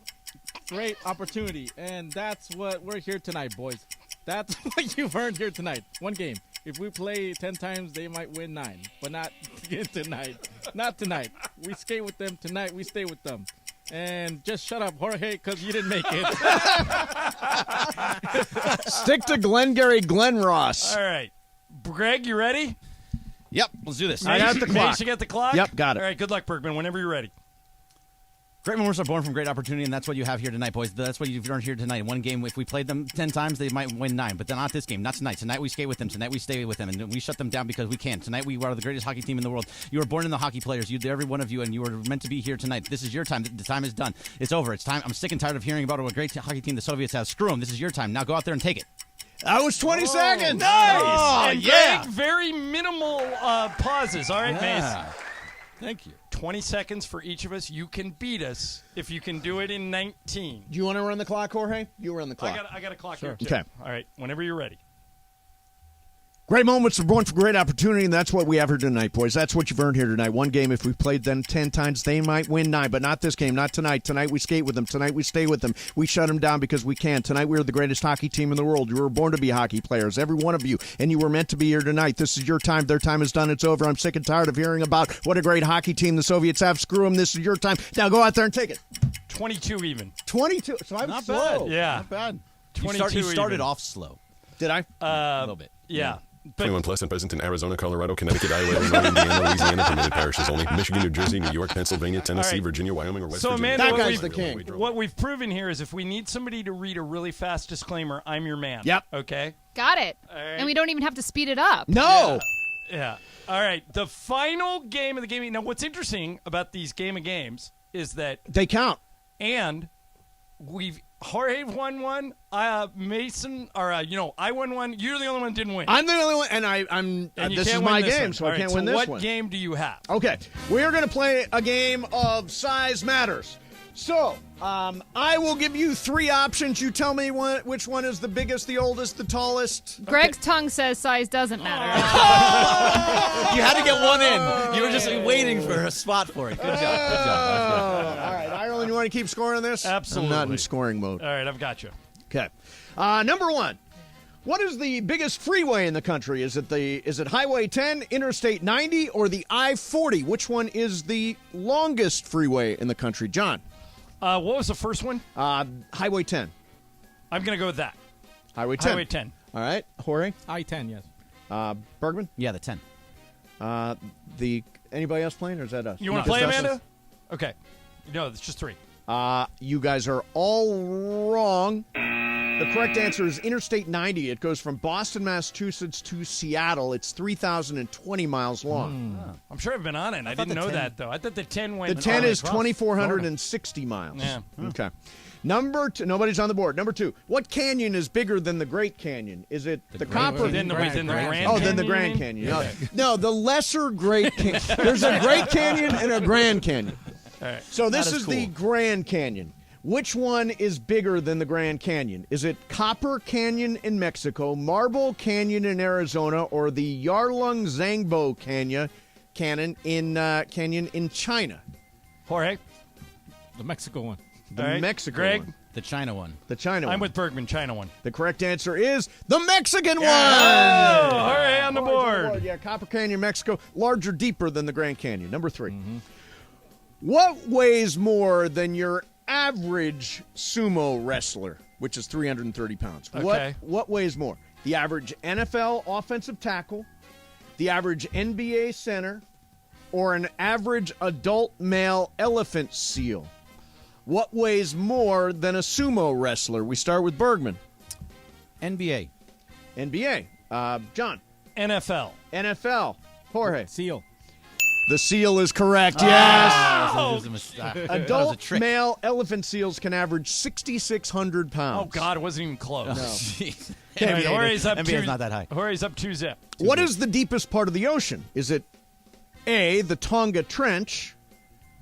great opportunity, and that's what we're here tonight, boys. That's what you've earned here tonight. One game. If we play 10 times, they might win 9, but not tonight. Not tonight. We skate with them tonight. We stay with them. And just shut up, Jorge, because you didn't make it. Stick to Glengarry Glen Ross. All right. Greg, you ready? Yep, let's do this. I got the clock. Mace, you got the clock? Yep, got it. All right, good luck, Bergman, whenever you're ready. Great moments are born from great opportunity, and that's what you have here tonight, boys. That's what you've earned here tonight. One game, if we played them 10 times, they might win 9, but they're not this game. Not tonight. Tonight we skate with them. Tonight we stay with them, and we shut them down because we can. Tonight we are the greatest hockey team in the world. You were born in the hockey players. Every one of you, and you were meant to be here tonight. This is your time. The time is done. It's over. It's time. I'm sick and tired of hearing about what a great hockey team the Soviets have. Screw them. This is your time. Now go out there and take it. That was 20 seconds. Nice. Oh, and yeah. Greg, very minimal pauses. All right, Yeah. Mace. Thank you. 20 seconds for each of us. You can beat us if you can do it in 19. Do you want to run the clock, Jorge? You run the clock. I got a clock here, too. Okay. All right, whenever you're ready. Great moments are born for great opportunity, and that's what we have here tonight, boys. That's what you've earned here tonight. One game, if we played them 10 times, they might win 9, but not this game, not tonight. Tonight we skate with them. Tonight we stay with them. We shut them down because we can. Tonight we are the greatest hockey team in the world. You were born to be hockey players, every one of you, and you were meant to be here tonight. This is your time. Their time is done. It's over. I'm sick and tired of hearing about what a great hockey team the Soviets have. Screw them. This is your time. Now go out there and take it. 22 even. 22. So I'm Not slow. bad. Yeah. Not bad. You started even. off slow. Did I? A little bit. Yeah. But 21 plus and present in Arizona, Colorado, Connecticut, Iowa, Illinois, Indiana, Louisiana, permitted parishes only. Michigan, New Jersey, New York, Pennsylvania, Tennessee, All right. Virginia, Wyoming, or West So, Virginia. Amanda, king. what we've proven here is if we need somebody to read a really fast disclaimer, I'm your man. Yep. Okay? Got it. All right. And we don't even have to speed it up. No. Yeah. All right. The final game of the game. Now, what's interesting about these game of games is that They count. and Jorge won one, Mason, or I won one. You're the only one that didn't win. I'm the only one, and And you this can't is win my this game, one. so All I right, can't so win this what one. game do you have? Okay, we are going to play a game of size matters. So, I will give you 3 options. You tell me which one is the biggest, the oldest, the tallest. Greg's tongue says size doesn't matter. You had to get one in. You were just waiting for a spot for it. Good job. Good job. All right, Ireland, you want to keep scoring on this? Absolutely. I'm not in scoring mode. All right, I've got you. Okay. Number 1. What is the biggest freeway in the country? Is it Highway 10, Interstate 90, or the I-40? Which one is the longest freeway in the country? John? What was the first one? Highway 10. I'm going to go with that. Highway 10. Highway 10. All right. Jorge? I-10, yes. Bergman? Yeah, the 10. Anybody else playing, or is that us? You want to play, Amanda? Okay. No, it's just 3. You guys are all wrong. The correct answer is Interstate 90. It goes from Boston, Massachusetts to Seattle. It's 3,020 miles long. I'm sure I've been on it. I didn't know that, though. I thought the 10 went The 10 is across 2,460 miles. Yeah. Okay. Number 2. Nobody's on the board. Number 2. What canyon is bigger than the Great Canyon? Is it the Copper? Then the Grand Canyon. Oh, then the Grand Canyon. No, the lesser Great Canyon. There's a Great Canyon and a Grand Canyon. All right. So this That is is the Grand Canyon. Which one is bigger than the Grand Canyon? Is it Copper Canyon in Mexico, Marble Canyon in Arizona, or the Yarlung Zangbo Canyon in China? Jorge? The Mexico one. The All right. Mexico Greg? one. The China one. The China one. I'm with Bergman, China one. The correct answer is the Mexican one. Oh, Jorge on the Jorge board. Yeah, Copper Canyon, Mexico, larger, deeper than the Grand Canyon. Number 3. What weighs more than your average sumo wrestler, which is 330 pounds? Okay. What weighs more? The average NFL offensive tackle, the average NBA center, or an average adult male elephant seal? What weighs more than a sumo wrestler? We start with Bergman. NBA. NBA. John. NFL. Jorge. Seal. The seal is correct, yes. Adult male elephant seals can average 6,600 pounds. Oh, God, it wasn't even close. No. Jeez. All right, Jorge's up NBA is not that high. Jorge's up 2-0. What is the deepest part of the ocean? Is it A, the Tonga Trench,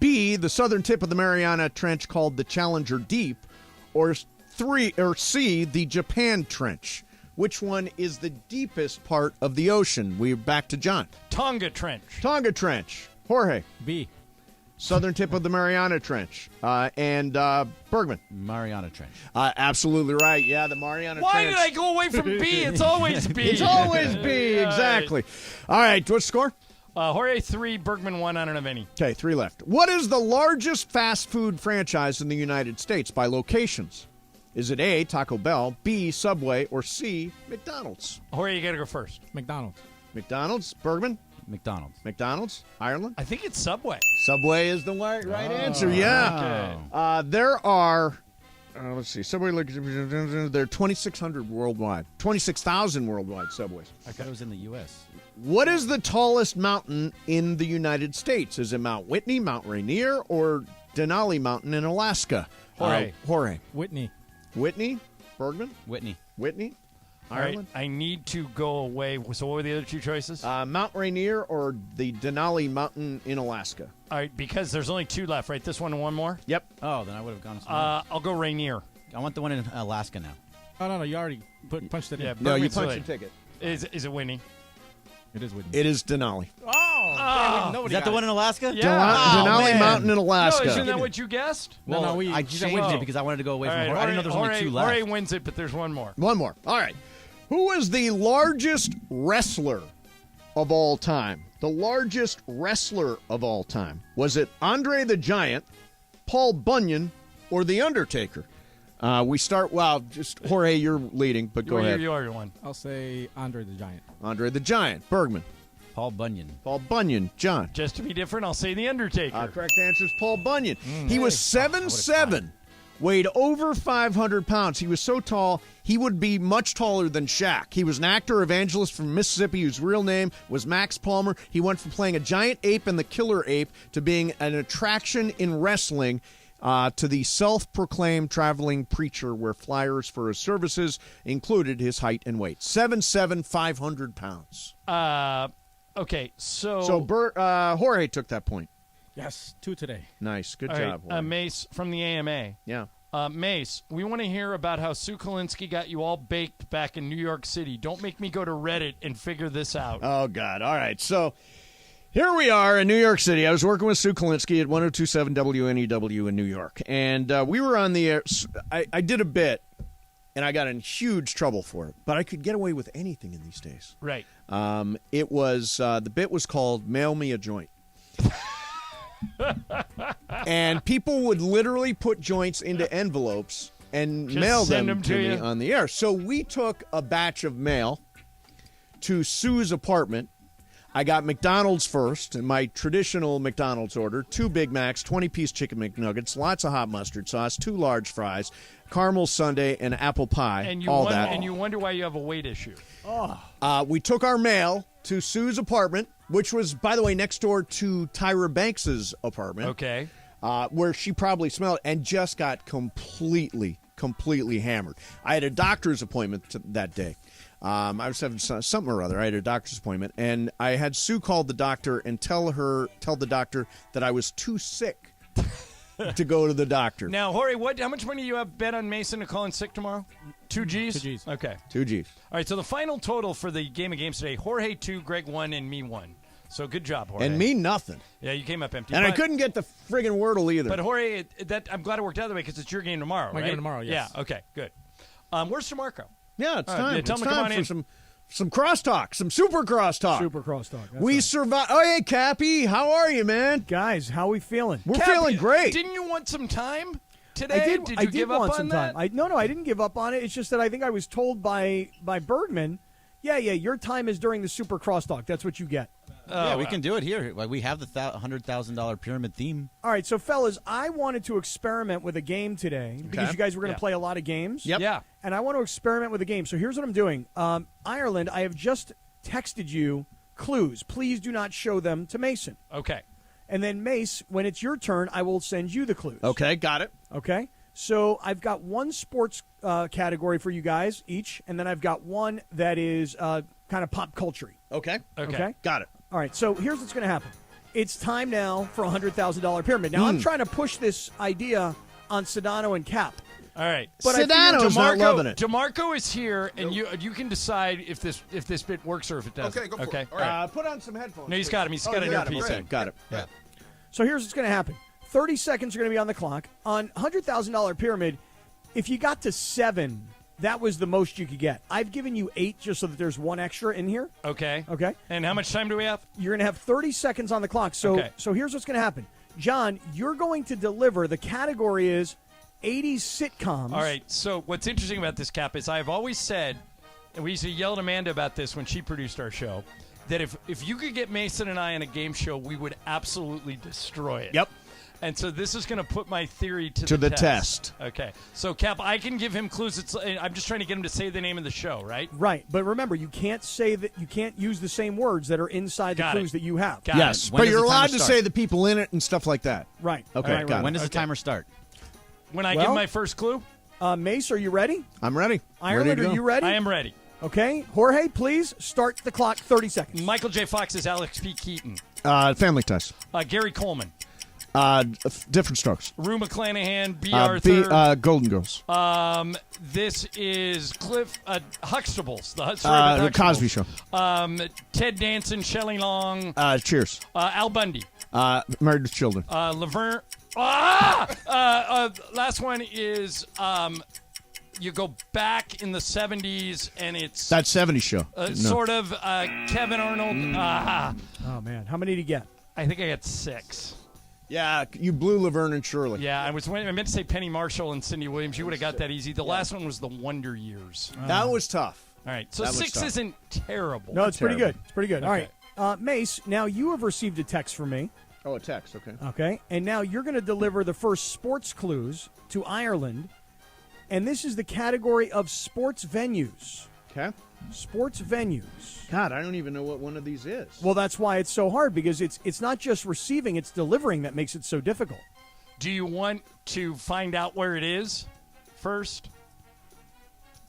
B, the southern tip of the Mariana Trench called the Challenger Deep, or C, the Japan Trench? Which one is the deepest part of the ocean? We're back to John. Tonga Trench. Tonga Trench. Jorge. B. Southern tip of the Mariana Trench. And Bergman. Mariana Trench. Absolutely right. Yeah, the Mariana Why Trench. did I go away from B? It's always B. It's always B, exactly. All right, what's the score? Jorge 3, Bergman 1. I don't have any. Okay, 3 left. What is the largest fast food franchise in the United States by locations? Is it A, Taco Bell, B, Subway, or C, McDonald's? Jorge, you got to go first. McDonald's. McDonald's. Bergman? McDonald's. McDonald's. Ireland? I think it's Subway. Subway is the right answer, yeah. There are, let's see, Subway, there are 2,600 worldwide. 26,000 worldwide Subways. I thought it was in the U.S. What is the tallest mountain in the United States? Is it Mount Whitney, Mount Rainier, or Denali Mountain in Alaska? Jorge. Whitney. Whitney? Bergman? Whitney. All right, I need to go away. So what were the other 2 choices? Mount Rainier or the Denali Mountain in Alaska? All right, because there's only 2 left, right? This one and one more? Yep. Oh, then I would have gone. I'll go Rainier. I want the one in Alaska now. Oh, no, you already punched it in. Yeah, No, you Bergman's punched right. your ticket. Is it Whitney? It is Whitney. It is Denali. Is that the one in Alaska? Denali Mountain in Alaska. No, isn't that what you guessed? Well, I changed it because I wanted to go away from Jorge. I didn't know there was only two left. Jorge wins it, but there's one more. One more. All right. Who was the largest wrestler of all time? The largest wrestler of all time. Was it Andre the Giant, Paul Bunyan, or The Undertaker? We start, just Jorge, you're leading, but go ahead. You are your one. I'll say Andre the Giant. Andre the Giant. Bergman. Paul Bunyan. Paul Bunyan. John. Just to be different, I'll say The Undertaker. Correct answer is Paul Bunyan. He was 7'7", weighed over 500 pounds. He was so tall, he would be much taller than Shaq. He was an actor, evangelist from Mississippi whose real name was Max Palmer. He went from playing a giant ape in The Killer Ape to being an attraction in wrestling, to the self-proclaimed traveling preacher where flyers for his services included his height and weight. 7'7", 500 pounds. Okay, so Jorge took that point. Yes, 2 today. Nice. Good all job, right, Jorge. Mace from the AMA. Yeah. Mace, we want to hear about how Sue Kalinsky got you all baked back in New York City. Don't make me go to Reddit and figure this out. Oh, God. All right, so here we are in New York City. I was working with Sue Kalinsky at 102.7 WNEW in New York, and we were on the air. I did a bit, and I got in huge trouble for it, but I could get away with anything in these days. Right. It was the bit was called "Mail Me a Joint," and people would literally put joints into envelopes and Just mail send them to me on the air. So we took a batch of mail to Sue's apartment. I got McDonald's first, and my traditional McDonald's order: 2 Big Macs, 20-piece chicken McNuggets, lots of hot mustard sauce, 2 large fries, caramel sundae, and apple pie. And you wonder why you have a weight issue. We took our mail to Sue's apartment, which was, by the way, next door to Tyra Banks's apartment. Okay. Where she probably smelled it, and just got completely hammered. I had a doctor's appointment that day. I was having something or other. I had a doctor's appointment, and I had Sue call the doctor and tell the doctor that I was too sick to go to the doctor. Now, Jorge, how much money do you have bet on Mason to call in sick tomorrow? 2 G's? 2 G's. Okay. 2 G's. All right, so the final total for the game of games today, Jorge 2, Greg 1, and me 1. So good job, Jorge. And me nothing. Yeah, you came up empty. And I couldn't get the friggin' Wordle either. But Jorge, I'm glad it worked out that way because it's your game tomorrow, My right? game tomorrow, yes. Yeah, okay, good. Where's DeMarco? Yeah, it's time. Tell It's him to come time on for in. some crosstalk, some super crosstalk. Super crosstalk. We survived. Oh, hey, Cappy, how are you, man? Guys, how we feeling? We're feeling great. Didn't you want some time today? I did give want up some on that? time. No, I didn't give up on it. It's just that I think I was told by Bergman, yeah, your time is during the super crosstalk. That's what you get. Yeah, we can do it here. Like, we have the $100,000 pyramid theme. All right, so fellas, I wanted to experiment with a game today because you guys were going to play a lot of games. Yep. Yeah. And I want to experiment with a game. So here's what I'm doing. Ireland, I have just texted you clues. Please do not show them to Mason. Okay. And then, Mace, when it's your turn, I will send you the clues. Okay, got it. Okay? So I've got one sports category for you guys each, and then I've got one that is kind of pop culture. Okay. Okay. Got it. All right, so here's what's going to happen. It's time now for a $100,000 pyramid. Now, I'm trying to push this idea on Sedano and Cap. All right. But Sedano's not loving it. DeMarco is here, and you can decide if this bit works or if it doesn't. Okay, go for it. All right. Put on some headphones. No, he's got him. He's got an earpiece. Okay, got it. Yeah. So here's what's going to happen. 30 seconds are going to be on the clock. On $100,000 pyramid, if you got to 7, that was the most you could get. I've given you 8 just so that there's 1 extra in here. Okay. Okay. And how much time do we have? You're going to have 30 seconds on the clock. So here's what's going to happen. John, you're going to deliver. The category is 80s sitcoms. All right. So what's interesting about this, Cap, is I've always said, and we used to yell at Amanda about this when she produced our show, that if you could get Mason and I on a game show, we would absolutely destroy it. Yep. And so this is going to put my theory to the the test. Okay. So, Cap, I can give him clues. I'm just trying to get him to say the name of the show, right? Right. But remember, you can't say that. You can't use the same words that are inside the clues that you have. Yes, but you're allowed to say the people in it and stuff like that. Right. Okay, Right. got it. When does the timer start? When I give my first clue? Mace, are you ready? I'm ready. Ireland, Ready to are go. you ready? I am ready. Okay. Jorge, please start the clock. 30 seconds. Michael J. Fox is Alex P. Keaton. Family Ties. Gary Coleman. Different Strokes. Rue McClanahan, B. Arthur. Golden Girls. This is Cliff Huxtables, The Cosby Show. Ted Danson, Shelley Long. Cheers. Al Bundy. Married with Children. Laverne. Last one is you go back in the 70s, and it's That 70s show. sort of Kevin Arnold. Oh, man. How many did you get? I think I got 6. Yeah, you blew Laverne and Shirley. Yeah, I meant to say Penny Marshall and Cindy Williams. You would have got that easy. The last one was the Wonder Years. That was tough. All right, so That was 6 tough. isn't terrible. No, it's pretty good. It's pretty good. Okay. All right. Mace, now you have received a text from me. Oh, a text, okay. Okay. And now you're going to deliver the first sports clues to Ireland. And this is the category of sports venues. Okay. Sports venues. God, I don't even know what one of these is. Well, that's why it's so hard, because it's not just receiving, it's delivering that makes it so difficult. Do you want to find out where it is first?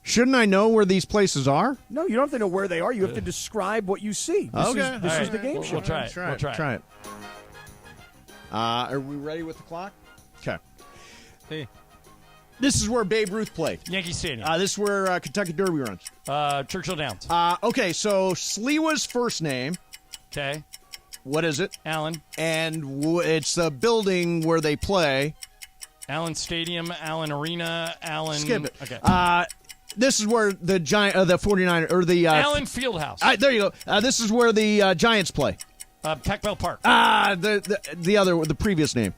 Shouldn't I know where these places are? No, you don't have to know where they are. You have to describe what you see. This is the game show. We'll try it. We'll try it. Are we ready with the clock? Okay. Hey. This is where Babe Ruth played. Yankee Stadium. This is where Kentucky Derby runs. Churchill Downs. Okay, so Sliwa's first name. Okay. What is it? Allen. And it's the building where they play. Allen Stadium, Allen Arena, Allen. Skip it. Okay. This is where the the 49 or the Allen Fieldhouse. There you go. This is where the Giants play. Pac Bell Park. The previous name.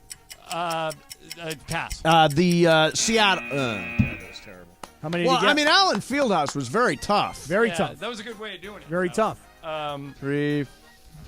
Pass. The Seattle. That was terrible. How many? Well, did you get? I mean, Allen Fieldhouse was very tough. Very tough. That was a good way of doing it. Very tough. 3.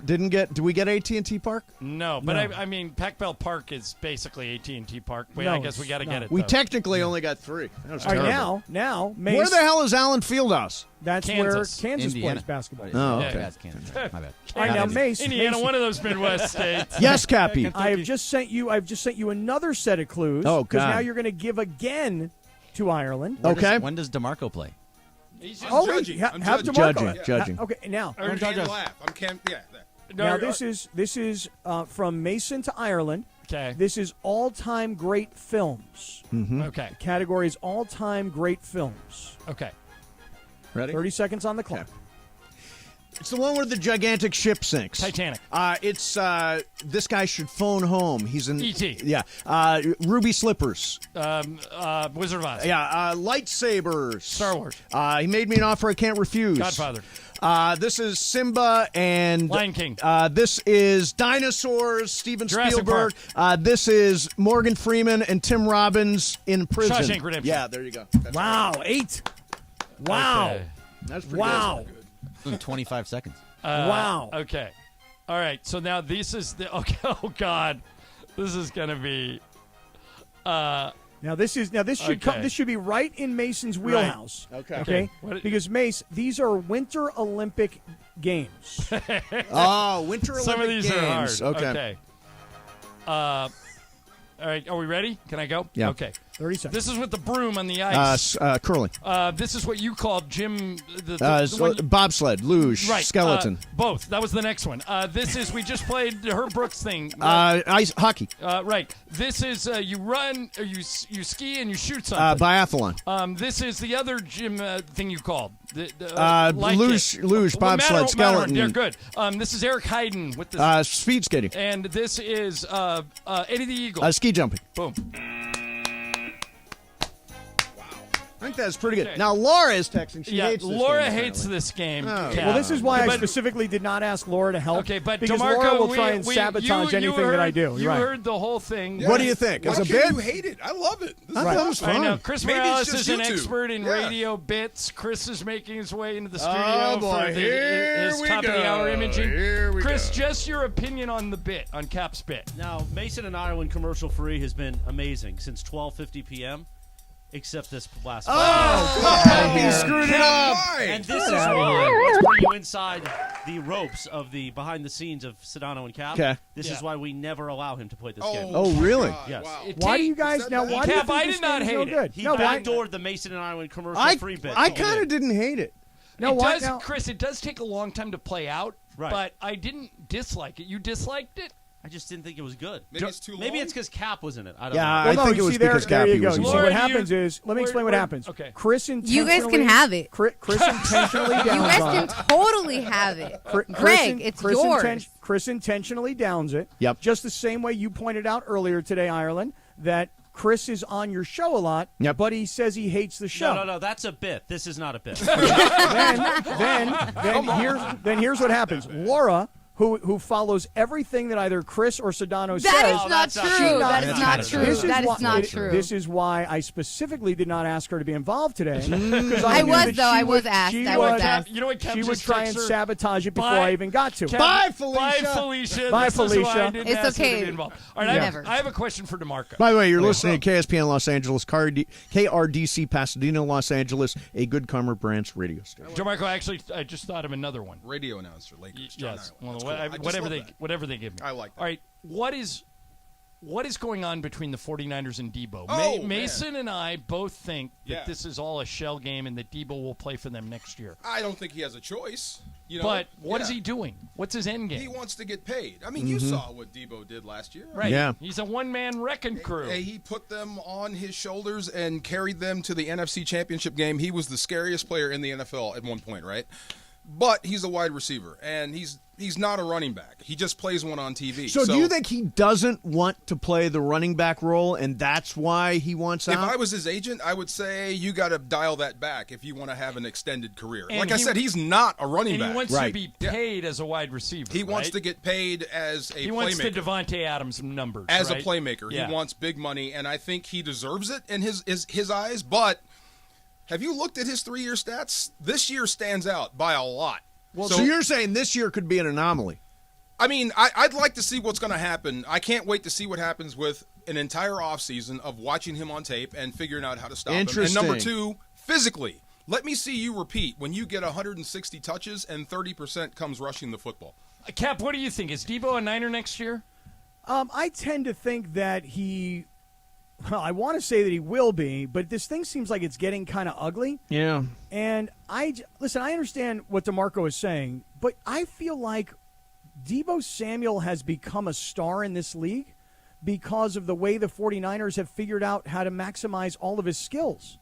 Did we get AT&T Park? No, but No. I mean, Pac Bell Park is basically AT&T Park. Wait, No, I guess we it's got to not. get it. We though. technically only got 3. That was All right, terrible. now, Mace, Where the hell is Allen Fieldhouse? That's Kansas. where Kansas Indiana. plays basketball. Oh, Yeah. okay. That's Kansas. My bad. All right, now Mace, Indiana, Mace, one of those Midwest states. Yes, Cappy. I have just sent you. I've just sent you another set of clues. Oh, because God. now you're going to give again to Ireland. Okay. When does DeMarco play? He's just Oh, judging. have I'm DeMarco. Judging, Ha- judging. Okay, now. I can't laugh. Now this is from Mason to Ireland. Okay. This is all-time great films. Okay. The category is all-time great films. Okay. Ready? 30 seconds on the clock. It's the one where the gigantic ship sinks. Titanic. It's this guy should phone home. He's in E.T. Yeah. Ruby Slippers. Wizard of Oz. Yeah. Lightsabers. Star Wars. He made me an offer I can't refuse. Godfather. This is Simba and Lion King. This is Dinosaurs. Steven Jurassic Spielberg. This is Morgan Freeman and Tim Robbins in prison. Shawshank Redemption. Yeah, there you go. Wow, 8. Wow. Okay. That's pretty Wow. good. 25 seconds. Wow. Okay. All right. So now this is the. Okay. Oh God, this is gonna be. Now this should come. Okay. This should be right in Mason's wheelhouse. Okay. Okay. What- Because Mace, these are Winter Olympic Games. Oh, Winter Olympic Some of these Games. are hard. Okay. All right. Are we ready? Can I go? Yeah. Okay. 30 seconds. This is with the broom on the ice. Curling. This is what you called Jim. The one- Bobsled, luge, right. skeleton. Both. That was the next one. This is we just played the Herb Brooks thing. Ice hockey. Right. This is you run or you ski and you shoot something. Biathlon. This is the other gym thing you called. Luge, bobsled, skeleton. They're good. This is Eric Hayden with the speed skating. and this is Eddie the Eagle. Ski jumping. Boom. I think that's pretty good. Okay. Now Laura is texting. She Yeah, hates this Laura game, hates apparently. this game. Oh. Kat. Well, this is why I But- specifically did not ask Laura to help. Okay, but because DeMarco, Laura will try and sabotage anything that I do. You You're right. heard the whole thing. What do you think? Why As a can't bit? you hate it? I love it. This I is thought it was I fun. know. Chris Maybe it's Morales just is an you two. expert in Yeah. radio bits. Chris is making his way into the studio Oh, boy. for Here his we top of the hour go. imaging. Here we Chris, go. just your opinion on the bit, on Cap's bit. Now, Mason and Ireland commercial free has been amazing since 12:50 p.m. Except this last. He screwed it up. And this is why. Let's bring you inside the ropes of the behind the scenes of Sedano and Cap. Okay. This Yeah. is why we never allow him to play this game. Oh, really? Yes. Why do you guys now? Why do you Cap, think I this did not game's hate no it. good? He No, why? backdoored the Mason and Ireland commercial I free bit. kind of didn't hate it. No, it why? does, Now, Chris, it does take a long time to play out, Right. but I didn't dislike it. You disliked it? I just didn't think it was good. Maybe it's too long. Maybe it's because Cap was in it. I don't Yeah, know. I think it was because there Cappy you go. was You in see it. what happens is, let me explain what happens. Okay. Chris intentionally. You guys can have it. Chris intentionally downs You guys on can it. totally have it. Greg, it's yours. Chris intentionally downs it. Yep. Just the same way you pointed out earlier today, Ireland, that Chris is on your show a lot, but he says he hates the show. No, that's a bit. This is not a bit. then here's what happens. Laura, who follows everything that either Chris or Sedano says. That is not true. That is not true. That is not true. This is why I specifically did not ask her to be involved today. I was, though. I was asked. You know what Cap She would just try and texted her? sabotage it before I even got to it. Bye, Felicia. Bye, This is why I Felicia. didn't It's ask her to okay. be involved. All right, I have a question for DeMarco. By the way, you're listening to KSPN Los Angeles, KRDC Pasadena, Los Angeles, a Good Karma Branch radio station. DeMarco, I just thought of another one. Radio announcer, Lakers. John Yes, Ireland. well, That's cool. whatever they give me. I like that. All right, what is going on between the 49ers and Debo? Oh, Mason and I both think that Yeah. this is all a shell game and that Debo will play for them next year. I don't think he has a choice. You know, But what is he doing? What's his end game? He wants to get paid. I mean, you saw what Debo did last year. Right. Yeah. He's a one-man wrecking crew. He put them on his shoulders and carried them to the NFC Championship game. He was the scariest player in the NFL at one point, right? But he's a wide receiver, and he's not a running back. He just plays one on TV. So do you think he doesn't want to play the running back role, and that's why he wants out? If I was his agent, I would say you got to dial that back if you want to have an extended career. And Like I said, he's not a running back. He wants to be paid as a wide receiver. He wants right? to get paid as a playmaker. He wants the Devontae Adams numbers. As right? a playmaker. Yeah. He wants big money, and I think he deserves it in his eyes. But have you looked at his 3-year stats? This year stands out by a lot. Well, so you're saying this year could be an anomaly? I mean, I'd like to see what's going to happen. I can't wait to see what happens with an entire offseason of watching him on tape and figuring out how to stop him. And number 2, physically. Let me see you repeat when you get 160 touches and 30% comes rushing the football. Cap, what do you think? Is Debo a Niner next year? I tend to think that he. Well, I want to say that he will be, but this thing seems like it's getting kind of ugly. Yeah. And listen, I understand what DeMarco is saying, but I feel like Debo Samuel has become a star in this league because of the way the 49ers have figured out how to maximize all of his skills.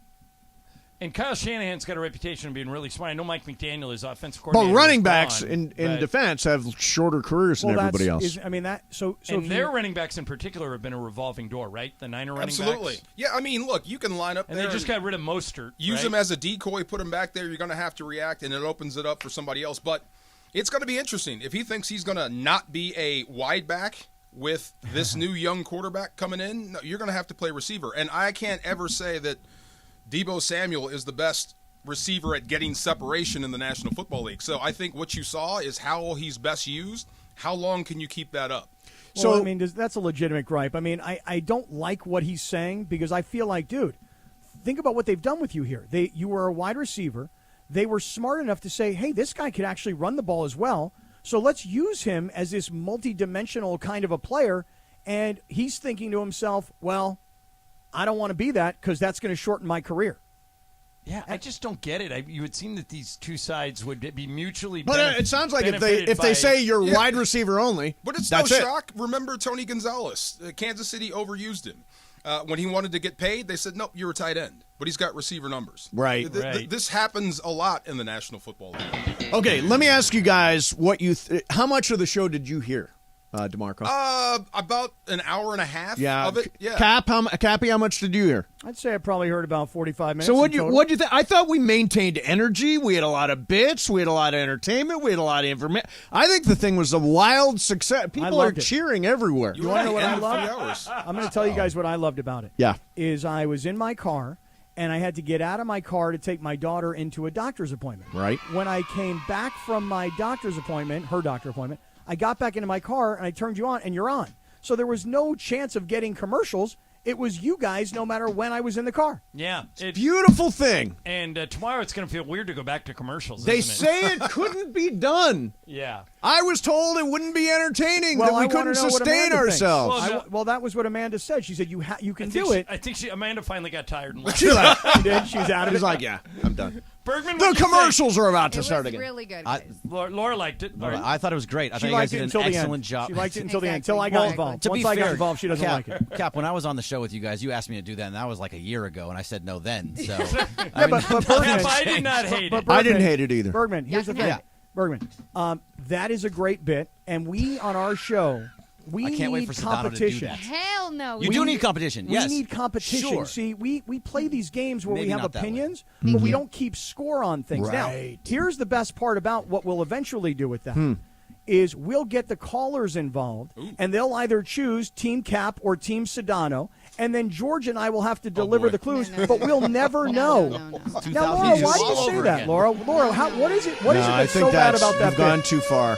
And Kyle Shanahan's got a reputation of being really smart. I know Mike McDaniel is offensive coordinator. But running backs gone, in but- defense have shorter careers than everybody else. So and their running backs in particular have been a revolving door, right? The Niner running Absolutely. backs. Yeah, I mean, look, you can line up And there. they just got rid of Mostert. Use right? him as a decoy, put him back there. You're going to have to react, and it opens it up for somebody else. But it's going to be interesting. If he thinks he's going to not be a wide back with this new young quarterback coming in, no, you're going to have to play receiver. And I can't ever say that Debo Samuel is the best receiver at getting separation in the National Football League. So I think what you saw is how he's best used. How long can you keep that up? Well, I mean, that's a legitimate gripe. I mean, I don't like what he's saying because I feel like, dude, think about what they've done with you here. You were a wide receiver. They were smart enough to say, hey, this guy could actually run the ball as well. So let's use him as this multi-dimensional kind of a player. And he's thinking to himself, well, I don't want to be that because that's going to shorten my career. Yeah, I just don't get it. You would seem that these two sides would be mutually. But it sounds like if benefited they by- say you're wide receiver only, But it's that's no it. shock. Remember Tony Gonzalez. Kansas City overused him. When he wanted to get paid, they said, nope, you're a tight end. But he's got receiver numbers. Right. This happens a lot in the National Football League. Okay, let me ask you guys what you. How much of the show did you hear, DeMarco? About an hour and a half yeah. of it. Yeah. Cappy, how much did you hear? I'd say I probably heard about 45 minutes. So what'd what'd you think? I thought we maintained energy. We had a lot of bits. We had a lot of entertainment. We had a lot of information. I think the thing was a wild success. People are loved it. cheering everywhere. You want to know what I loved? I'm going to tell you guys what I loved about it. Yeah. Is I was in my car, and I had to get out of my car to take my daughter into a doctor's appointment. Right. When I came back from my doctor's appointment, her doctor appointment, I got back into my car, and I turned you on, and you're on. So there was no chance of getting commercials. It was you guys no matter when I was in the car. Yeah. Beautiful thing. And tomorrow it's going to feel weird to go back to commercials. They isn't say it couldn't be done. Yeah. I was told it wouldn't be entertaining, Well, that we I wanna couldn't know what sustain Amanda thinks. ourselves. Well, that was what Amanda said. She said you can I think do it. I think Amanda finally got tired and left. She did. She's out of it. She's like, yeah, I'm done. Bergman, The commercials are about to It start was again. really good. Laura liked it. I thought it was great. I She thought you liked guys it did an until the excellent end. job. She liked it until the end, until I got involved. To Once be I got fair, involved, she doesn't Cap, like it. Cap, when I was on the show with you guys, you asked me to do that, and that was like a year ago, and I said no then. So, Yeah, but Bergman, I did not hate it. I didn't hate it either. Bergman, here's the thing. Yeah. Bergman, that is a great bit, and we on our show, we I can't wait need for Sedano to do competition. that. Hell no. You do need competition. Yes, We need competition. Sure. See, we play these games where Maybe we have not that way. opinions, but we don't keep score on things. Right. Now, here's the best part about what we'll eventually do with that. Is we'll get the callers involved, and they'll either choose Team Cap or Team Sedano, and then George and I will have to deliver the clues, but we'll never know. Now, Laura, why do you say that, Laura? Laura, what is it? What is it I that's think so bad about that you've gone bit? too far.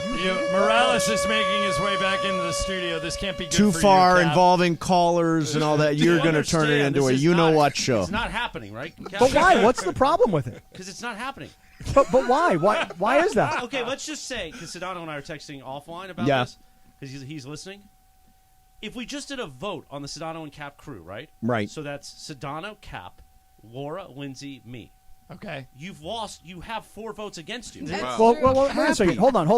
Morales is making his way back into the studio. This can't be good Too for far, you, Cap. involving callers and all that. You're going to turn it into a you-know-what show. It's not happening, right? But why? What's the problem with it? Because it's not happening. But why? Why is that? Okay, let's just say, because Sedano and I are texting offline about Yeah. this, because he's listening. If we just did a vote on the Sedano and Cap crew, right? Right. So that's Sedano, Cap, Laura, Lindsay, me. Okay. You've lost. You have 4 votes against you. Well, wait a second. Hold on.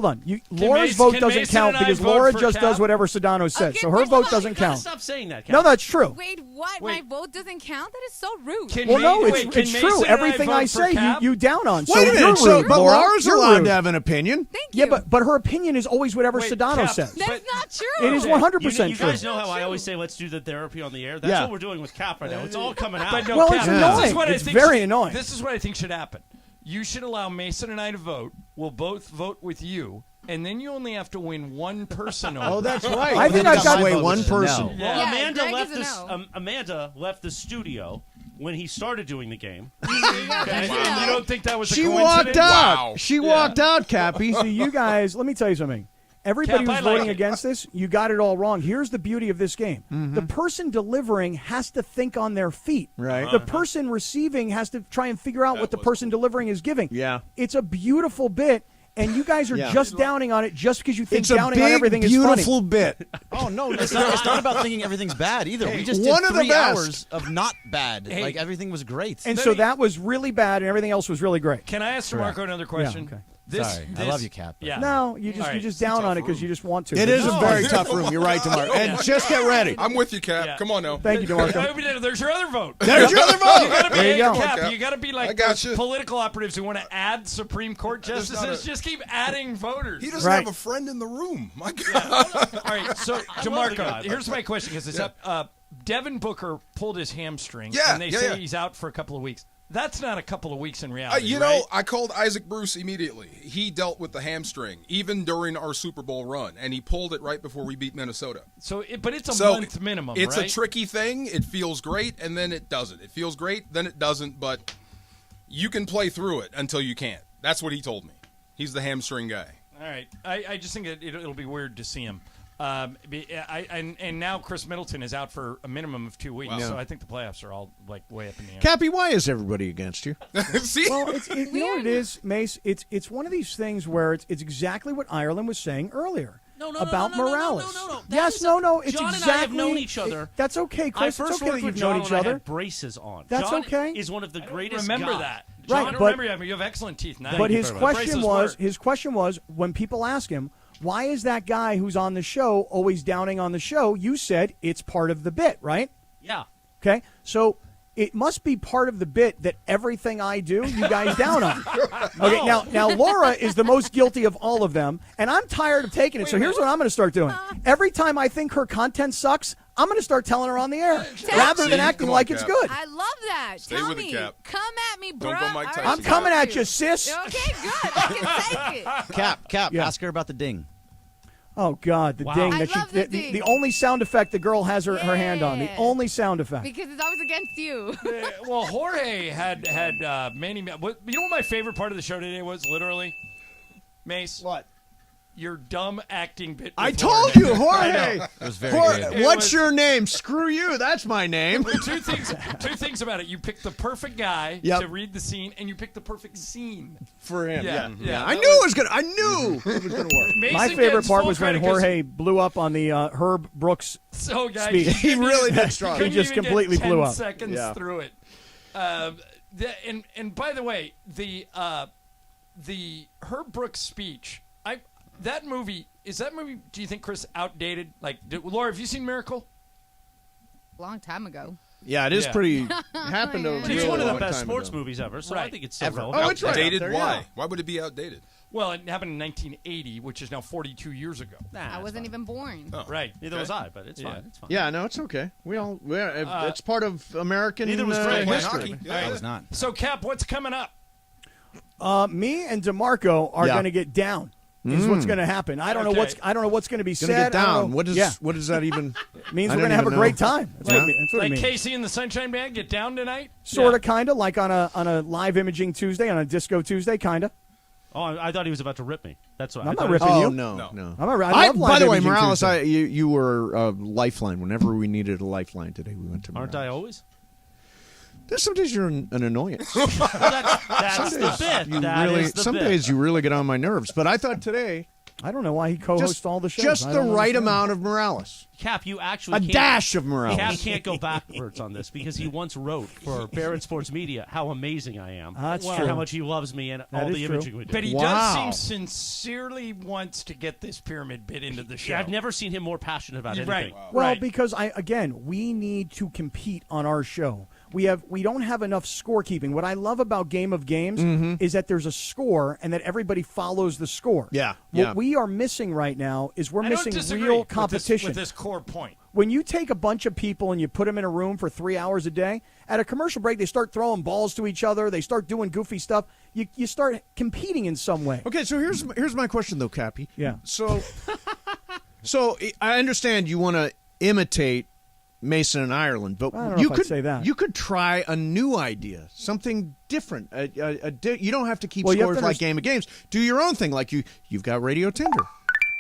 Laura's vote doesn't count because Laura just does whatever Sedano says, so her vote doesn't count. Stop saying that, Cap. No, that's true. Wait, what? My vote doesn't count? That is so rude. Well, no, it's true. Everything I say, you down on. So Wait a minute. you're So, rude, but Laura. Laura's You're allowed rude. to have an opinion. Thank Yeah, you. but her opinion is always whatever Sedano says. That's not true. It is 100% You true. guys know how I always say, let's do the therapy on the air? That's Yeah. what we're doing with Cap right now. It's all coming out. But no, Well, Cap, it's this annoying. is what I It's think very should- annoying. This is what I think should happen. You should allow Mason and I to vote. We'll both vote with you, and then you only have to win one person over. Oh, that's right. I think Then I've got sway my vote one is a person. no. Well, Yeah, Amanda Greg left is a no. Amanda left the studio when he started doing the game. Okay? You don't think that was a She coincidence? walked out. Wow. She walked out, Cappy. See, you guys, let me tell you something. Everybody Cap, I who's like voting it. against this, you got it all wrong. Here's the beauty of this game. The person delivering has to think on their feet. Right. The person receiving has to try and figure out what the person delivering is giving. Yeah. It's a beautiful bit, and you guys are Yeah. just downing on it just because you think It's a downing on big, everything is beautiful funny. bit. Oh no, it's not about thinking everything's bad either. We just one did of the 3 best. hours of not bad. Hey. Like everything was great. And so that was really bad, and everything else was really great. Can I ask DeMarco another question? okay. Sorry, I love you, Cap. Yeah. No, you just down on it because you just want to. It is a No. very tough room. You're right, Tomorrow. And just get ready. I'm with you, Cap. Yeah. Come on now. Thank you, DeMarco. There's your other vote. There's your other You vote. gotta be, There you go. Cap, you gotta be I like got those you. political operatives who want to add Supreme Court There's not justices. a- Just keep adding voters. He doesn't Right. have a friend in the room. My God. All right, so the DeMarco, guy, here's my question because it's up. Devin Booker pulled his hamstring, Yeah, and they yeah, say yeah. he's out for a couple of weeks. That's not a couple of weeks in reality, You right? know, I called Isaac Bruce immediately. He dealt with the hamstring even during our Super Bowl run, and he pulled it right before we beat Minnesota. So, but it's a So month minimum, It's right? a tricky thing. It feels great, and then it doesn't. It feels great, then it doesn't, but you can play through it until you can't. That's what he told me. He's the hamstring guy. All right, I just think it'll be weird to see him. And now Chris Middleton is out for a minimum of 2 weeks, Wow. so I think the playoffs are all like way up in the air. Cappy, why is everybody against you? See? Well, you know what it is, Mace? It's one of these things where it's exactly what Ireland was saying earlier. About Morales. No. Yes, no. It's John exactly. and I have known each other. That's okay, Chris. I first It's okay worked that with you've John known when each I other. had braces on. That's John okay. is one of the greatest Remember guys. that. Right, John, I don't but- remember you have excellent teeth now. But his The question braces was, work. when people ask him, why is that guy who's on the show always downing on the show? You said it's part of the bit, right? Yeah. Okay, so it must be part of the bit that everything I do, you guys down on. Okay, now Laura is the most guilty of all of them, and I'm tired of taking it. So here's what I'm going to start doing. Every time I think her content sucks, I'm going to start telling her on the air rather than acting like it's good. I love that. Stay Tell with it, me. Cap. Come at me, bro. Don't go Mike Tyson. I'm coming at you, sis. Okay, good. I can take it. Cap, Yeah. ask her about the ding. Oh God, the Wow. ding! I That love the ding. the only sound effect the girl has her hand on. The Yeah. only sound effect. Because it's always against you. Well, Jorge had Manny. You know what my favorite part of the show today was? Literally, Mace. What? Your dumb acting bit. I with told Jorge. you, Jorge. It was very Jorge, good. what's your name? Screw you. That's my name. Two things about it. You picked the perfect guy Yep. to read the scene, and you picked the perfect scene For him. Yeah. I knew it was gonna. I knew it was gonna work. Mason My favorite gets part full was when credit 'cause- Jorge blew up on the Herb Brooks So, guys, speech. He really did strong. He just completely blew up. Seconds Yeah. through it. And by the way, the Herb Brooks speech, that movie, do you think, Chris, outdated? Like, Laura, have you seen Miracle? Long time ago. Yeah, it is pretty. Happened to. It's one of the best sports movies ever, so I think it's still relevant. Oh, it's right. Outdated? There, Why? yeah. Why would it be outdated? Well, it happened in 1980, which is now 42 years ago. I wasn't even born. Oh. Right. Neither was I, but it's fine. It's fine. Yeah, no, it's okay. It's part of American Neither was Greg. history. I was not. So, Cap, what's coming up? Me and DeMarco are going to get down. Is what's going to happen. I don't know what's going to be said. Gonna get down. What does that even means? We're going to have a great time. That's what it Like means. Casey and the Sunshine Band get down tonight? Sort of, kind of, like on a live imaging Tuesday, on a disco Tuesday, kind of. Oh, I thought he was about to rip me. That's what I'm not ripping you. No. I'm not, I love live by the way, imaging Morales, Tuesday. you were a lifeline. Whenever we needed a lifeline today, we went to Morales. Aren't I always? There's some days you're an annoyance. That's the bit. Some days you really get on my nerves. But I thought today, I don't know why he co-hosts all the shows. Just I the don't right understand. amount of Morales. Cap, you actually A can't, dash of Morales. Cap can't go backwards on this because he once wrote for Barron Sports Media how amazing I am. That's and true. how much he loves me and all the imaging we do. But he does seem sincerely wants to get this pyramid bit into the show. Yeah, I've never seen him more passionate about anything. Right. Well, because we need to compete on our show. We don't have enough scorekeeping. What I love about Game of Games is that there's a score and that everybody follows the score. Yeah. What we are missing right now is we're I don't missing disagree real with competition. with this core point. When you take a bunch of people and you put them in a room for 3 hours a day, at a commercial break, they start throwing balls to each other. They start doing goofy stuff. You start competing in some way. Okay, so here's my question, though, Cappy. Yeah. So I understand you want to imitate Mason and Ireland, but I don't know you if I'd could say that. You could try a new idea, something different. You don't have to keep Well, you have scores to like Game of Games. Do your own thing, like you've got Radio Tinder.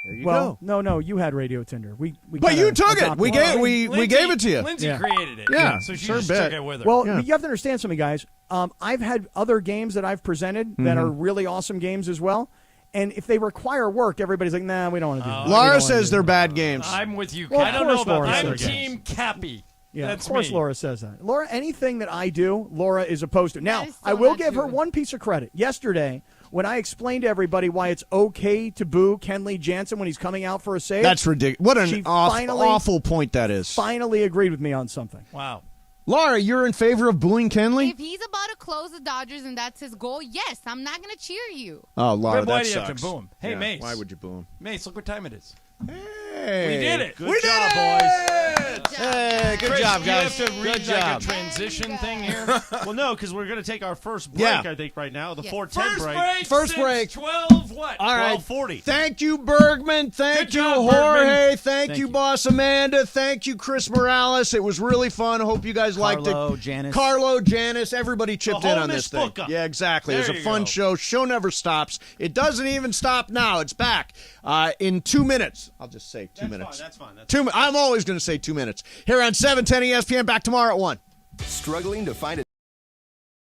There you go. No, you had Radio Tinder. We But kinda you took it. adopted We gave it to you. Lindsay created it. Yeah, So she sure just bet. took it with her. Well, you have to understand something, guys. I've had other games that I've presented that are really awesome games as well. And if they require work, everybody's like, nah, we don't want to do that. Laura says they're bad games. I'm with you. Well, I of don't know course about Laura that. I'm says that. Team Cappy. Yeah, That's of course me. Laura says that. Laura, anything that I do, Laura is opposed to. Now, is so I will not give her true. one piece of credit. Yesterday, when I explained to everybody why it's okay to boo Kenley Jansen when he's coming out for a save. That's ridiculous. What an she awful point that is. Finally agreed with me on something. Wow. Laura, you're in favor of booing Kenley? If he's about to close the Dodgers and that's his goal, yes, I'm not going to cheer you. Oh, Laura, But why that do you sucks. have to boo him? Hey, Yeah, Mace. Why would you boo him? Mace, look what time it is. Hey. We did it. Good job, boys. Hey, good Chris, job, you guys. have to read Good like job. a transition thing here. Well, no, because we're going to take our first break, Yeah. I think, right now. The Yes. 4:10 First break. break. First since break. 12 what? All right. 12:40. Thank you, Bergman. Thank Good you, job, Jorge. Bergman. Thank you, Boss Amanda. Thank you, Chris Morales. It was really fun. Hope you guys liked it. Carlo, Janice, everybody chipped The in whole on this thing. Mispuka. Yeah, exactly. It was There a you fun go. show. Show never stops. It doesn't even stop now. It's back in 2 minutes. I'll just say 2 minutes. That's fine. I'm always going to say 2 minutes. Here on 710 ESPN. Back tomorrow at 1. Struggling to find a